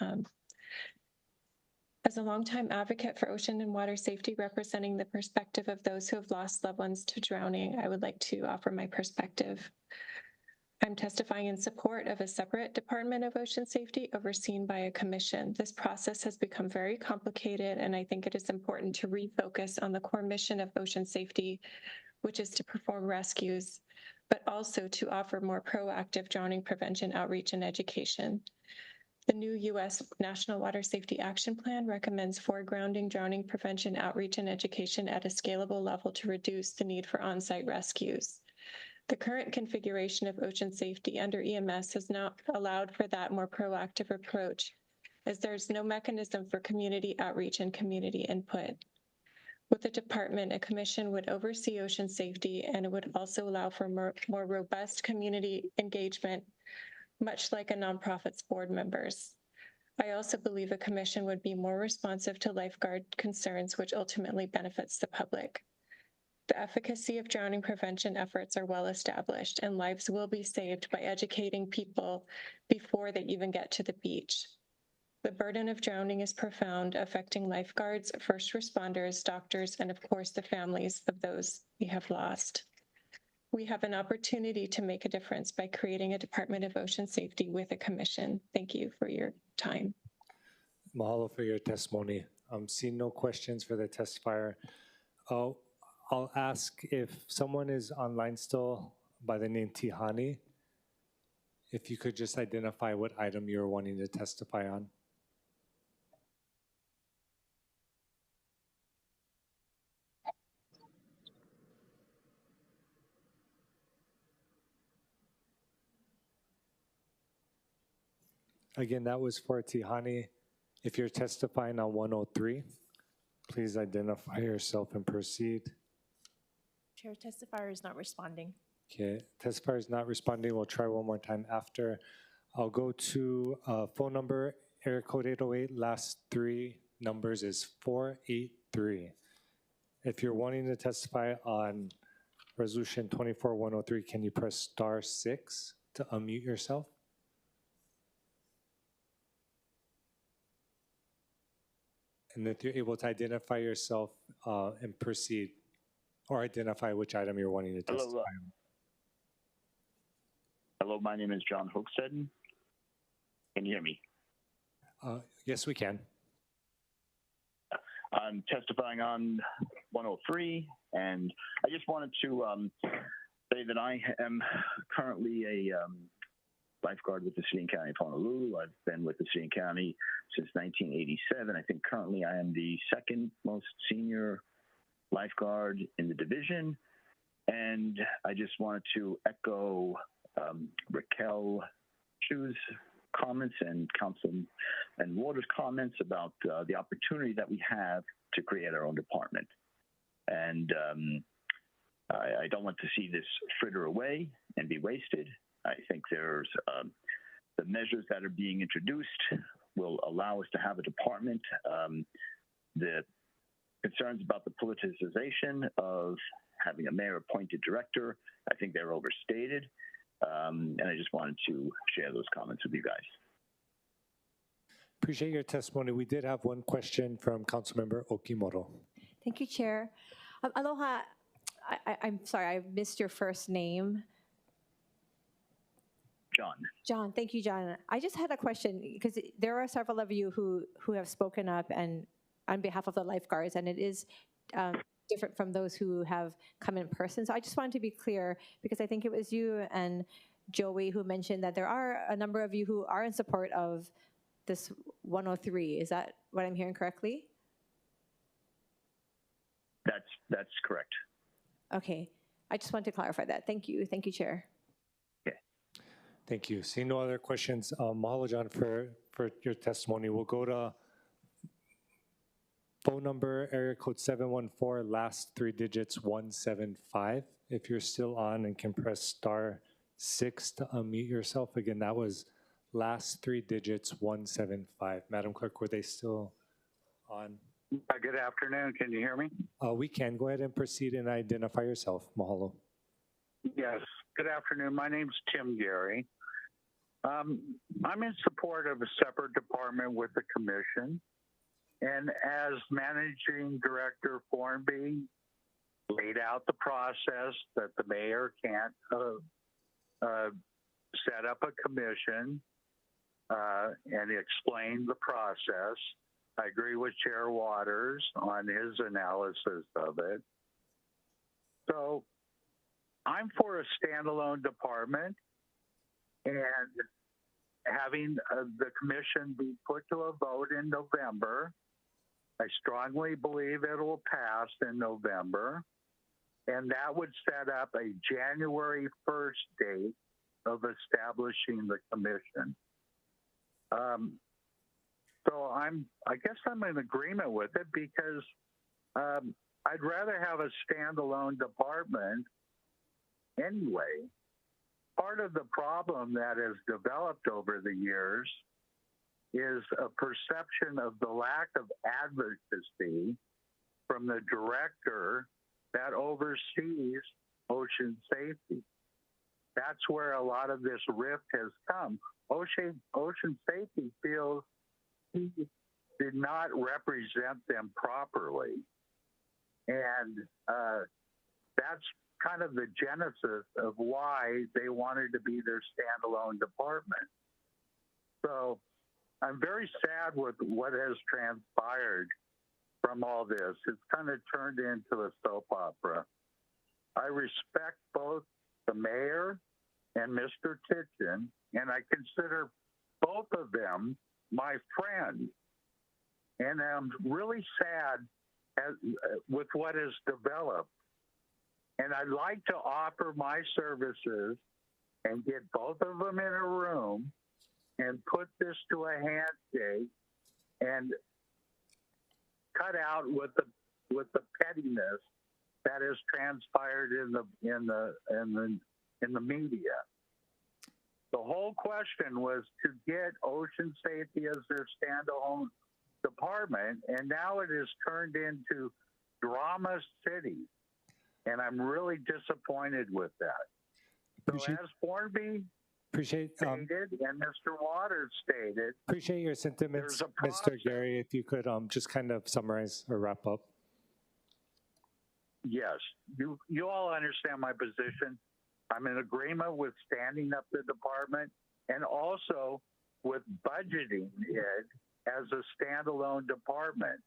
S: As a longtime advocate for ocean and water safety, representing the perspective of those who have lost loved ones to drowning, I would like to offer my perspective. I'm testifying in support of a separate Department of Ocean Safety overseen by a commission. This process has become very complicated, and I think it is important to refocus on the core mission of ocean safety, which is to perform rescues, but also to offer more proactive drowning prevention outreach and education. The new U.S. National Water Safety Action Plan recommends foregrounding drowning prevention outreach and education at a scalable level to reduce the need for on-site rescues. The current configuration of ocean safety under EMS has not allowed for that more proactive approach, as there's no mechanism for community outreach and community input. With the department, a commission would oversee ocean safety, and it would also allow for more robust community engagement, much like a nonprofit's board members. I also believe a commission would be more responsive to lifeguard concerns, which ultimately benefits the public. The efficacy of drowning prevention efforts are well established, and lives will be saved by educating people before they even get to the beach. The burden of drowning is profound, affecting lifeguards, first responders, doctors, and of course the families of those we have lost. We have an opportunity to make a difference by creating a Department of Ocean Safety with a commission. Thank you for your time.
A: Mahalo for your testimony. Seeing no questions for the testifier. I'll ask if someone is online still by the name Tihani, if you could just identify what item you're wanting to testify on. Again, that was for Tihani. If you're testifying on 103, please identify yourself and proceed.
T: Chair, testifier is not responding.
A: Okay, testifier is not responding. We'll try one more time after. I'll go to phone number, area code 808, last three numbers is 483. If you're wanting to testify on resolution 24-103, can you press *6 to unmute yourself? And if you're able to identify yourself and proceed, or identify which item you're wanting to testify on.
U: Hello, my name is John Hochstead. Can you hear me?
A: Yes, we can.
U: I'm testifying on 103, and I just wanted to say that I am currently a lifeguard with the City and County of Honolulu. I've been with the City and County since 1987. I think currently I am the second most senior lifeguard in the division. And I just wanted to echo Raquel Chu's comments and Councilman Waters' comments about the opportunity that we have to create our own department. And I don't want to see this fritter away and be wasted. I think there's the measures that are being introduced will allow us to have a department. The concerns about the politicization of having a mayor-appointed director, I think they're overstated. And I just wanted to share those comments with you guys.
A: Appreciate your testimony. We did have one question from Councilmember Okimoto.
N: Thank you, Chair. Aloha, I'm sorry, I missed your first name.
U: John.
N: John, thank you, John. I just had a question because there are several of you who have spoken up and on behalf of the lifeguards, and it is different from those who have come in person. So I just wanted to be clear because I think it was you and Joey who mentioned that there are a number of you who are in support of this 103. Is that what I'm hearing correctly?
U: That's correct.
N: Okay. I just wanted to clarify that. Thank you. Thank you, Chair.
A: Thank you. Seeing no other questions, mahalo, John, for your testimony. We'll go to phone number, area code 714, last three digits 175. If you're still on and can press *6 to unmute yourself. Again, that was last three digits 175. Madam Clerk, were they still on?
V: Good afternoon. Can you hear me?
A: We can. Go ahead and proceed and identify yourself. Mahalo.
V: Yes. Good afternoon. My name's Tim Gary. I'm in support of a separate department with the commission. And as Managing Director Formby laid out the process that the mayor can't set up a commission and explain the process. I agree with Chair Waters on his analysis of it. So I'm for a standalone department and having the commission be put to a vote in November. I strongly believe it will pass in November, and that would set up a January 1st date of establishing the commission. So I guess I'm in agreement with it because I'd rather have a standalone department anyway. Part of the problem that has developed over the years is a perception of the lack of advocacy from the director that oversees ocean safety. That's where a lot of this rift has come. Ocean safety feels he did not represent them properly. And that's kind of the genesis of why they wanted to be their standalone department. So I'm very sad with what has transpired from all this. It's kind of turned into a soap opera. I respect both the mayor and Mr. Kitchen, and I consider both of them my friends. And I'm really sad with what has developed. And I'd like to offer my services and get both of them in a room and put this to a handshake and cut out with the pettiness that has transpired in the media. The whole question was to get ocean safety as their standalone department, and now it has turned into drama city, and I'm really disappointed with that. So as Formby stated and Mr. Waters stated,
A: Appreciate your sentiments, Mr. Gary. If you could just kind of summarize or wrap up.
V: yes, you all understand my position. I'm in agreement with standing up the department and also with budgeting it as a standalone department.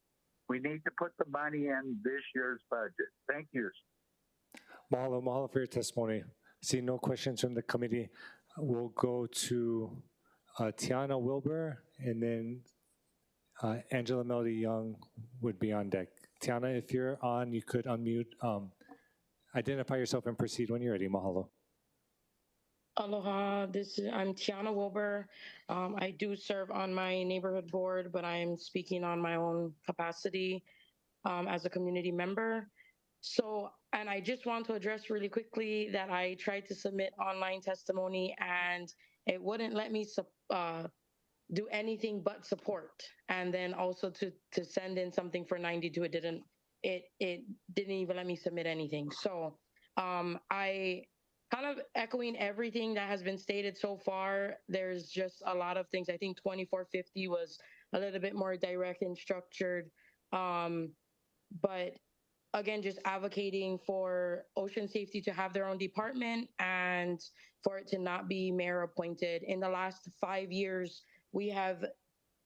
V: We need to put the money in this year's budget. Thank you.
A: Mahalo for your testimony. See no questions from the committee. We'll go to Tiana Wilbur, and then Angela Melody Young would be on deck. Tiana, if you're on, you could unmute, identify yourself and proceed when you're ready. Mahalo.
B: Aloha, I'm Tiana Wilbur. I do serve on my neighborhood board, but I'm speaking on my own capacity as a community member. So, and I just want to address really quickly that I tried to submit online testimony and it wouldn't let me do anything but support. And then also to send in something for 92, it didn't even let me submit anything. So I kind of echoing everything that has been stated so far. There's just a lot of things. I think 2450 was a little bit more direct and structured. But again, just advocating for ocean safety to have their own department and for it to not be mayor appointed. In the last 5 years, we have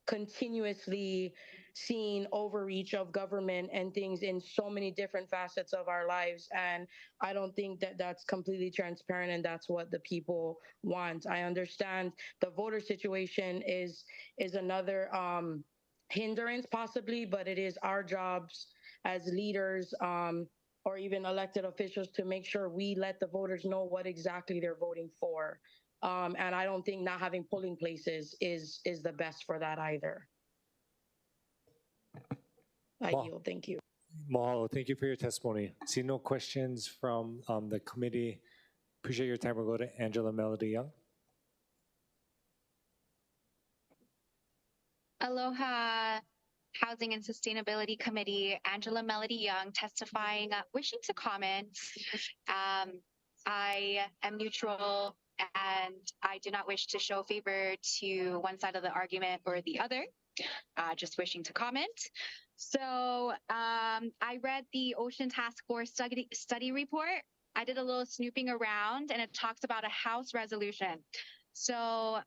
B: continuously seen overreach of government and things in so many different facets of our lives. And I don't think that that's completely transparent and that's what the people want. I understand the voter situation is another hindrance possibly, but it is our jobs as leaders or even elected officials to make sure we let the voters know what exactly they're voting for. And I don't think not having polling places is the best for that either. I yield. Thank you.
A: Mahalo, thank you for your testimony. See no questions from the committee. Appreciate your time. We'll go to Angela Melody Young.
D: Aloha, Housing and Sustainability Committee, Angela Melody Young testifying, wishing to comment. I am neutral and I do not wish to show favor to one side of the argument or the other, just wishing to comment. So I read the Ocean Task Force study report. I did a little snooping around and it talks about a House resolution. So,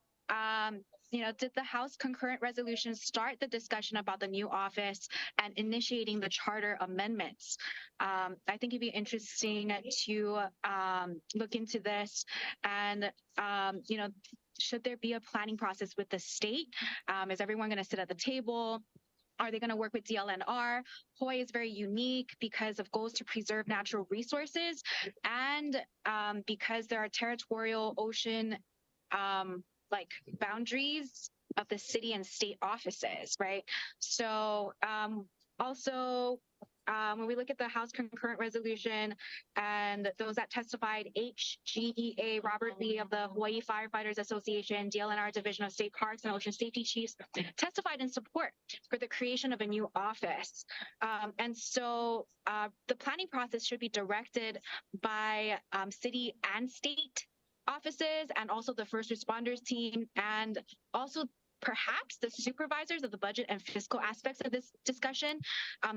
D: did the House concurrent resolution start the discussion about the new office and initiating the charter amendments? I think it'd be interesting to look into this and, should there be a planning process with the state? Is everyone going to sit at the table? Are they going to work with DLNR? Hawaii is very unique because of goals to preserve natural resources and because there are territorial ocean boundaries of the city and state offices, right? So also when we look at the House concurrent resolution and those that testified, HGEA, Robert Lee of the Hawaii Firefighters Association, DLNR Division of State Parks and Ocean Safety Chiefs testified in support for the creation of a new office. And so the planning process should be directed by city and state offices and also the first responders team and also perhaps the supervisors of the budget and fiscal aspects of this discussion.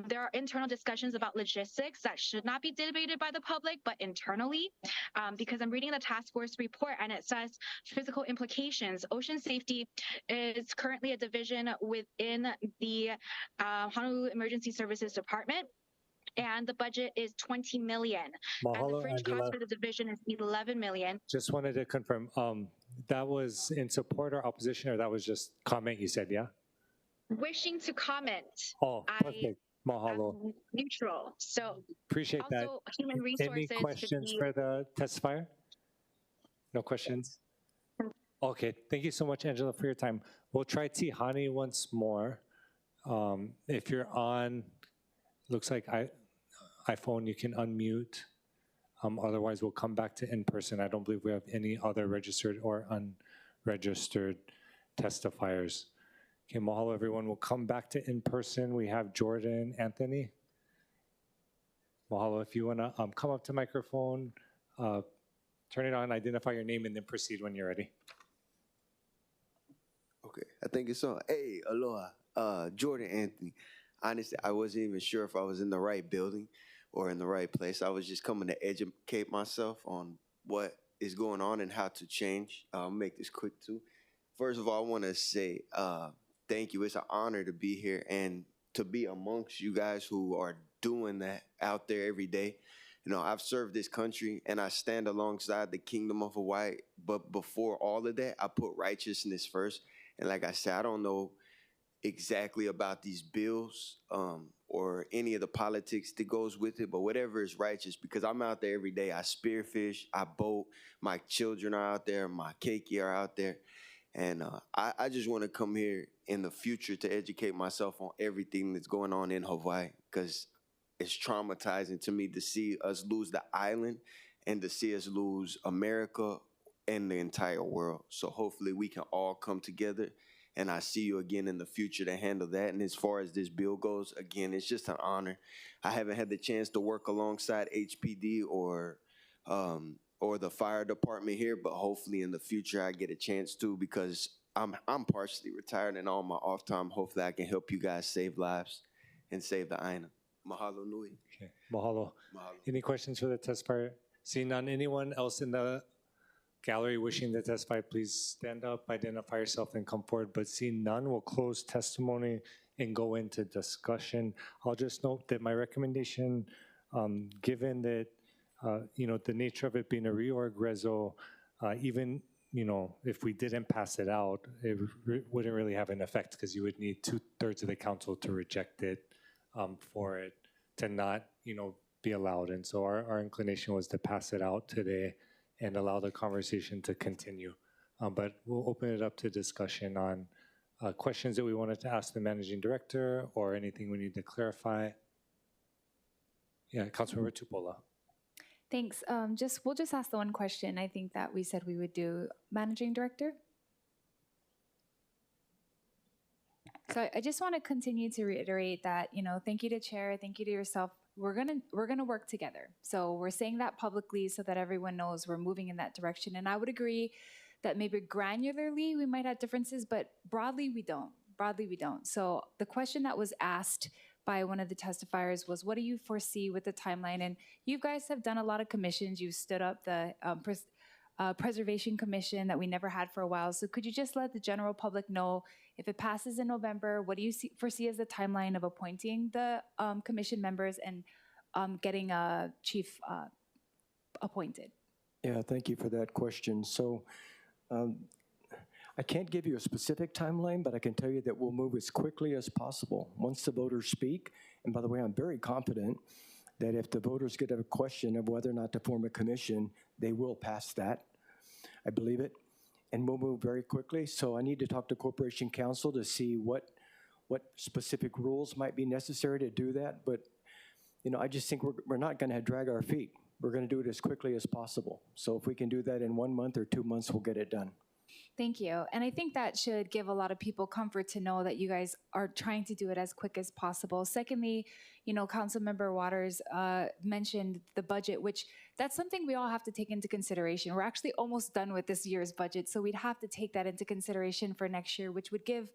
D: There are internal discussions about logistics that should not be debated by the public, but internally, because I'm reading the task force report and it says physical implications. Ocean safety is currently a division within the Honolulu Emergency Services Department. And the budget is 20 million. And the
A: Mahalo,
D: fringe
A: Angela.
D: cost for the division is 11 million.
A: Just wanted to confirm, that was in support or opposition, or that was just comment you said, yeah?
D: Wishing to comment.
A: Oh, perfect. Mahalo.
D: Neutral. So
A: Appreciate that.
D: also human resources
A: Any questions
D: should be
A: for the testifier? No questions? Okay, thank you so much, Angela, for your time. We'll try Tihani once more. If you're on, looks like iPhone, you can unmute. Otherwise, we'll come back to in-person. I don't believe we have any other registered or unregistered testifiers. Okay, mahalo, everyone. We'll come back to in-person. We have Jordan Anthony. Mahalo, if you want to come up to microphone, turn it on, identify your name, and then proceed when you're ready.
F: Okay, I think it's on. Hey, aloha, Jordan Anthony. Honestly, I wasn't even sure if I was in the right building or in the right place. I was just coming to educate myself on what is going on and how to change. I'll make this quick too. First of all, I want to say thank you. It's an honor to be here and to be amongst you guys who are doing that out there every day. You know, I've served this country and I stand alongside the Kingdom of Hawaii. But before all of that, I put righteousness first. And like I said, I don't know exactly about these bills or any of the politics that goes with it, but whatever is righteous, because I'm out there every day. I spearfish, I boat, my children are out there, my keiki are out there. And I just want to come here in the future to educate myself on everything that's going on in Hawaii, because it's traumatizing to me to see us lose the island and to see us lose America and the entire world. So hopefully we can all come together, and I see you again in the future to handle that. And as far as this bill goes, again, it's just an honor. I haven't had the chance to work alongside HPD or the fire department here, but hopefully in the future I get a chance to, because I'm partially retired, and on my off time, hopefully I can help you guys save lives and save the Aina. Mahalo nui.
A: Okay, mahalo. Any questions for the testifier? Seeing none, anyone else in the gallery wishing to testify, please stand up, identify yourself, and come forward. But seeing none, we'll close testimony and go into discussion. I'll just note that my recommendation, given that the nature of it being a reorg reso, even if we didn't pass it out, it wouldn't really have an effect, because you would need 2/3 of the council to reject it for it to not be allowed. And so our inclination was to pass it out today and allow the conversation to continue. But we'll open it up to discussion on questions that we wanted to ask the managing director or anything we need to clarify. Yeah, Councilmember Tupola.
E: Thanks. We'll just ask the one question I think that we said we would do. Managing Director? So I just want to continue to reiterate that, thank you to Chair, thank you to yourself. We're gonna work together. So we're saying that publicly so that everyone knows we're moving in that direction. And I would agree that maybe granularly we might have differences, but broadly we don't. So the question that was asked by one of the testifiers was, what do you foresee with the timeline? And you guys have done a lot of commissions. You've stood up the Preservation Commission that we never had for a while. So could you just let the general public know, if it passes in November, what do you foresee as the timeline of appointing the commission members and getting a chief appointed?
G: Yeah, thank you for that question. So I can't give you a specific timeline, but I can tell you that we'll move as quickly as possible once the voters speak. And by the way, I'm very confident that if the voters get a question of whether or not to form a commission, they will pass that. I believe it. And we'll move very quickly. So I need to talk to Corporation Counsel to see what specific rules might be necessary to do that. But I just think we're not going to drag our feet. We're going to do it as quickly as possible. So if we can do that in 1 month or 2 months, we'll get it done.
E: Thank you. And I think that should give a lot of people comfort to know that you guys are trying to do it as quick as possible. Secondly, Councilmember Waters mentioned the budget, which that's something we all have to take into consideration. We're actually almost done with this year's budget, so we'd have to take that into consideration for next year, which would give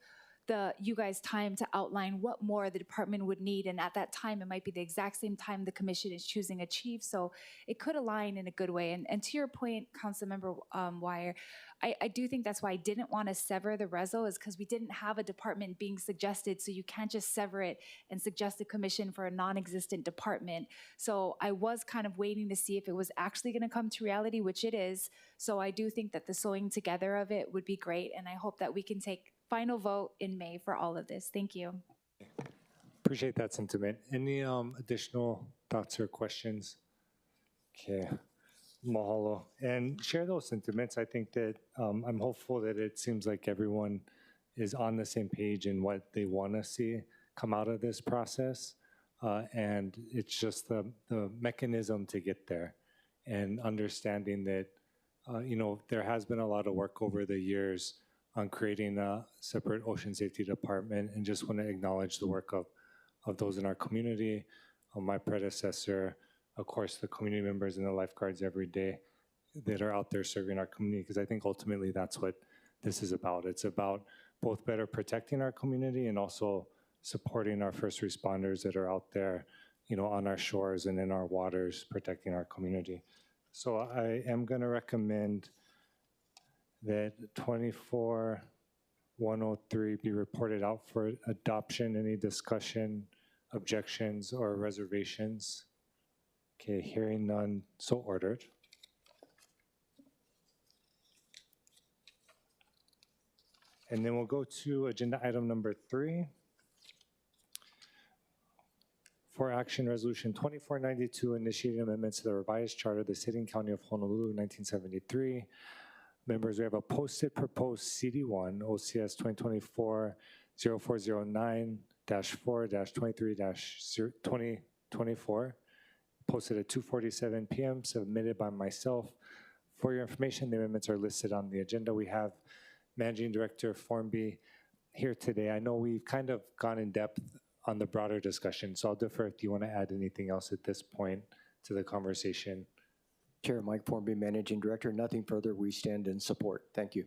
E: you guys time to outline what more the department would need. And at that time, it might be the exact same time the commission is choosing a chief. So it could align in a good way. And to your point, Councilmember Wire, I do think that's why I didn't want to sever the reso, is because we didn't have a department being suggested. So you can't just sever it and suggest a commission for a non-existent department. So I was kind of waiting to see if it was actually going to come to reality, which it is. So I do think that the sewing together of it would be great. And I hope that we can take final vote in May for all of this. Thank you.
A: Appreciate that sentiment. Any additional thoughts or questions? Okay, mahalo. And share those sentiments. I think that I'm hopeful that it seems like everyone is on the same page in what they want to see come out of this process. And it's just the mechanism to get there, and understanding that, there has been a lot of work over the years on creating a separate ocean safety department, and just want to acknowledge the work of those in our community, my predecessor, of course, the community members and the lifeguards every day that are out there serving our community, because I think ultimately that's what this is about. It's about both better protecting our community and also supporting our first responders that are out there, on our shores and in our waters, protecting our community. So I am going to recommend that 24-103 be reported out for adoption. Any discussion, objections, or reservations? Okay, hearing none, so ordered. And then we'll go to agenda item number 3. For action, resolution 2492, initiating amendments to the revised charter of the City and County of Honolulu, 1973. Members, we have a posted proposed CD1, OCS 2024-0409-4-23-2024, posted at 2:47 p.m., submitted by myself. For your information, the amendments are listed on the agenda. We have Managing Director Formby here today. I know we've kind of gone in depth on the broader discussion, so I'll defer if you want to add anything else at this point to the conversation.
G: Chair Mike Formby, Managing Director. Nothing further. We stand in support. Thank you.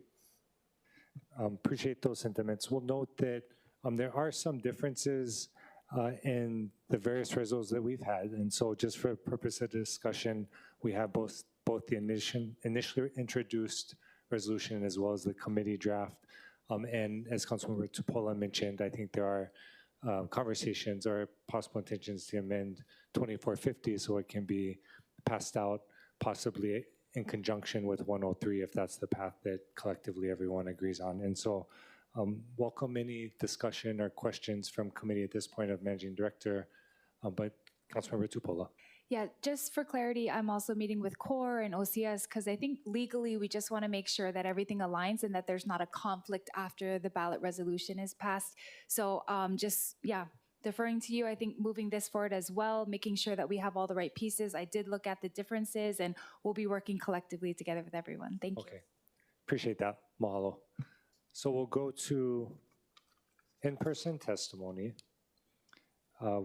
A: Appreciate those sentiments. We'll note that there are some differences in the various resos that we've had, and so just for the purpose of discussion, we have both the initially introduced resolution as well as the committee draft. And as Councilmember Tupola mentioned, I think there are conversations or possible intentions to amend 2450 so it can be passed out possibly in conjunction with 103 if that's the path that collectively everyone agrees on. And so welcome any discussion or questions from committee at this point of Managing Director, but Councilmember Tupola.
E: Yeah, just for clarity, I'm also meeting with CORE and OCS because I think legally we just want to make sure that everything aligns and that there's not a conflict after the ballot resolution is passed. So deferring to you, I think moving this forward as well, making sure that we have all the right pieces. I did look at the differences and we'll be working collectively together with everyone. Thank you.
A: Okay, appreciate that, mahalo. So we'll go to in-person testimony.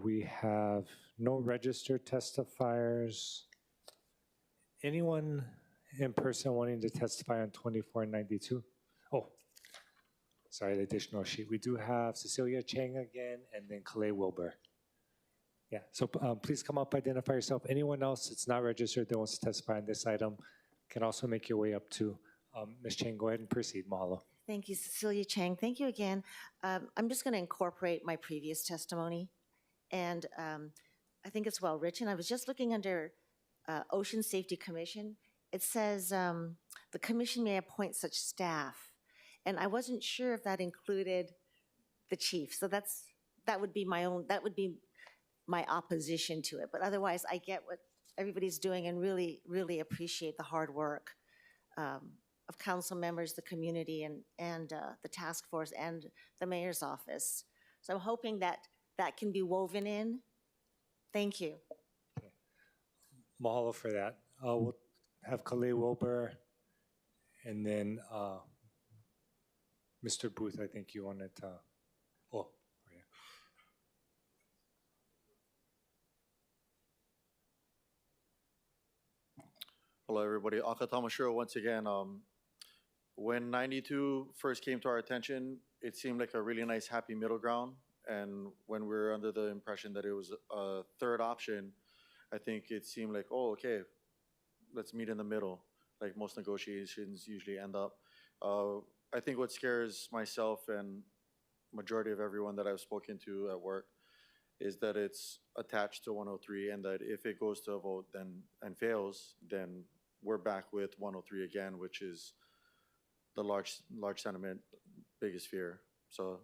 A: We have no registered testifiers. Anyone in person wanting to testify on 2492? Oh, sorry, the additional sheet. We do have Cecilia Chang again, and then Kalei Wilbur. Yeah, so please come up, identify yourself. Anyone else that's not registered that wants to testify on this item can also make your way up to Ms. Chang. Go ahead and proceed, mahalo.
I: Thank you, Cecilia Chang. Thank you again. I'm just going to incorporate my previous testimony, and I think it's well written. I was just looking under Ocean Safety Commission. It says the commission may appoint such staff, and I wasn't sure if that included the chief. So that would be my opposition to it. But otherwise, I get what everybody's doing and really, really appreciate the hard work of council members, the community, and the task force and the mayor's office. So I'm hoping that that can be woven in. Thank you.
A: Mahalo for that. We'll have Kalei Wilbur, and then Mr. Booth, I think you wanted to. Oh, yeah.
J: Hello, everybody. Akatamashiro once again. When 92 first came to our attention, it seemed like a really nice happy middle ground. And when we were under the impression that it was a third option, I think it seemed like, oh, okay, let's meet in the middle, like most negotiations usually end up. I think what scares myself and majority of everyone that I've spoken to at work is that it's attached to 103, and that if it goes to a vote then and fails, then we're back with 103 again, which is the large sentiment, biggest fear. So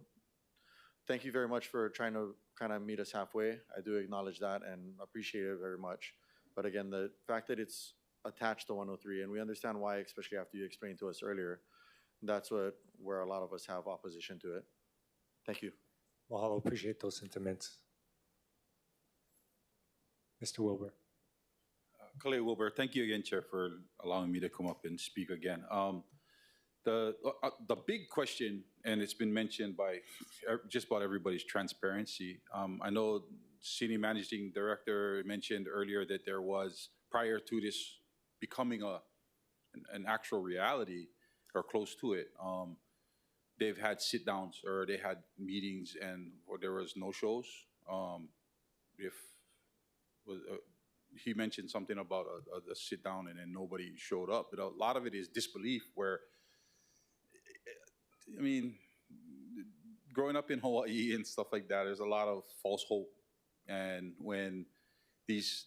J: thank you very much for trying to kind of meet us halfway. I do acknowledge that and appreciate it very much. But again, the fact that it's attached to 103, and we understand why, especially after you explained to us earlier, that's where a lot of us have opposition to it. Thank you.
A: Mahalo, appreciate those sentiments. Mr. Wilbur.
K: Kalei Wilbur, thank you again, Chair, for allowing me to come up and speak again. The big question, and it's been mentioned by just about everybody's transparency. I know City Managing Director mentioned earlier that there was, prior to this becoming an actual reality or close to it, they've had sit downs or they had meetings or there was no shows. He mentioned something about a sit down and then nobody showed up, but a lot of it is disbelief where, I mean, growing up in Hawaii and stuff like that, there's a lot of false hope. And when these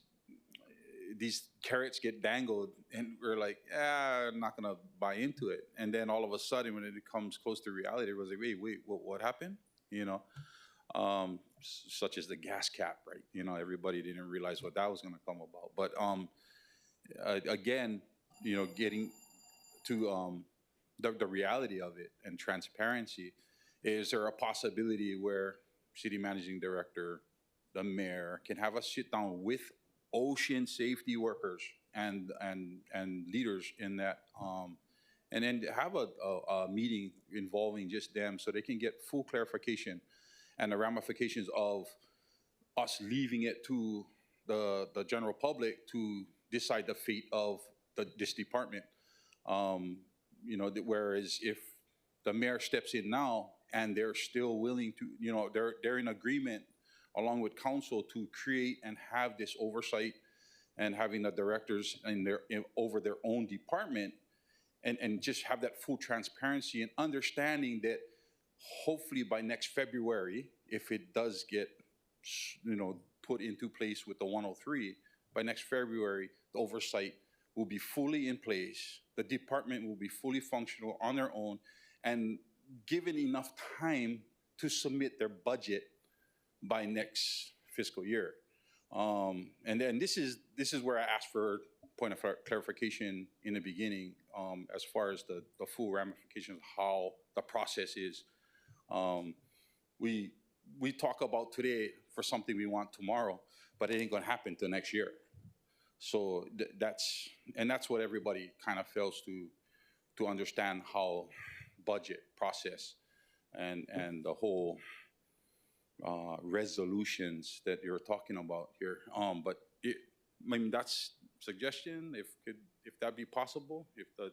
K: carrots get dangled and we're like, I'm not gonna buy into it. And then all of a sudden when it comes close to reality, it was like, wait, what happened? You know, such as the gas cap, right? You know, everybody didn't realize what that was gonna come about. But again, you know, getting to the reality of it and transparency, is there a possibility where City Managing Director, the mayor, can have a sit down with ocean safety workers and leaders in that, and then have a meeting involving just them so they can get full clarification and the ramifications of us leaving it to the general public to decide the fate of this department. You know, whereas if the mayor steps in now and they're still willing to, you know, they're in agreement along with council to create and have this oversight and having the directors over their own department and just have that full transparency and understanding that hopefully by next February, if it does get, you know, put into place with the 103, by next February, the oversight will be fully in place. The department will be fully functional on their own and given enough time to submit their budget by next fiscal year. And then this is where I asked for a point of clarification in the beginning, as far as the full ramifications of how the process is. We talk about today for something we want tomorrow, but it ain't gonna happen till next year. So that's what everybody kind of fails to understand, how budget process and the whole resolutions that you're talking about here. But I mean, that's suggestion. If that be possible, if the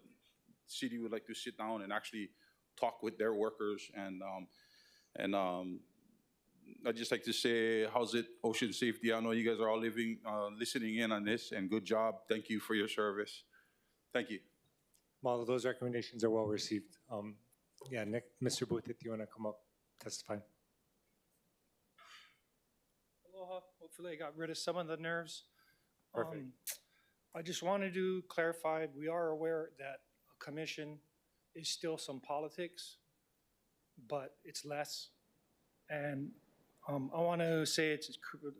K: city would like to sit down and actually talk with their workers and I'd just like to say, how's it, Ocean Safety? I know you guys are all listening in on this, and good job. Thank you for your service. Thank you.
A: Mahalo, those recommendations are well received. Yeah, Nick, Mr. Booth, if you want to come up, testify.
W: Aloha. Hopefully I got rid of some of the nerves.
A: Perfect.
W: I just wanted to clarify, we are aware that a commission is still some politics, but it's less. And I want to say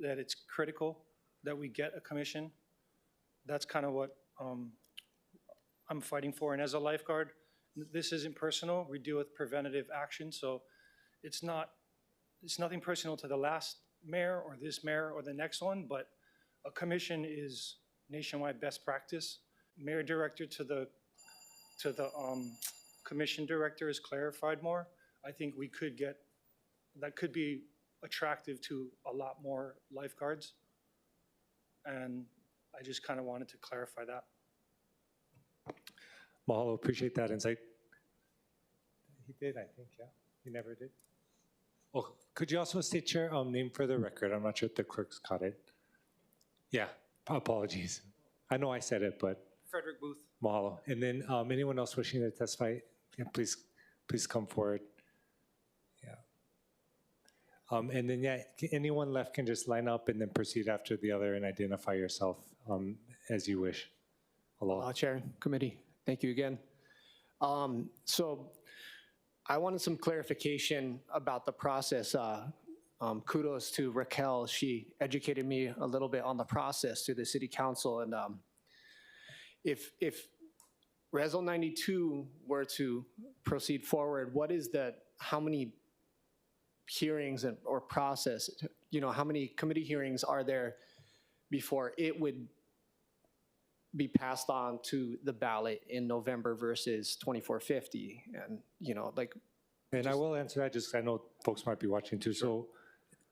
W: that it's critical that we get a commission. That's kind of what I'm fighting for. And as a lifeguard, this isn't personal. We deal with preventative action, so it's nothing personal to the last mayor or this mayor or the next one, but a commission is nationwide best practice. Mayor director to the commission director is clarified more. I think we could get, that could be attractive to a lot more lifeguards. And I just kind of wanted to clarify that.
A: Mahalo, appreciate that insight. He did, I think, yeah. He never did. Oh, could you also state your name for the record? I'm not sure if the clerks caught it. Yeah, apologies. I know I said it, but
W: Frederick Booth.
A: mahalo. And then anyone else wishing to testify, yeah, please come forward. Yeah. And then, yeah, anyone left can just line up and then proceed after the other and identify yourself as you wish. Aloha.
H: Chair, committee, thank you again. So I wanted some clarification about the process. Kudos to Raquel. She educated me a little bit on the process through the city council. And if Resol 92 were to proceed forward, how many hearings or process, how many committee hearings are there before it would be passed on to the ballot in November versus 2450? And,
A: And I will answer that just 'cause I know folks might be watching too. So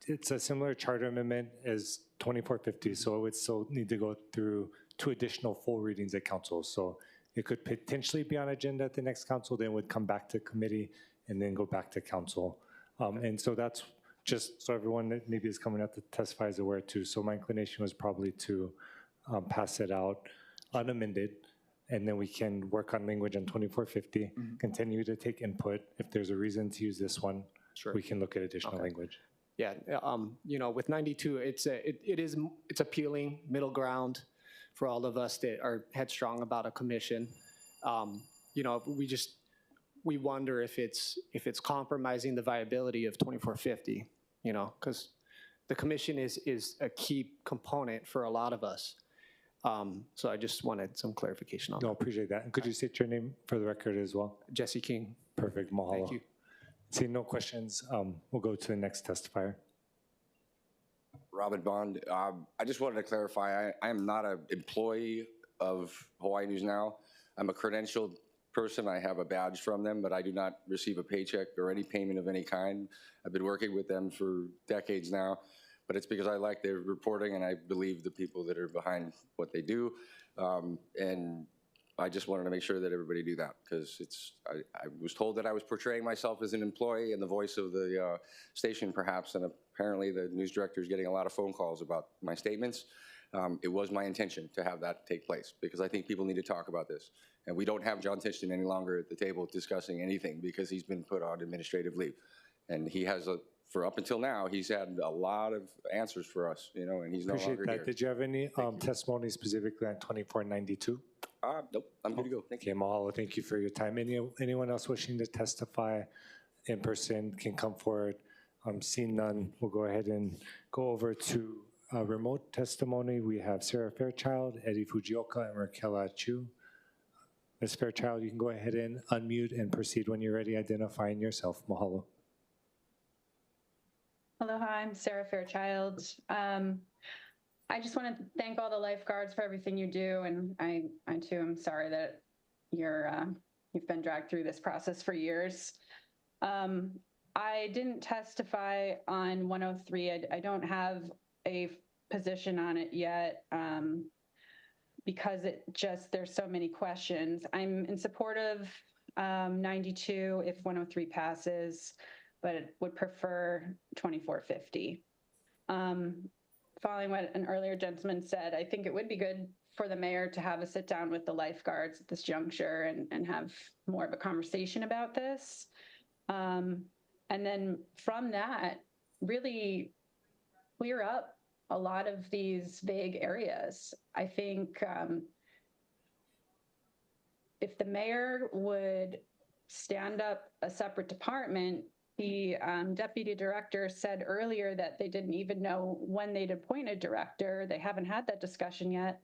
A: it's a similar charter amendment as 2450. So it would still need to go through 2 additional full readings at council. So it could potentially be on agenda at the next council, then would come back to committee and then go back to council. And so that's just so everyone that maybe is coming out to testify is aware too. So my inclination was probably to pass it out unamended, and then we can work on language on 2450, continue to take input. If there's a reason to use this one, we can look at additional language.
H: Yeah, with 92, it's appealing middle ground for all of us that are headstrong about a commission. We wonder if it's compromising the viability of 2450, because the commission is a key component for a lot of us. So I just wanted some clarification on that.
A: No, appreciate that. And could you state your name for the record as well?
H: Jesse King.
A: Perfect, mahalo.
H: Thank you.
A: Seeing no questions, we'll go to the next testifier.
L: Robin Bond. I just wanted to clarify, I am not an employee of Hawaii News Now. I'm a credentialed person. I have a badge from them, but I do not receive a paycheck or any payment of any kind. I've been working with them for decades now, but it's because I like their reporting and I believe the people that are behind what they do. And I just wanted to make sure that everybody knew that, because I was told that I was portraying myself as an employee and the voice of the station perhaps, and apparently the news director is getting a lot of phone calls about my statements. It was my intention to have that take place because I think people need to talk about this. And we don't have John Tichton any longer at the table discussing anything because he's been put on administrative leave. And he has, for up until now, he's had a lot of answers for us, and he's no
A: Appreciate
L: longer
A: that.
L: here.
A: Did you have any testimony specifically on 2492?
L: Nope, I'm good to go. Thank you.
A: Okay, mahalo, thank you for your time. Anyone else wishing to testify in person can come forward. Seeing none, we'll go ahead and go over to remote testimony. We have Sarah Fairchild, Eddie Fujioka, and Raquel Chu. Ms. Fairchild, you can go ahead and unmute and proceed when you're ready, identifying yourself. Mahalo.
M: Aloha, I'm Sarah Fairchild. I just want to thank all the lifeguards for everything you do, and I too am sorry that you've been dragged through this process for years. I didn't testify on 103. I don't have a position on it yet because there's so many questions. I'm in support of 92 if 103 passes, but would prefer 2450. Following what an earlier gentleman said, I think it would be good for the mayor to have a sit down with the lifeguards at this juncture and have more of a conversation about this. And then from that, really clear up a lot of these vague areas. I think if the mayor would stand up a separate department, the deputy director said earlier that they didn't even know when they'd appoint a director. They haven't had that discussion yet.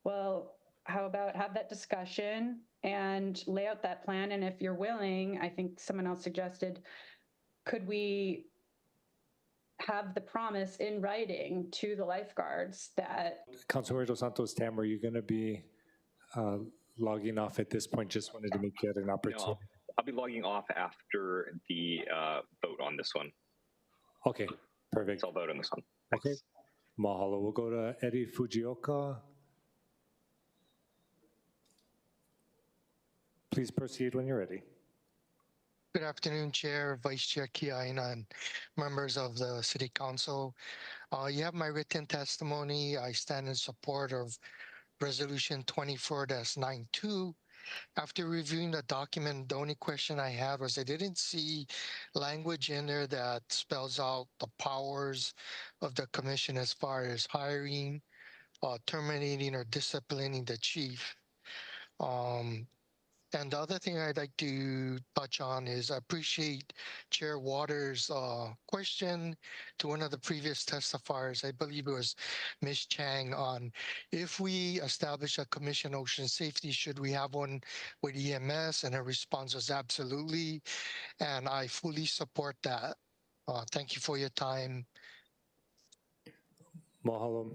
M: Well, how about have that discussion and lay out that plan? And if you're willing, I think someone else suggested, could we have the promise in writing to the lifeguards that
A: Councilmember Dos Santos, Tam, are you going to be logging off at this point? Just wanted to make you an opportunity.
C: No, I'll be logging off after the vote on this one.
A: Okay, perfect.
C: So I'll vote on this one.
A: Okay, mahalo. We'll go to Eddie Fujioka. Please proceed when you're ready.
O: Good afternoon, Chair, Vice Chair Kiaina, and members of the City Council. You have my written testimony. I stand in support of Resolution 24-92. After reviewing the document, the only question I had was I didn't see language in there that spells out the powers of the commission as far as hiring, terminating, or disciplining the chief. And the other thing I'd like to touch on is I appreciate Chair Waters' question to one of the previous testifiers. I believe it was Ms. Chang on if we establish a commission on ocean safety, should we have one with EMS? And her response was absolutely. And I fully support that. Thank you for your time.
A: Mahalo.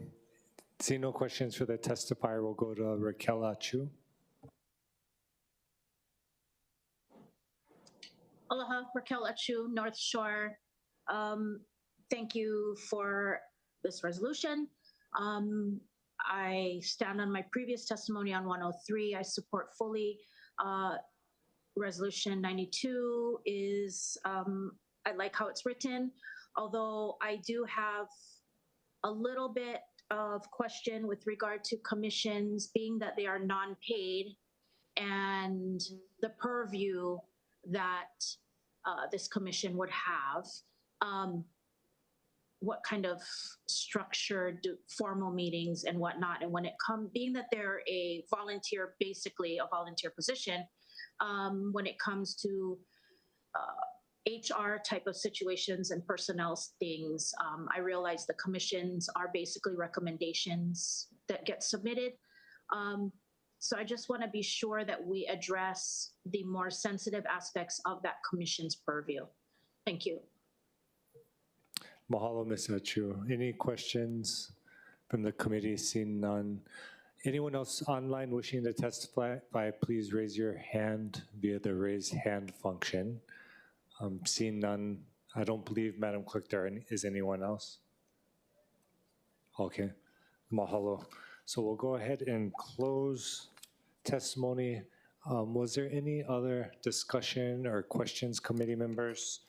A: See no questions for the testifier. We'll go to Raquel Achu.
P: Aloha, Raquel Achu, North Shore. Thank you for this resolution. I stand on my previous testimony on 103. I support fully. Resolution 92 is, I like how it's written, although I do have a little bit of question with regard to commissions, being that they are non-paid, and the purview that this commission would have. What kind of structure, formal meetings and whatnot, and when it comes, being that they're a volunteer, basically a volunteer position, when it comes to HR type of situations and personnel things, I realize the commissions are basically recommendations that get submitted. So I just want to be sure that we address the more sensitive aspects of that commission's purview. Thank you.
A: Mahalo, Ms. Achu. Any questions from the committee? Seeing none. Anyone else online wishing to testify, please raise your hand via the raise hand function. Seeing none, I don't believe, Madam Clerk, there is anyone else. Okay, mahalo. So we'll go ahead and close testimony. Was there any other discussion or questions, committee members?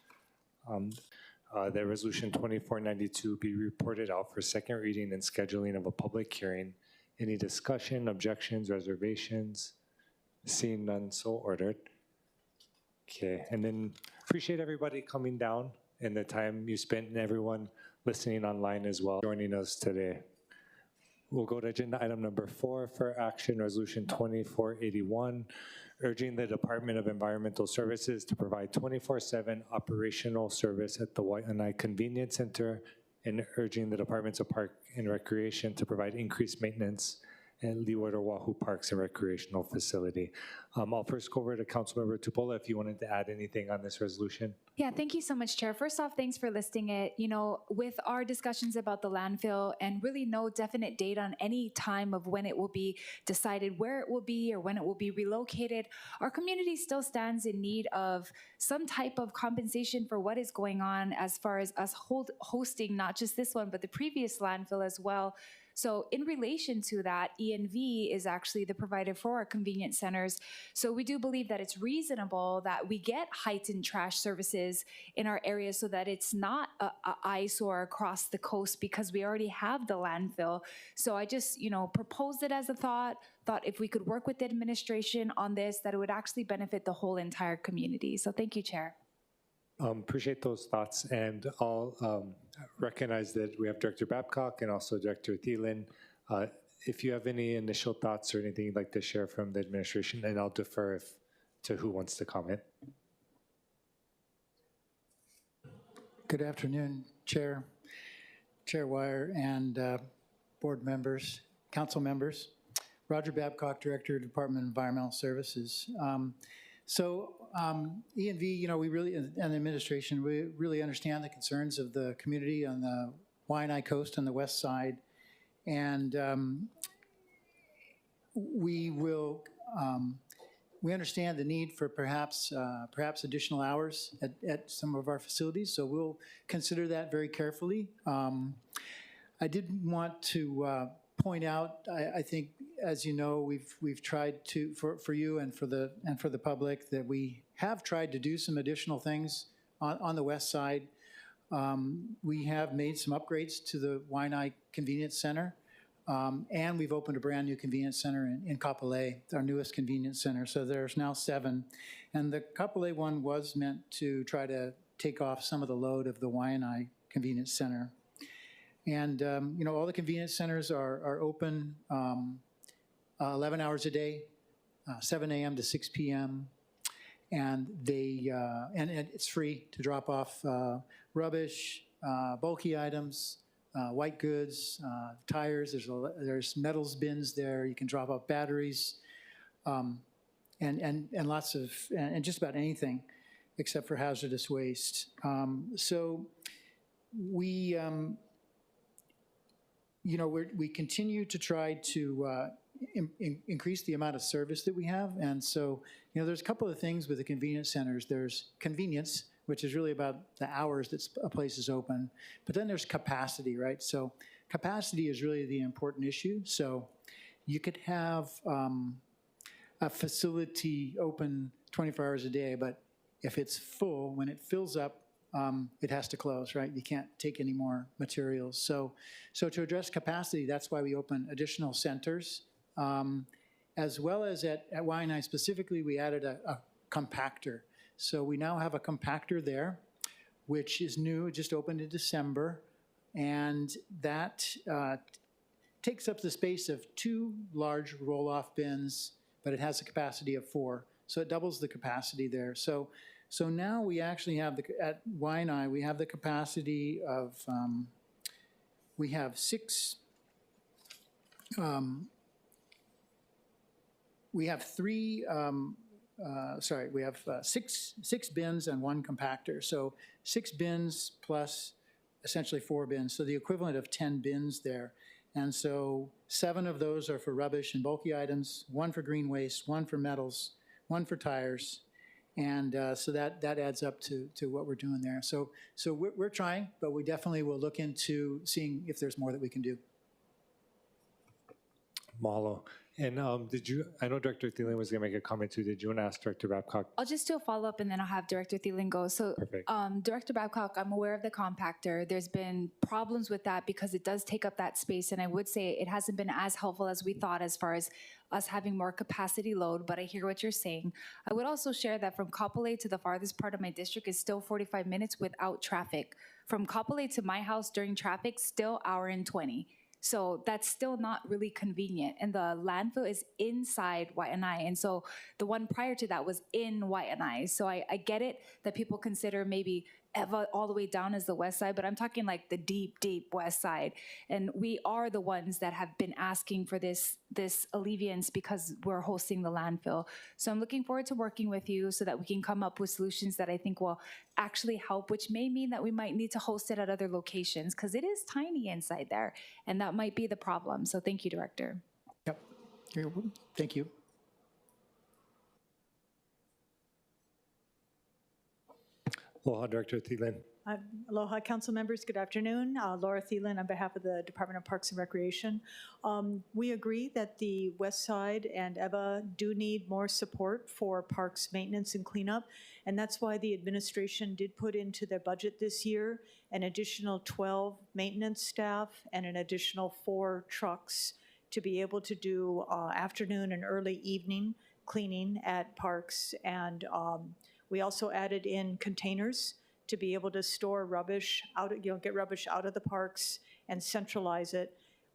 A: That Resolution 2492 be reported out for second reading and scheduling of a public hearing. Any discussion, objections, reservations? Seeing none, so ordered. Okay, and then appreciate everybody coming down and the time you spent and everyone listening online as well, joining us today. We'll go to agenda item number 4 for action, Resolution 2481, urging the Department of Environmental Services to provide 24/7 operational service at the Waianae Convenience Center, and urging the Departments of Park and Recreation to provide increased maintenance at Leeward Oahu Parks and Recreational Facility. I'll first go over to Councilmember Tupola if you wanted to add anything on this resolution.
E: Yeah, thank you so much, Chair. First off, thanks for listing it. You know, with our discussions about the landfill and really no definite date on any time of when it will be decided where it will be or when it will be relocated, our community still stands in need of some type of compensation for what is going on as far as us hosting not just this one, but the previous landfill as well. So in relation to that, ENV is actually the provider for our convenience centers. So we do believe that it's reasonable that we get heightened trash services in our area so that it's not a eyesore across the coast because we already have the landfill. So I just, proposed it as a thought if we could work with the administration on this, that it would actually benefit the whole entire community. So thank you, Chair.
A: Appreciate those thoughts, and I'll recognize that we have Director Babcock and also Director Thielen. If you have any initial thoughts or anything you'd like to share from the administration, and I'll defer to who wants to comment.
X: Good afternoon, Chair Wire, and board members, council members. Roger Babcock, Director, Department of Environmental Services. So E&V, we really, and the administration, we really understand the concerns of the community on the Waianae Coast on the west side. And we will, we understand the need for perhaps additional hours at some of our facilities. So we'll consider that very carefully. I did want to point out, I think, as you know, we've tried to, for you and for the public, that we have tried to do some additional things on the west side. We have made some upgrades to the Waianae Convenience Center, and we've opened a brand new convenience center in Kapolei, our newest convenience center. So there's now 7, and the Kapolei one was meant to try to take off some of the load of the Waianae Convenience Center. And all the convenience centers are open 11 hours a day, 7 a.m. to 6 p.m. And and it's free to drop off rubbish, bulky items, white goods, tires. There's metals bins there. You can drop off batteries, and lots of and just about anything, except for hazardous waste. So we. We continue to try to increase the amount of service that we have. And so, there's a couple of things with the convenience centers. There's convenience, which is really about the hours that a place is open. But then there's capacity, right? So capacity is really the important issue. So you could have a facility open 24 hours a day, but if it's full, when it fills up, it has to close, right? You can't take any more materials. So to address capacity, that's why we open additional centers. As well as at Waianae specifically, we added a compactor. So we now have a compactor there, which is new, it just opened in December. And that takes up the space of 2 large roll-off bins, but it has a capacity of 4. So it doubles the capacity there. So now we actually have, at Waianae, we have the capacity of, we have 6, we have 3, we have 6 bins and 1 compactor. So 6 bins plus essentially 4 bins. So the equivalent of 10 bins there. And so 7 of those are for rubbish and bulky items, 1 for green waste, 1 for metals, 1 for tires. And so that adds up to what we're doing there. So we're trying, but we definitely will look into seeing if there's more that we can do.
A: Mahalo. And I know Director Thielen was going to make a comment too. Did you want to ask Director Babcock?
E: I'll just do a follow-up and then I'll have Director Thielen go. So Director Babcock, I'm aware of the compactor. There's been problems with that because it does take up that space. And I would say it hasn't been as helpful as we thought as far as us having more capacity load, but I hear what you're saying. I would also share that from Kapolei to the farthest part of my district is still 45 minutes without traffic. From Kapolei to my house during traffic, still hour and 20. So that's still not really convenient. And the landfill is inside Waianae. And so the one prior to that was in Waianae. So I get it that people consider maybe Eva all the way down as the west side, but I'm talking like the deep, deep west side. And we are the ones that have been asking for this alleviance because we're hosting the landfill. So I'm looking forward to working with you so that we can come up with solutions that I think will actually help, which may mean that we might need to host it at other locations because it is tiny inside there. And that might be the problem. So thank you, Director.
X: Yep. Thank you.
A: Aloha, Director Thielen.
Q: Aloha, council members. Good afternoon. Laura Thielen on behalf of the Department of Parks and Recreation. We agree that the West Side and EVA do need more support for parks maintenance and cleanup, and that's why the administration did put into their budget this year an additional 12 maintenance staff and an additional 4 trucks to be able to do afternoon and early evening cleaning at parks. And we also added in containers to be able to store rubbish out, get rubbish out of the parks and centralize it.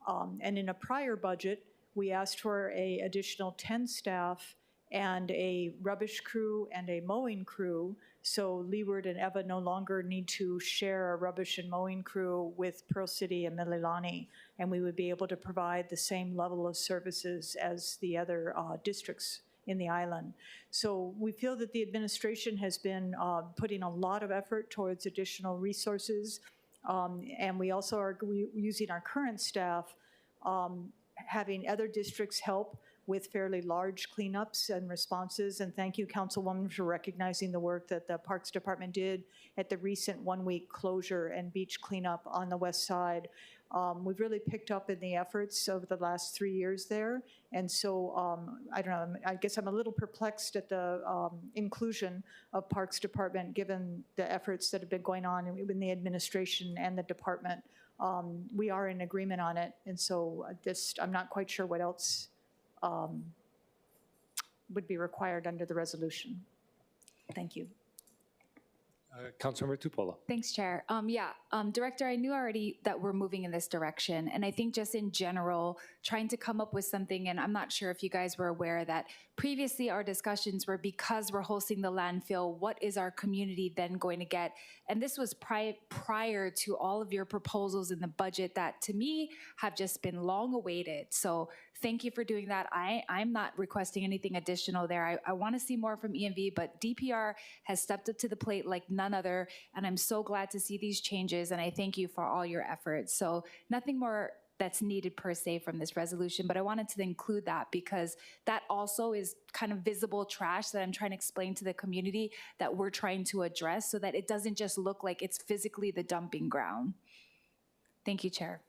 Q: And in a prior budget, we asked for an additional 10 staff and a rubbish crew and a mowing crew. So Leeward and EVA no longer need to share a rubbish and mowing crew with Pearl City and Mililani. And we would be able to provide the same level of services as the other districts in the island. So we feel that the administration has been putting a lot of effort towards additional resources, and we also are using our current staff, having other districts help with fairly large cleanups and responses. And thank you, Councilwoman, for recognizing the work that the Parks Department did at the recent one-week closure and beach cleanup on the west side. We've really picked up in the efforts over the last 3 years there. And so, I don't know, I guess I'm a little perplexed at the inclusion of Parks Department, given the efforts that have been going on in the administration and the department. We are in agreement on it. And so I'm not quite sure what else would be required under the resolution. Thank you.
A: Councilmember Tupola.
E: Thanks, Chair. Director, I knew already that we're moving in this direction. And I think just in general, trying to come up with something, and I'm not sure if you guys were aware that previously our discussions were, because we're hosting the landfill, what is our community then going to get? And this was prior to all of your proposals in the budget that, to me, have just been long awaited. So thank you for doing that. I'm not requesting anything additional there. I want to see more from EMV, but DPR has stepped up to the plate like none other, and I'm so glad to see these changes, and I thank you for all your efforts. So nothing more that's needed per se from this resolution, but I wanted to include that because that also is kind of visible trash that I'm trying to explain to the community that we're trying to address so that it doesn't just look like it's physically the dumping ground. Thank you, Chair.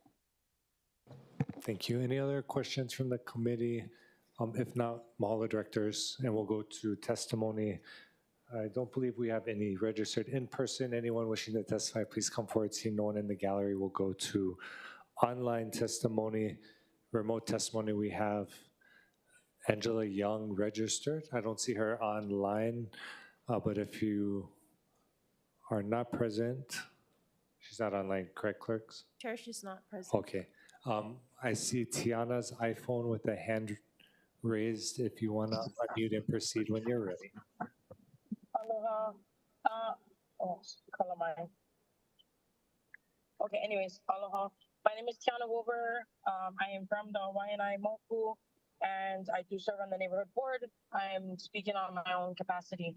A: Thank you. Any other questions from the committee? If not, mahalo directors, and we'll go to testimony. I don't believe we have any registered in person. Anyone wishing to testify, please come forward. Seeing no one in the gallery, we'll go to online testimony. Remote testimony, we have Angela Young registered. I don't see her online, but if you are not present, she's not online, correct, clerks?
R: Chair, she's not present.
A: Okay. I see Tiana's iPhone with a hand raised. If you want to unmute and proceed when you're ready.
S: Aloha. Calamine. Okay, anyways, aloha. My name is Tiana Wilbur. I am from the Waianae Moku, and I do serve on the neighborhood board. I'm speaking on my own capacity.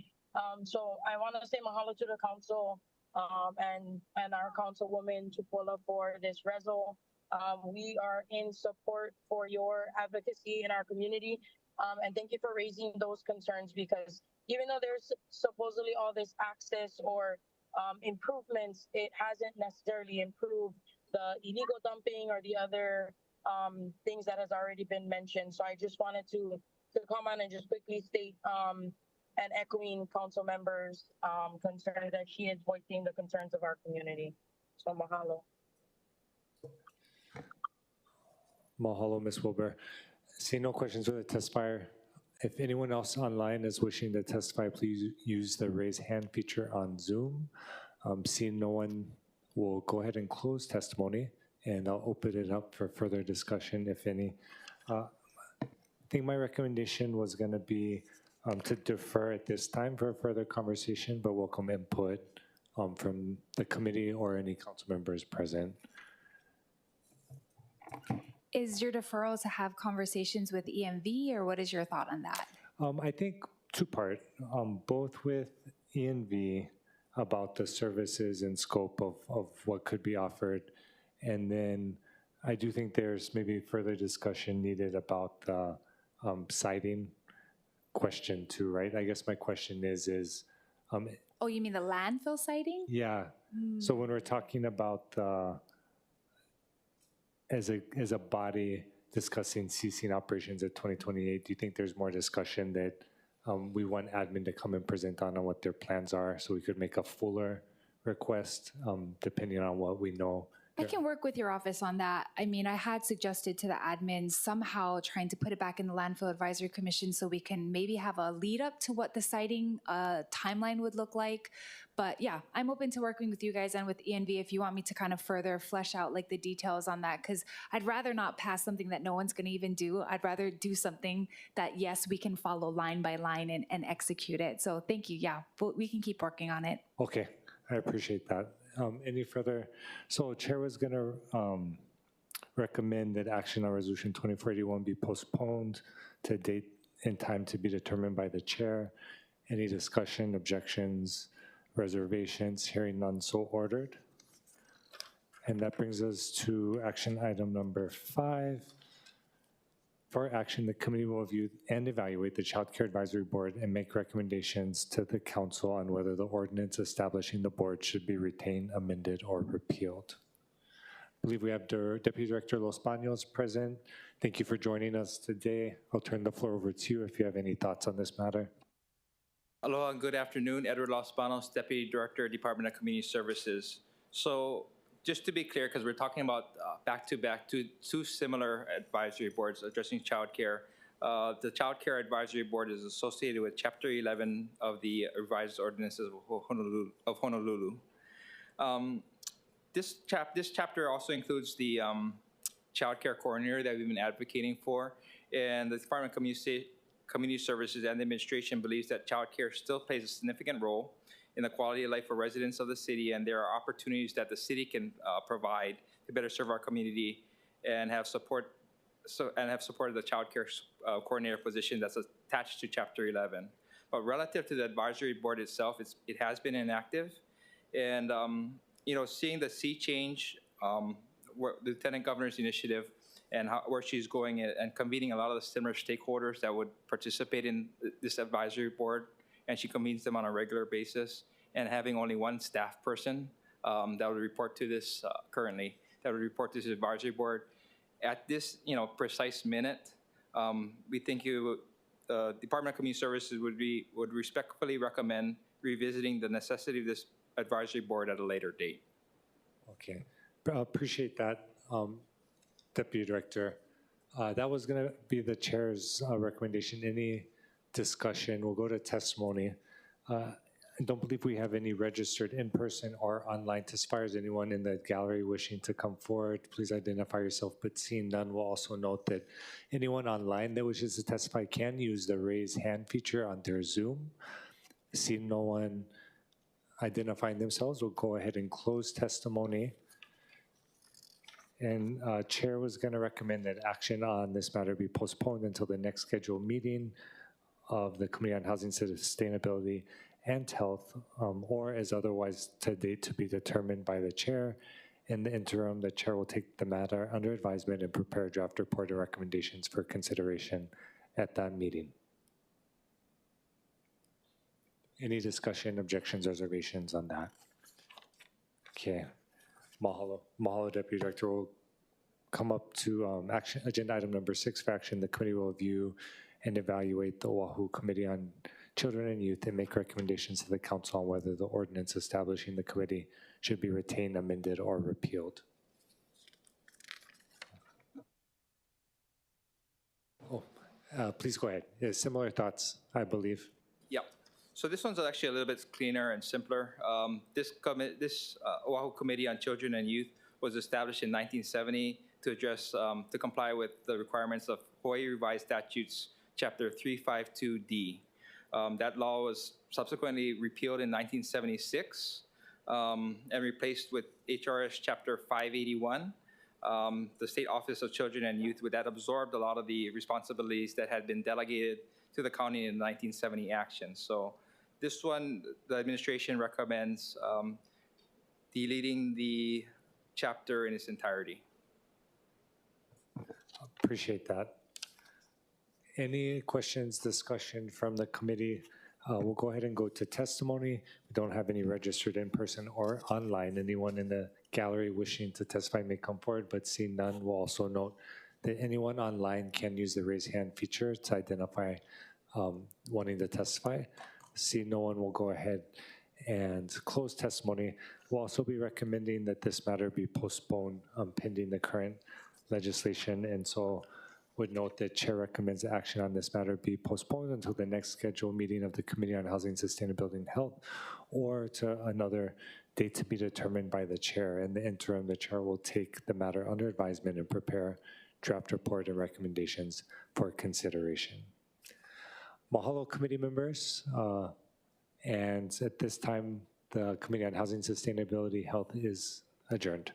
S: So I want to say mahalo to the council and our councilwoman Tupola for this reso. We are in support for your advocacy in our community. And thank you for raising those concerns, because even though there's supposedly all this access or improvements, it hasn't necessarily improved the illegal dumping or the other things that has already been mentioned. So I just wanted to comment and just quickly state and echoing council members' concern that she is voicing the concerns of our community. So mahalo.
A: Mahalo, Ms. Wilbur. See no questions for the testifier. If anyone else online is wishing to testify, please use the raise hand feature on Zoom. Seeing no one, we'll go ahead and close testimony, and I'll open it up for further discussion, if any. I think my recommendation was going to be to defer at this time for a further conversation, but welcome input from the committee or any council members present.
E: Is your deferral to have conversations with EMV, or what is your thought on that?
A: I think two-part, both with EMV about the services and scope of what could be offered, and then I do think there's maybe further discussion needed about the siting question too, right? I guess my question is
E: oh, you mean the landfill siting?
A: yeah. So when we're talking about as a body discussing ceasing operations at 2028, do you think there's more discussion that we want admin to come and present on what their plans are so we could make a fuller request depending on what we know?
E: I can work with your office on that. I mean, I had suggested to the admin somehow trying to put it back in the Landfill Advisory Commission so we can maybe have a lead up to what the siting timeline would look like. But yeah, I'm open to working with you guys and with ENV if you want me to kind of further flesh out like the details on that, because I'd rather not pass something that no one's going to even do. I'd rather do something that, yes, we can follow line by line and execute it. So thank you. Yeah, but we can keep working on it.
A: Okay, I appreciate that. Any further? So Chair was going to recommend that action on Resolution 2481 be postponed to date in time to be determined by the chair. Any discussion, objections, reservations? Hearing none, so ordered. And that brings us to action item number 5. For action, the committee will review and evaluate the Child Care Advisory Board and make recommendations to the council on whether the ordinance establishing the board should be retained, amended, or repealed. I believe we have Deputy Director Los Baños present. Thank you for joining us today. I'll turn the floor over to you if you have any thoughts on this matter.
N: Aloha and good afternoon. Edward Los Baños, Deputy Director, Department of Community Services. So just to be clear, because we're talking about back-to-back two similar advisory boards addressing childcare. The Child Care Advisory Board is associated with Chapter 11 of the revised ordinances of Honolulu. This chapter also includes the child care coordinator that we've been advocating for, and the Department of Community Services and the administration believes that child care still plays a significant role in the quality of life for residents of the city, and there are opportunities that the city can provide to better serve our community and have support. Supported the child care coordinator position that's attached to Chapter 11. But relative to the advisory board itself, it has been inactive, and seeing the sea change, Lieutenant Governor's initiative, and where she's going and convening a lot of the similar stakeholders that would participate in this advisory board, and she convenes them on a regular basis, and having only one staff person that would report to this currently, that would report to this advisory board. At this precise minute, we think the Department of Community Services would respectfully recommend revisiting the necessity of this advisory board at a later date.
A: Okay, appreciate that, Deputy Director. That was going to be the chair's recommendation. Any discussion? We'll go to testimony. I don't believe we have any registered in person or online testifiers. Anyone in the gallery wishing to come forward, please identify yourself. But seeing none, we'll also note that anyone online that wishes to testify can use the raise hand feature on their Zoom. Seeing no one identifying themselves, we'll go ahead and close testimony. And Chair was going to recommend that action on this matter be postponed until the next scheduled meeting of the Committee on Housing, Sustainability, and Health, or as otherwise to date to be determined by the chair. In the interim, the chair will take the matter under advisement and prepare a draft report and recommendations for consideration at that meeting. Any discussion, objections, reservations on that? Okay, mahalo. Mahalo, Deputy Director. We'll come up to agenda item number 6 for action. The committee will review and evaluate the Oahu Committee on Children and Youth and make recommendations to the council on whether the ordinance establishing the committee should be retained, amended, or repealed. Please go ahead. Yeah, similar thoughts, I believe.
N: Yep. So this one's actually a little bit cleaner and simpler. This Oahu Committee on Children and Youth was established in 1970 to address, to comply with the requirements of Hawaii Revised Statutes, Chapter 352D. That law was subsequently repealed in 1976 and replaced with HRS Chapter 581. The State Office of Children and Youth, that absorbed a lot of the responsibilities that had been delegated to the county in the 1970 action. So this one, the administration recommends deleting the chapter in its entirety.
A: Appreciate that. Any questions, discussion from the committee? We'll go ahead and go to testimony. We don't have any registered in person or online. Anyone in the gallery wishing to testify may come forward, but seeing none, we'll also note that anyone online can use the raise hand feature to identify wanting to testify. Seeing no one, will go ahead and close testimony. We'll also be recommending that this matter be postponed pending the current legislation, and so would note that Chair recommends action on this matter be postponed until the next scheduled meeting of the Committee on Housing, Sustainability, and Health, or to another date to be determined by the Chair. In the interim, the Chair will take the matter under advisement and prepare draft report and recommendations for consideration. Mahalo, committee members. And at this time, the Committee on Housing, Sustainability, Health is adjourned.